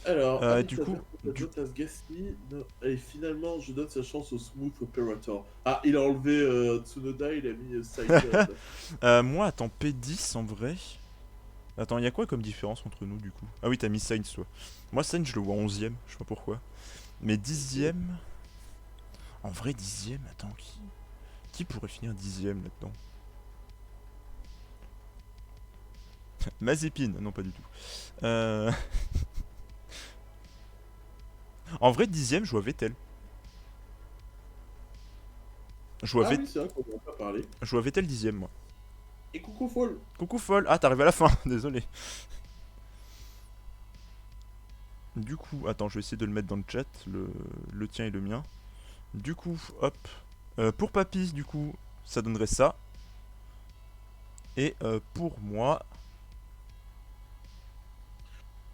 Alors, Du Hamilton, coup, Verstappen, Bottas, Gasly. Et finalement, je donne sa chance au Smooth Operator. Ah, il a enlevé Tsunoda, il a mis Sainz à la place. moi, attends, P10 en vrai. Attends, il y a quoi comme différence entre nous du coup? Ah oui, t'as mis Sainz toi. Moi, Sainz, je le vois 11ème, je sais pas pourquoi. Mais 10ème. En vrai, 10ème, attends, qui pourrait finir 10ème là-dedans? Mazepin, non, pas du tout. Euh... En vrai, 10ème, je vois Vettel. Je vois, Ah oui, c'est vrai qu'on n'en a pas parlé. je vois Vettel 10ème, moi. Et coucou Fall. Coucou folle. Ah, t'arrives à la fin, désolé. Du coup, attends, je vais essayer de le mettre dans le chat, le tien et le mien. Du coup, hop. Pour Papy, du coup, ça donnerait ça. Et pour moi,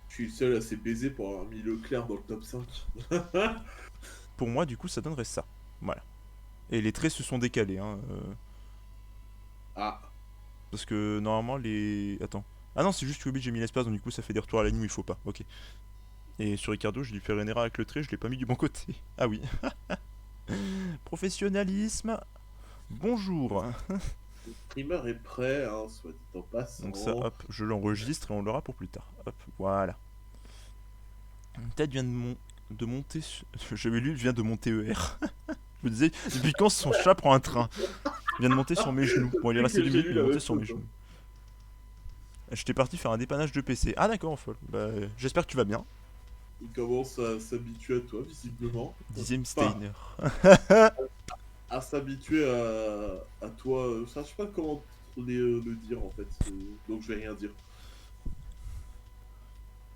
Je suis le seul à s'est baisé pour avoir mis Leclerc dans le top 5. du coup, ça donnerait ça. Voilà. Et les traits se sont décalés, hein. Ah, Parce que normalement, les. Attends. Ah non, c'est juste que oui, j'ai mis l'espace, donc du coup, ça fait des retours à la ligne où il faut pas. Ok. Et sur Ricardo, j'ai dû faire une erreur avec le trait, je l'ai pas mis du bon côté. Ah oui. Professionnalisme. Bonjour. le primaire est prêt, hein, soit dit en Donc ça, passant. hop, je l'enregistre et on l'aura pour plus tard. Hop, voilà. Peut-être vient de monter. J'avais lu, vient de monter ER. Je me disais, depuis quand son chat prend un train? Il vient de monter sur mes genoux. Bon, il est C'est resté que 2 j'ai minutes, lu mais il est la monté même sur mes chose, hein. genoux. J'étais parti faire un dépannage de PC. Ah d'accord, folle. Bah, j'espère que tu vas bien. Il commence à s'habituer à toi, visiblement. Dixième Enfin, Steiner. à s'habituer à toi. Ça, je sais pas comment le dire en fait. Donc je vais rien dire.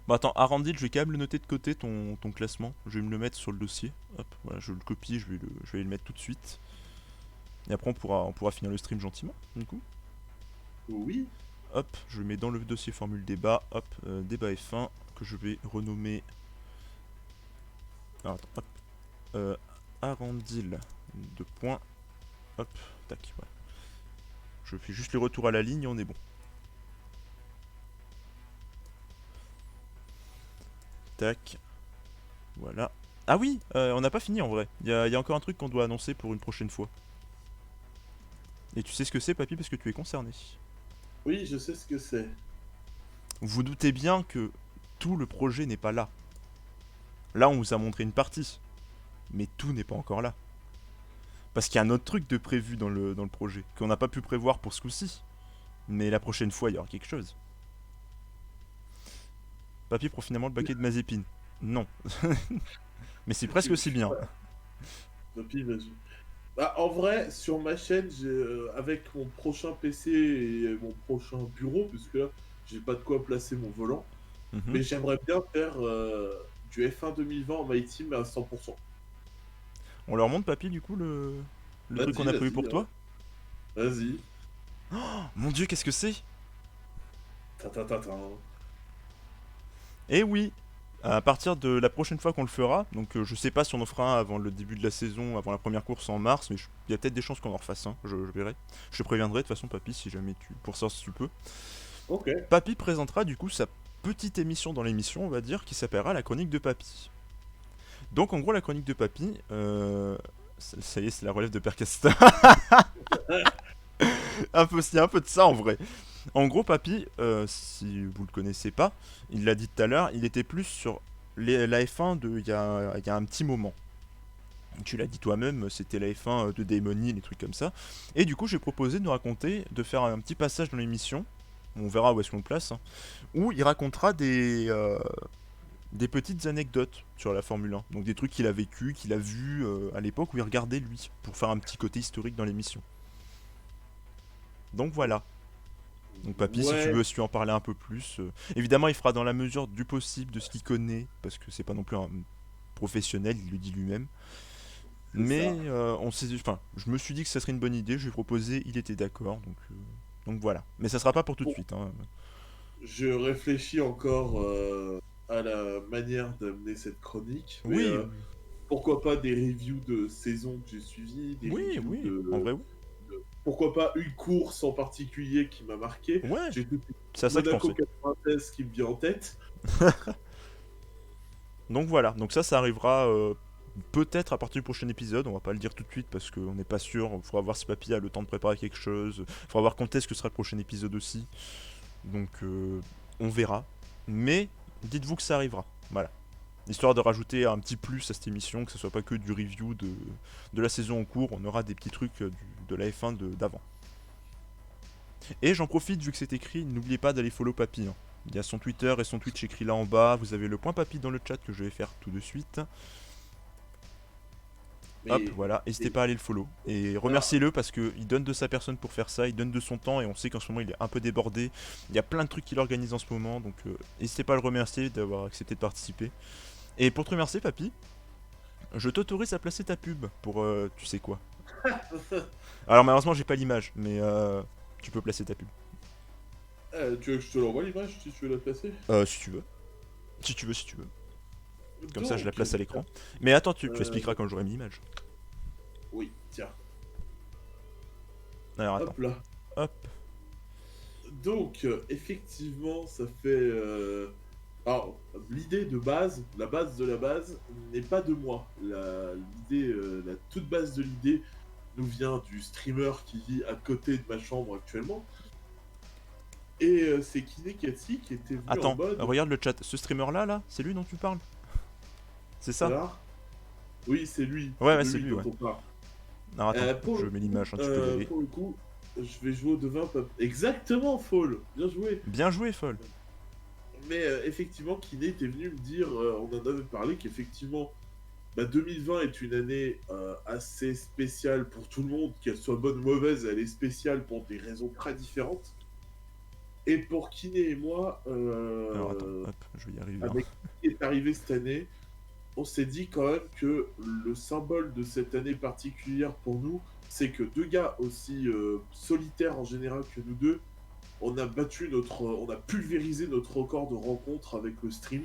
Bon attends, Arandil, je vais quand même le noter de côté ton classement. Je vais me le mettre sur le dossier. Hop, voilà, je le copie, je vais le mettre tout de suite. Et après on pourra finir le stream gentiment, du coup. Oui. Hop, je le mets dans le dossier formule débat. Hop, débat F1 que je vais renommer. Alors, attends, hop. Arandil, 2 points. Hop, tac, voilà. Je fais juste le retour à la ligne et on est bon. Tac, voilà. Ah oui, on n'a pas fini en vrai. Il y a encore un truc qu'on doit annoncer pour une prochaine fois. Et tu sais ce que c'est, papy, parce que tu es concerné. Oui, je sais ce que c'est. Vous doutez bien que tout le projet n'est pas là. Là, on vous a montré une partie. Mais tout n'est pas encore là. Parce qu'il y a un autre truc de prévu dans le projet, qu'on n'a pas pu prévoir pour ce coup-ci. Mais la prochaine fois, il y aura quelque chose. Papy prend finalement le baquet de Mazépine. Non. Mais c'est presque aussi bien. Papy, vas-y. Bah, en vrai, sur ma chaîne, avec mon prochain PC et mon prochain bureau, puisque là, j'ai pas de quoi placer mon volant, Mhm. mais j'aimerais bien faire du F1 2020 en My Team à 100%. On leur montre, papy, du coup, le truc qu'on Vas-y, a prévu vas-y, pour hein. toi. Vas-y. Oh, mon dieu, qu'est-ce que c'est? Ta ta ta ta. Eh oui, à partir de la prochaine fois qu'on le fera, donc je sais pas si on en fera un avant le début de la saison, avant la première course en mars, mais il y a peut-être des chances qu'on en refasse un, je verrai. Je te préviendrai de toute façon, papy, si jamais pour ça si tu peux. Ok. Papy présentera du coup sa petite émission dans l'émission, on va dire, qui s'appellera la chronique de Papy. Donc en gros, la chronique de Papy, ça y est, c'est la relève de Père Castin. Il y a un peu de ça en vrai. En gros, Papy, si vous le connaissez pas, il l'a dit tout à l'heure, il était plus sur la F1 il y a un petit moment. Tu l'as dit toi-même, c'était la F1 de Damon Hill, les trucs comme ça. Et du coup, j'ai proposé de nous raconter, de faire un petit passage dans l'émission, on verra où est-ce qu'on le place, hein, où il racontera des petites anecdotes sur la Formule 1. Donc des trucs qu'il a vécu, qu'il a vu à l'époque où il regardait lui, pour faire un petit côté historique dans l'émission. Donc voilà. Donc papy, si tu Ouais. veux, si tu veux en parler un peu plus, évidemment il fera dans la mesure du possible de ce qu'il connaît, parce que c'est pas non plus un professionnel, il le dit lui-même. C'est Mais ça. enfin, je me suis dit que ça serait une bonne idée, je lui ai proposé, il était d'accord, donc voilà. Mais ça sera pas pour tout de Bon, suite. Hein. je réfléchis encore à la manière d'amener cette chronique, mais Oui, oui, pourquoi pas des reviews de saisons que j'ai suivies, des oui, reviews oui, en vrai oui. pourquoi pas une course en particulier qui m'a marqué. Ouais, J'ai tout c'est à ça que je Monaco pensais. 93 qui me vient en tête. Donc voilà, donc ça arrivera peut-être à partir du prochain épisode, on va pas le dire tout de suite parce qu'on n'est pas sûr, il faudra voir si papy a le temps de préparer quelque chose, il faudra voir quand est-ce que sera le prochain épisode aussi. Donc on verra. Mais dites-vous que ça arrivera. Voilà. Histoire de rajouter un petit plus à cette émission, que ce soit pas que du review de la saison en cours, on aura des petits trucs de la F1 d'avant. Et j'en profite, vu que c'est écrit, n'oubliez pas d'aller follow Papy. Hein. Il y a son Twitter et son Twitch écrit là en bas, vous avez le point Papy dans le chat que je vais faire tout de suite. Hop, Mais, voilà, n'hésitez mais- pas à aller le follow. Et remerciez-le parce qu'il donne de sa personne pour faire ça, il donne de son temps et on sait qu'en ce moment il est un peu débordé. Il y a plein de trucs qu'il organise en ce moment, donc n'hésitez pas à le remercier d'avoir accepté de participer. Et pour te remercier, Papy, je t'autorise à placer ta pub pour tu sais quoi. Alors malheureusement j'ai pas l'image, mais tu peux placer ta pub. Tu veux que je te l'envoie l'image si tu veux la placer? Si tu veux. Si tu veux. Comme ça je la Donc, place à l'écran. Mais attends, tu euh, expliqueras quand j'aurai mis l'image. oui, tiens, Alors attends. hop là. Hop. Donc, effectivement, ça fait. Alors, l'idée de base, la base de la base, n'est pas de moi. L'idée, la toute base de l'idée nous vient du streamer qui vit à côté de ma chambre actuellement. Et c'est Kinekatsi qui était venu en Attends, mode. regarde le chat. Ce streamer là, c'est lui dont tu parles? C'est ça? Voilà. Oui, c'est lui. Ouais, de c'est lui lui, dont ouais. on parle. Alors attends, Pour je le mets coup, l'image, hein, tu peux y aller. pour le coup, je vais jouer au devin. Exactement, Fall. Bien joué. Bien joué, Foll. Mais effectivement, Kiné était venu me dire, on en avait parlé, qu'effectivement, 2020 est une année assez spéciale pour tout le monde, qu'elle soit bonne ou mauvaise, elle est spéciale pour des raisons très différentes. Et pour Kiné et moi, Alors attends, hop, je vais y arriver. Hein. avec ce qui est arrivé cette année, on s'est dit quand même que le symbole de cette année particulière pour nous, c'est que deux gars aussi solitaires en général que nous deux, on a pulvérisé notre record de rencontres avec le stream.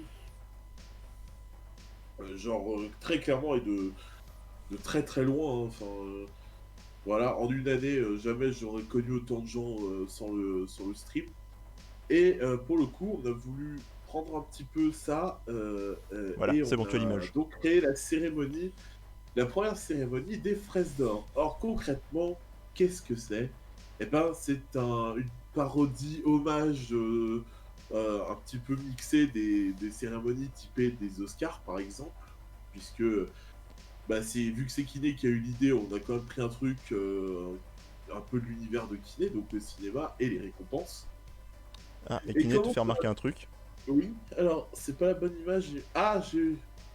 Très clairement et de très très loin. Hein. Enfin, voilà, en une année, jamais j'aurais connu autant de gens sur le stream. Et pour le coup, on a voulu prendre un petit peu ça Voilà, et c'est bon, on tu as a l'image. donc créé la première cérémonie des fraises d'or. Or concrètement, qu'est-ce que c'est? Eh ben, c'est une parodie, hommage un petit peu mixé des cérémonies typées des Oscars, par exemple, puisque vu que c'est Kiné qui a eu l'idée, on a quand même pris un truc un peu de l'univers de Kiné, donc le cinéma et les récompenses. Ah, et Et Kiné te comment fait remarquer un truc. Oui, alors c'est pas la bonne image.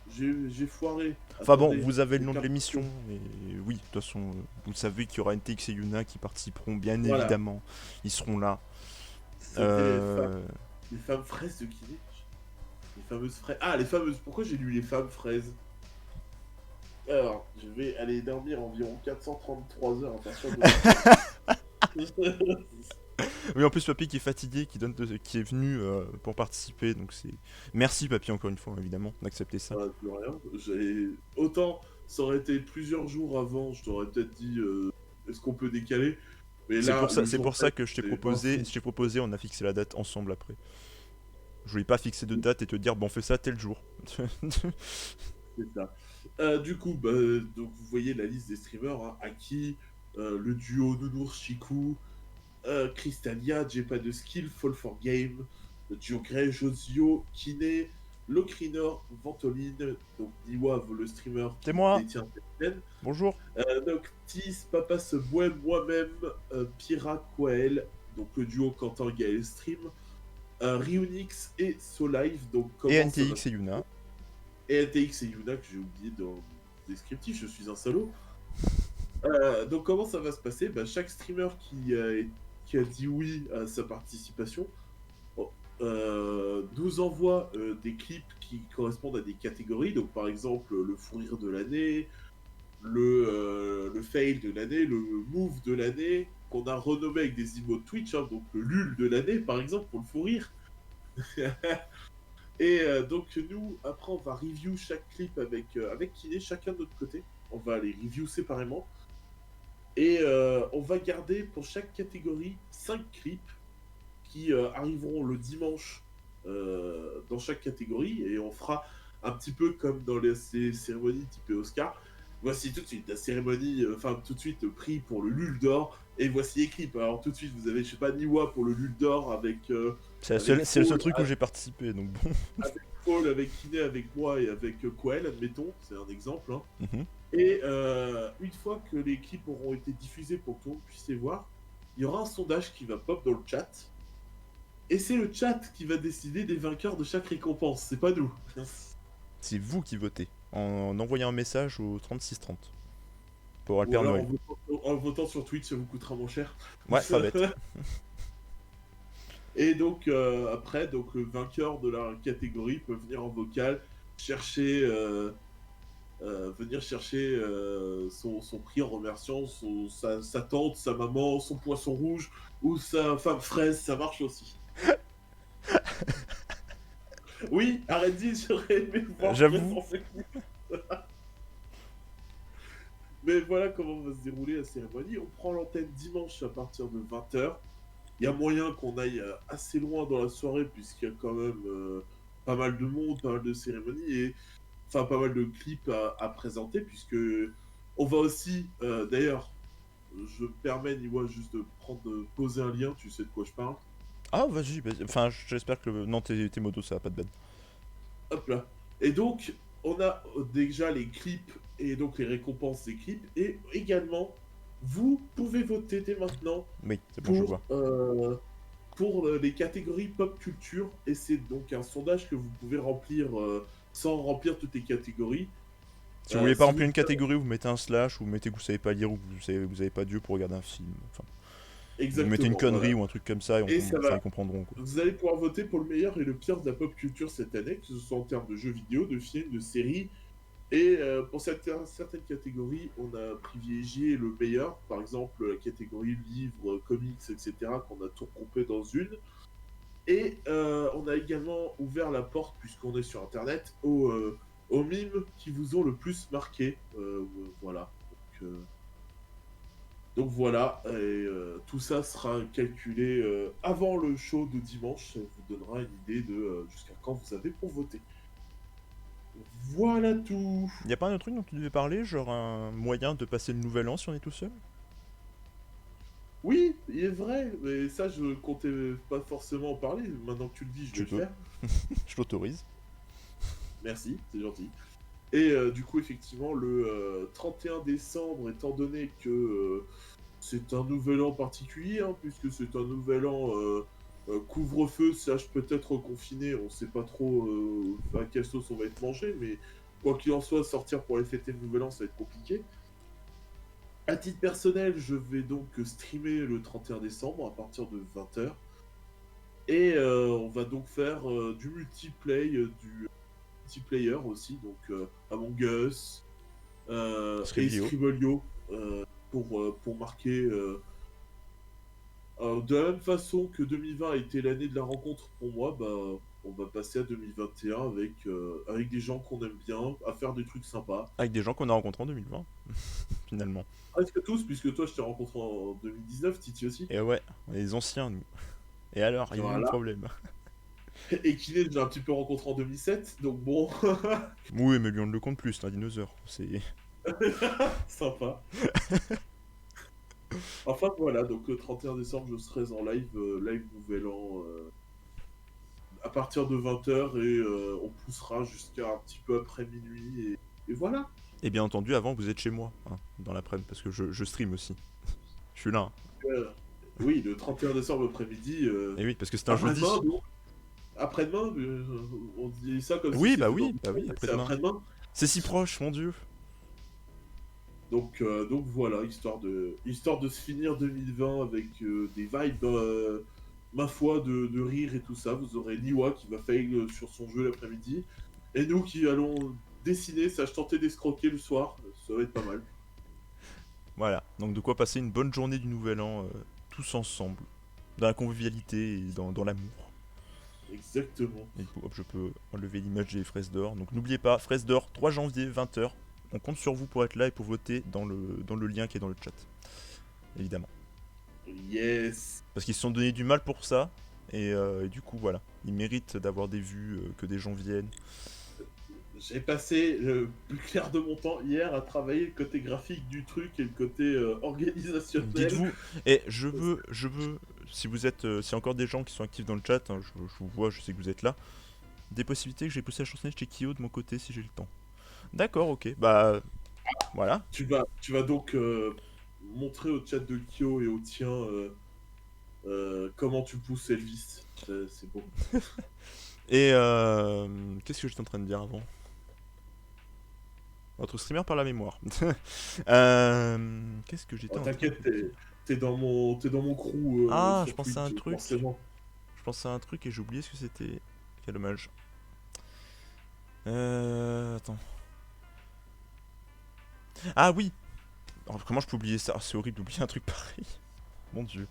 J'ai foiré. Enfin bon, Attendez, vous avez le j'ai nom de perdu. l'émission, et oui, de toute façon, vous savez qu'il y aura NTX et Yuna qui participeront, bien Voilà, évidemment. Ils seront là. c'était les femmes fraises de Kiné. Les fameuses fraises. Ah, les fameuses. Pourquoi j'ai lu les femmes fraises? Alors, je vais aller dormir environ 433 heures à partir de. Oui, en plus, Papy qui est fatigué, qui est venu pour participer, donc c'est. Merci, Papy, encore une fois, évidemment, d'accepter ça. Plus rien. Autant, ça aurait été plusieurs jours avant, je t'aurais peut-être dit est-ce qu'on peut décaler? Mais C'est là, pour ça, le c'est jour pour ça même, que je t'ai c'est proposé, vingt-six. on a fixé la date ensemble après. Je voulais pas fixer de date et te dire, bon, on fait ça tel jour. C'est ça. Du coup, donc vous voyez la liste des streamers, hein. Aki, le duo Nounours Chikou, Crystalia, J'ai pas de skill, Fall for Game, le duo Grey, Josio, Kiné, Locrinor, Ventoline, donc Niwa, le streamer C'est qui moi. détient cette chaîne, Bonjour. Noctis, Papa Subway, moi-même, Pira Quael, donc le duo Quentin Gaël Stream, Ryunix et Solive, donc Et comment ça va. NTX et Yuna. Et NTX et Yuna que j'ai oublié dans le descriptif, je suis un salaud. Donc comment ça va se passer? Chaque streamer qui a dit oui à sa participation nous envoie des clips qui correspondent à des catégories. Donc par exemple le fou rire de l'année, le fail de l'année, le move de l'année, qu'on a renommé avec des emotes Twitch, hein, donc le lul de l'année par exemple pour le fou rire. Et donc nous, après, on va review chaque clip avec Kiné, chacun de notre côté. On va les review séparément. Et on va garder pour chaque catégorie 5 clips qui arriveront le dimanche dans chaque catégorie. Et on fera un petit peu comme dans ces cérémonies typées Oscar. Voici tout de suite la cérémonie, enfin tout de suite prix pour le Lul d'or, et voici les clips. Alors tout de suite vous avez, je sais pas, Niwa pour le Lul d'or avec C'est le seul Fall, truc où j'ai participé, donc bon. avec Kiné, avec moi et avec Koel, admettons, c'est un exemple. Hein. Mhm. Et une fois que les clips auront été diffusés pour que tout le monde puisse les voir, il y aura un sondage qui va pop dans le chat. Et c'est le chat qui va décider des vainqueurs de chaque récompense, c'est pas nous. C'est vous qui votez, en envoyant un message au 3630 pour avoir le Ou Père alors Noël. en votant sur Twitch, ça vous coûtera moins cher. Ouais, pas bête. Et donc après, donc le vainqueur de la catégorie peut venir en vocal chercher, venir chercher son prix en remerciant sa tante, sa maman, son poisson rouge ou sa femme fraise, ça marche aussi. Oui, arrête dit, j'aurais aimé voir J'avoue. présent. Mais voilà comment va se dérouler la cérémonie. On prend l'antenne dimanche à partir de 20h. Il y a moyen qu'on aille assez loin dans la soirée, puisqu'il y a quand même pas mal de monde, pas mal de cérémonies, et enfin pas mal de clips à présenter, puisque on va aussi, d'ailleurs, je me permets, Niwa, juste de poser un lien, tu sais de quoi je parle. Ah, vas-y. Enfin, j'espère que. Non, t'es moto, ça va pas de bad. Hop là. Et donc, on a déjà les clips et donc les récompenses des clips. Et également, vous pouvez voter dès maintenant Oui, c'est bon, je pour, vois. les catégories pop culture. Et c'est donc un sondage que vous pouvez remplir sans remplir toutes les catégories. Si vous voulez pas Si vous... remplir une catégorie, vous mettez un slash, ou vous mettez que vous savez pas lire, ou vous avez pas Dieu pour regarder un film. Enfin, vous mettez une Exactement, connerie voilà. ou un truc comme ça, et Et ça enfin, va. ils comprendront quoi. Vous allez pouvoir voter pour le meilleur et le pire de la pop culture cette année, que ce soit en termes de jeux vidéo, de films, de séries. Et pour certaines catégories, on a privilégié le meilleur, par exemple la catégorie livres, comics, etc., qu'on a tout regroupé dans une. Et on a également ouvert la porte, puisqu'on est sur Internet, aux mimes qui vous ont le plus marqué. Voilà. Donc voilà, et tout ça sera calculé avant le show de dimanche. Ça vous donnera une idée de jusqu'à quand vous avez pour voter. Voilà tout. Y a pas un autre truc dont tu devais parler, genre un moyen de passer le nouvel an si on est tout seul? Oui, il est vrai, mais ça je comptais pas forcément en parler. Maintenant que tu le dis, je vais Tu le peux, faire. je t'autorise. Merci, c'est gentil. Et du coup, effectivement, le 31 décembre, étant donné que c'est un nouvel an particulier, hein, puisque c'est un nouvel an couvre-feu, sache peut-être confiné, on sait pas trop à quelle sauce on va être mangé, mais quoi qu'il en soit, sortir pour aller fêter le nouvel an, ça va être compliqué. À titre personnel, je vais donc streamer le 31 décembre à partir de 20h. Et on va donc faire du du multiplayer aussi, donc Among Us et Scriblio. Scribblio pour marquer. De la même façon que 2020 a été l'année de la rencontre pour moi, bah, on va passer à 2021 avec des gens qu'on aime bien, à faire des trucs sympas. Avec des gens qu'on a rencontrés en 2020, finalement. Presque tous, puisque toi je t'ai rencontré en 2019, Titi aussi. Et ouais, on est les anciens nous. Et alors, il est où le Voilà. problème? Et Kiné, je l'ai un petit peu rencontré en 2007, donc bon, Oui, mais lui on ne le compte plus, c'est un dinosaure. C'est. sympa. Enfin voilà, donc le 31 décembre, je serai en live, live Nouvel An, à partir de 20h, et on poussera jusqu'à un petit peu après minuit, et voilà. Et bien entendu, avant vous êtes chez moi, hein, dans l'après-midi, parce que je stream aussi. Je suis là. Hein. Euh, oui, le 31 décembre après-midi, Et oui, parce que c'est un après-demain, jeudi. donc. Après-demain, on dit ça comme si Oui, c'était dans bah 2 jours, oui, mais c'est après-demain. après-demain. C'est si proche, mon dieu. Donc voilà, histoire de se finir 2020 avec des vibes, ma foi, de rire et tout ça. Vous aurez Niwa qui va fail sur son jeu l'après-midi. Et nous qui allons dessiner, ça, je tentais d'escroquer le soir. Ça va être pas mal. Voilà, donc de quoi passer une bonne journée du nouvel an, tous ensemble. Dans la convivialité et dans l'amour. Exactement. Et du coup, hop, je peux enlever l'image des fraises d'or. Donc n'oubliez pas, fraises d'or, 3 janvier, 20h. On compte sur vous pour être là et pour voter dans le lien qui est dans le chat. Évidemment. Yes. Parce qu'ils se sont donné du mal pour ça. Et du coup, voilà. Ils méritent d'avoir des vues, que des gens viennent. J'ai passé le plus clair de mon temps hier à travailler le côté graphique du truc et le côté organisationnel. Dites-vous, et je veux, si vous êtes, s'il y a encore des gens qui sont actifs dans le chat, hein, je vous vois, je sais que vous êtes là, des possibilités que j'ai poussé la chansonnette chez Kyo de mon côté si j'ai le temps. D'accord, ok, bah voilà. Tu vas donc montrer au chat de Kyo et au tien comment tu pousses Elvis. C'est beau. Et qu'est-ce que j'étais en train de dire avant? Votre streamer par la mémoire. Qu'est-ce que j'étais Oh, en train t'inquiète, de dire? t'es dans mon crew Ah, je sur pensais à un Twitch, truc. forcément. Je pensais à un truc et j'ai oublié ce que c'était. Quel dommage. Attends. Ah oui. Oh, comment je peux oublier ça? Oh, c'est horrible d'oublier un truc pareil. Mon dieu.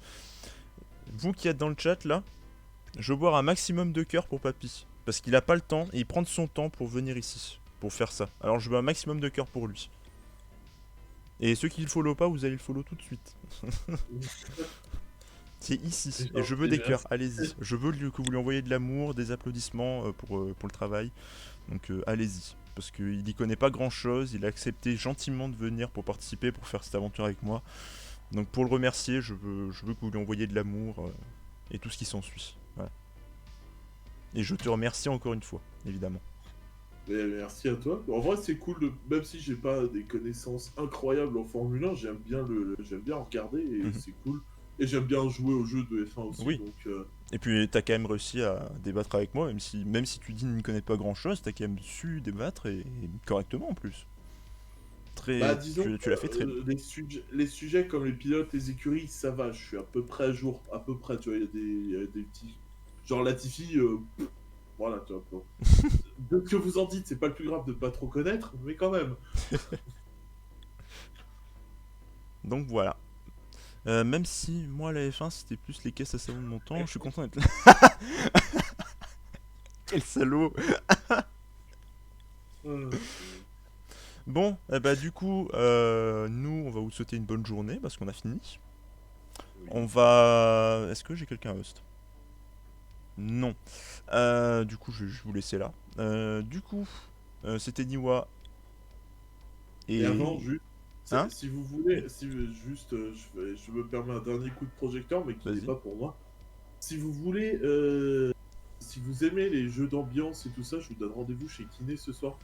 Vous qui êtes dans le chat là, je veux boire un maximum de cœur pour Papy. Parce qu'il a pas le temps et il prend de son temps pour venir ici. Pour faire ça. Alors je veux un maximum de cœur pour lui. Et ceux qui le follow pas, vous allez le follow tout de suite. C'est ici. C'est Et je veux gentil, des cœurs, merci. allez-y. Je veux que vous lui envoyiez de l'amour, des applaudissements pour le travail. Donc allez-y. Parce qu'il y connaît pas grand chose. Il a accepté gentiment de venir pour participer, pour faire cette aventure avec moi. Donc pour le remercier, je veux que vous lui envoyiez de l'amour et tout ce qui s'ensuit. Voilà. Et je te remercie encore une fois, évidemment. Mais merci à toi. En vrai, c'est cool, même si j'ai pas des connaissances incroyables en Formule 1, j'aime bien regarder et Mhm. c'est cool. Et j'aime bien jouer aux jeux de F1 aussi, Oui. donc Et puis t'as quand même réussi à débattre avec moi, même si tu dis ne connais pas grand chose, t'as quand même su débattre et correctement en plus. bah Très, disons tu l'as fait très bien. les sujets comme les pilotes, les écuries, ça va, je suis à peu près à jour, à peu près, tu vois, il y a des petits... Genre Latifi, voilà, tu vois. Bon. De ce que vous en dites, c'est pas le plus grave de pas trop connaître, mais quand même. Donc voilà. Même si moi la F1 c'était plus les caisses à savon de mon temps, je suis content d'être là. Quel salaud. Euh, Bon, bah du coup, nous on va vous souhaiter une bonne journée parce qu'on a fini. oui. On va... Est-ce que j'ai quelqu'un à host? Non. Du coup, je vais vous laisser là. Du coup, c'était Niwa Et avant, et... juste, Hein? si vous voulez, si juste, je me permets un dernier coup de projecteur, mais qui n'est Vas-y. pas pour moi. Si vous voulez, si vous aimez les jeux d'ambiance et tout ça, je vous donne rendez-vous chez Kiné ce soir.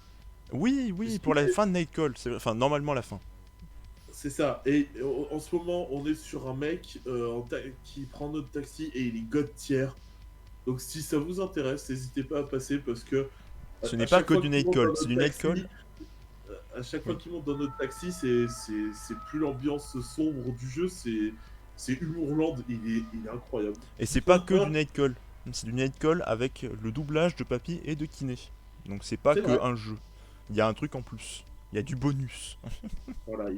Oui, oui, pour la fin de Nightcall. Enfin, normalement la fin. C'est ça. Et en ce moment, on est sur un mec qui prend notre taxi et il est god tier. Donc si ça vous intéresse, n'hésitez pas à passer parce que Ce à n'est pas chaque que fois du qu'il monte dans Nightcall, c'est notre du Nightcall. taxi, à chaque fois Oui. qu'il monte dans notre taxi, c'est plus l'ambiance sombre du jeu, c'est Humorland, il est incroyable. Et c'est pas que du Nightcall. C'est du Nightcall avec le doublage de Papy et de Kiné. Donc c'est pas C'est que vrai. un jeu. Il y a un truc en plus. Il y a du bonus. Voilà,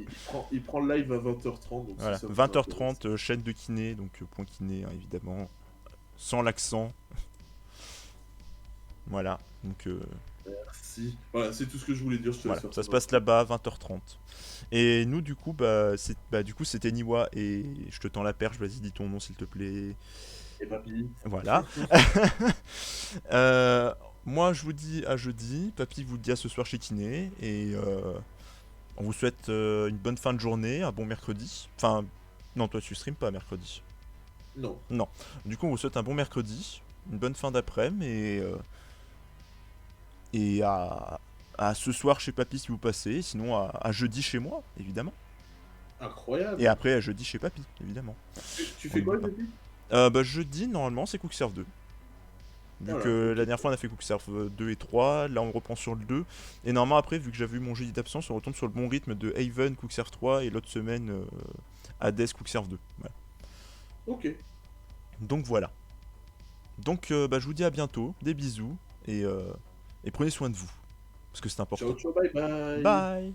il prend le live à 20h30, donc si Voilà, ça vous intéresse. 20h30, chaîne de kiné, donc point kiné hein, évidemment, sans l'accent. Voilà, donc Merci. Voilà, c'est tout ce que je voulais dire, je te laisse voilà, faire ça ton se passe intro. là-bas 20h30. Et nous du coup, du coup c'était Niwa et je te tends la perche, vas-y dis ton nom s'il te plaît. Et papy. Voilà. Euh, moi je vous dis à jeudi, Papy vous le dit à ce soir chez kiné et on vous souhaite une bonne fin de journée, un bon mercredi. Enfin, non toi tu stream pas mercredi. Non. Non. Du coup, on vous souhaite un bon mercredi, une bonne fin d'après-midi et à ce soir chez Papy si vous passez, sinon à jeudi chez moi, évidemment. Et Incroyable. après à jeudi chez Papy, évidemment. Tu On fais n'oublie quoi, pas. papy? Jeudi, normalement, c'est Cookserve 2. Vu Voilà, que ok. la dernière fois on a fait Cookserve 2 et 3, là on reprend sur le 2. Et normalement après, vu que j'avais eu mon jeudi d'absence, on retombe sur le bon rythme de Haven Cookserve 3 et l'autre semaine Hades Cookserve 2. Voilà. Ok. Donc voilà. Donc je vous dis à bientôt, des bisous et prenez soin de vous. Parce que c'est Ciao, important. ciao, bye bye. Bye.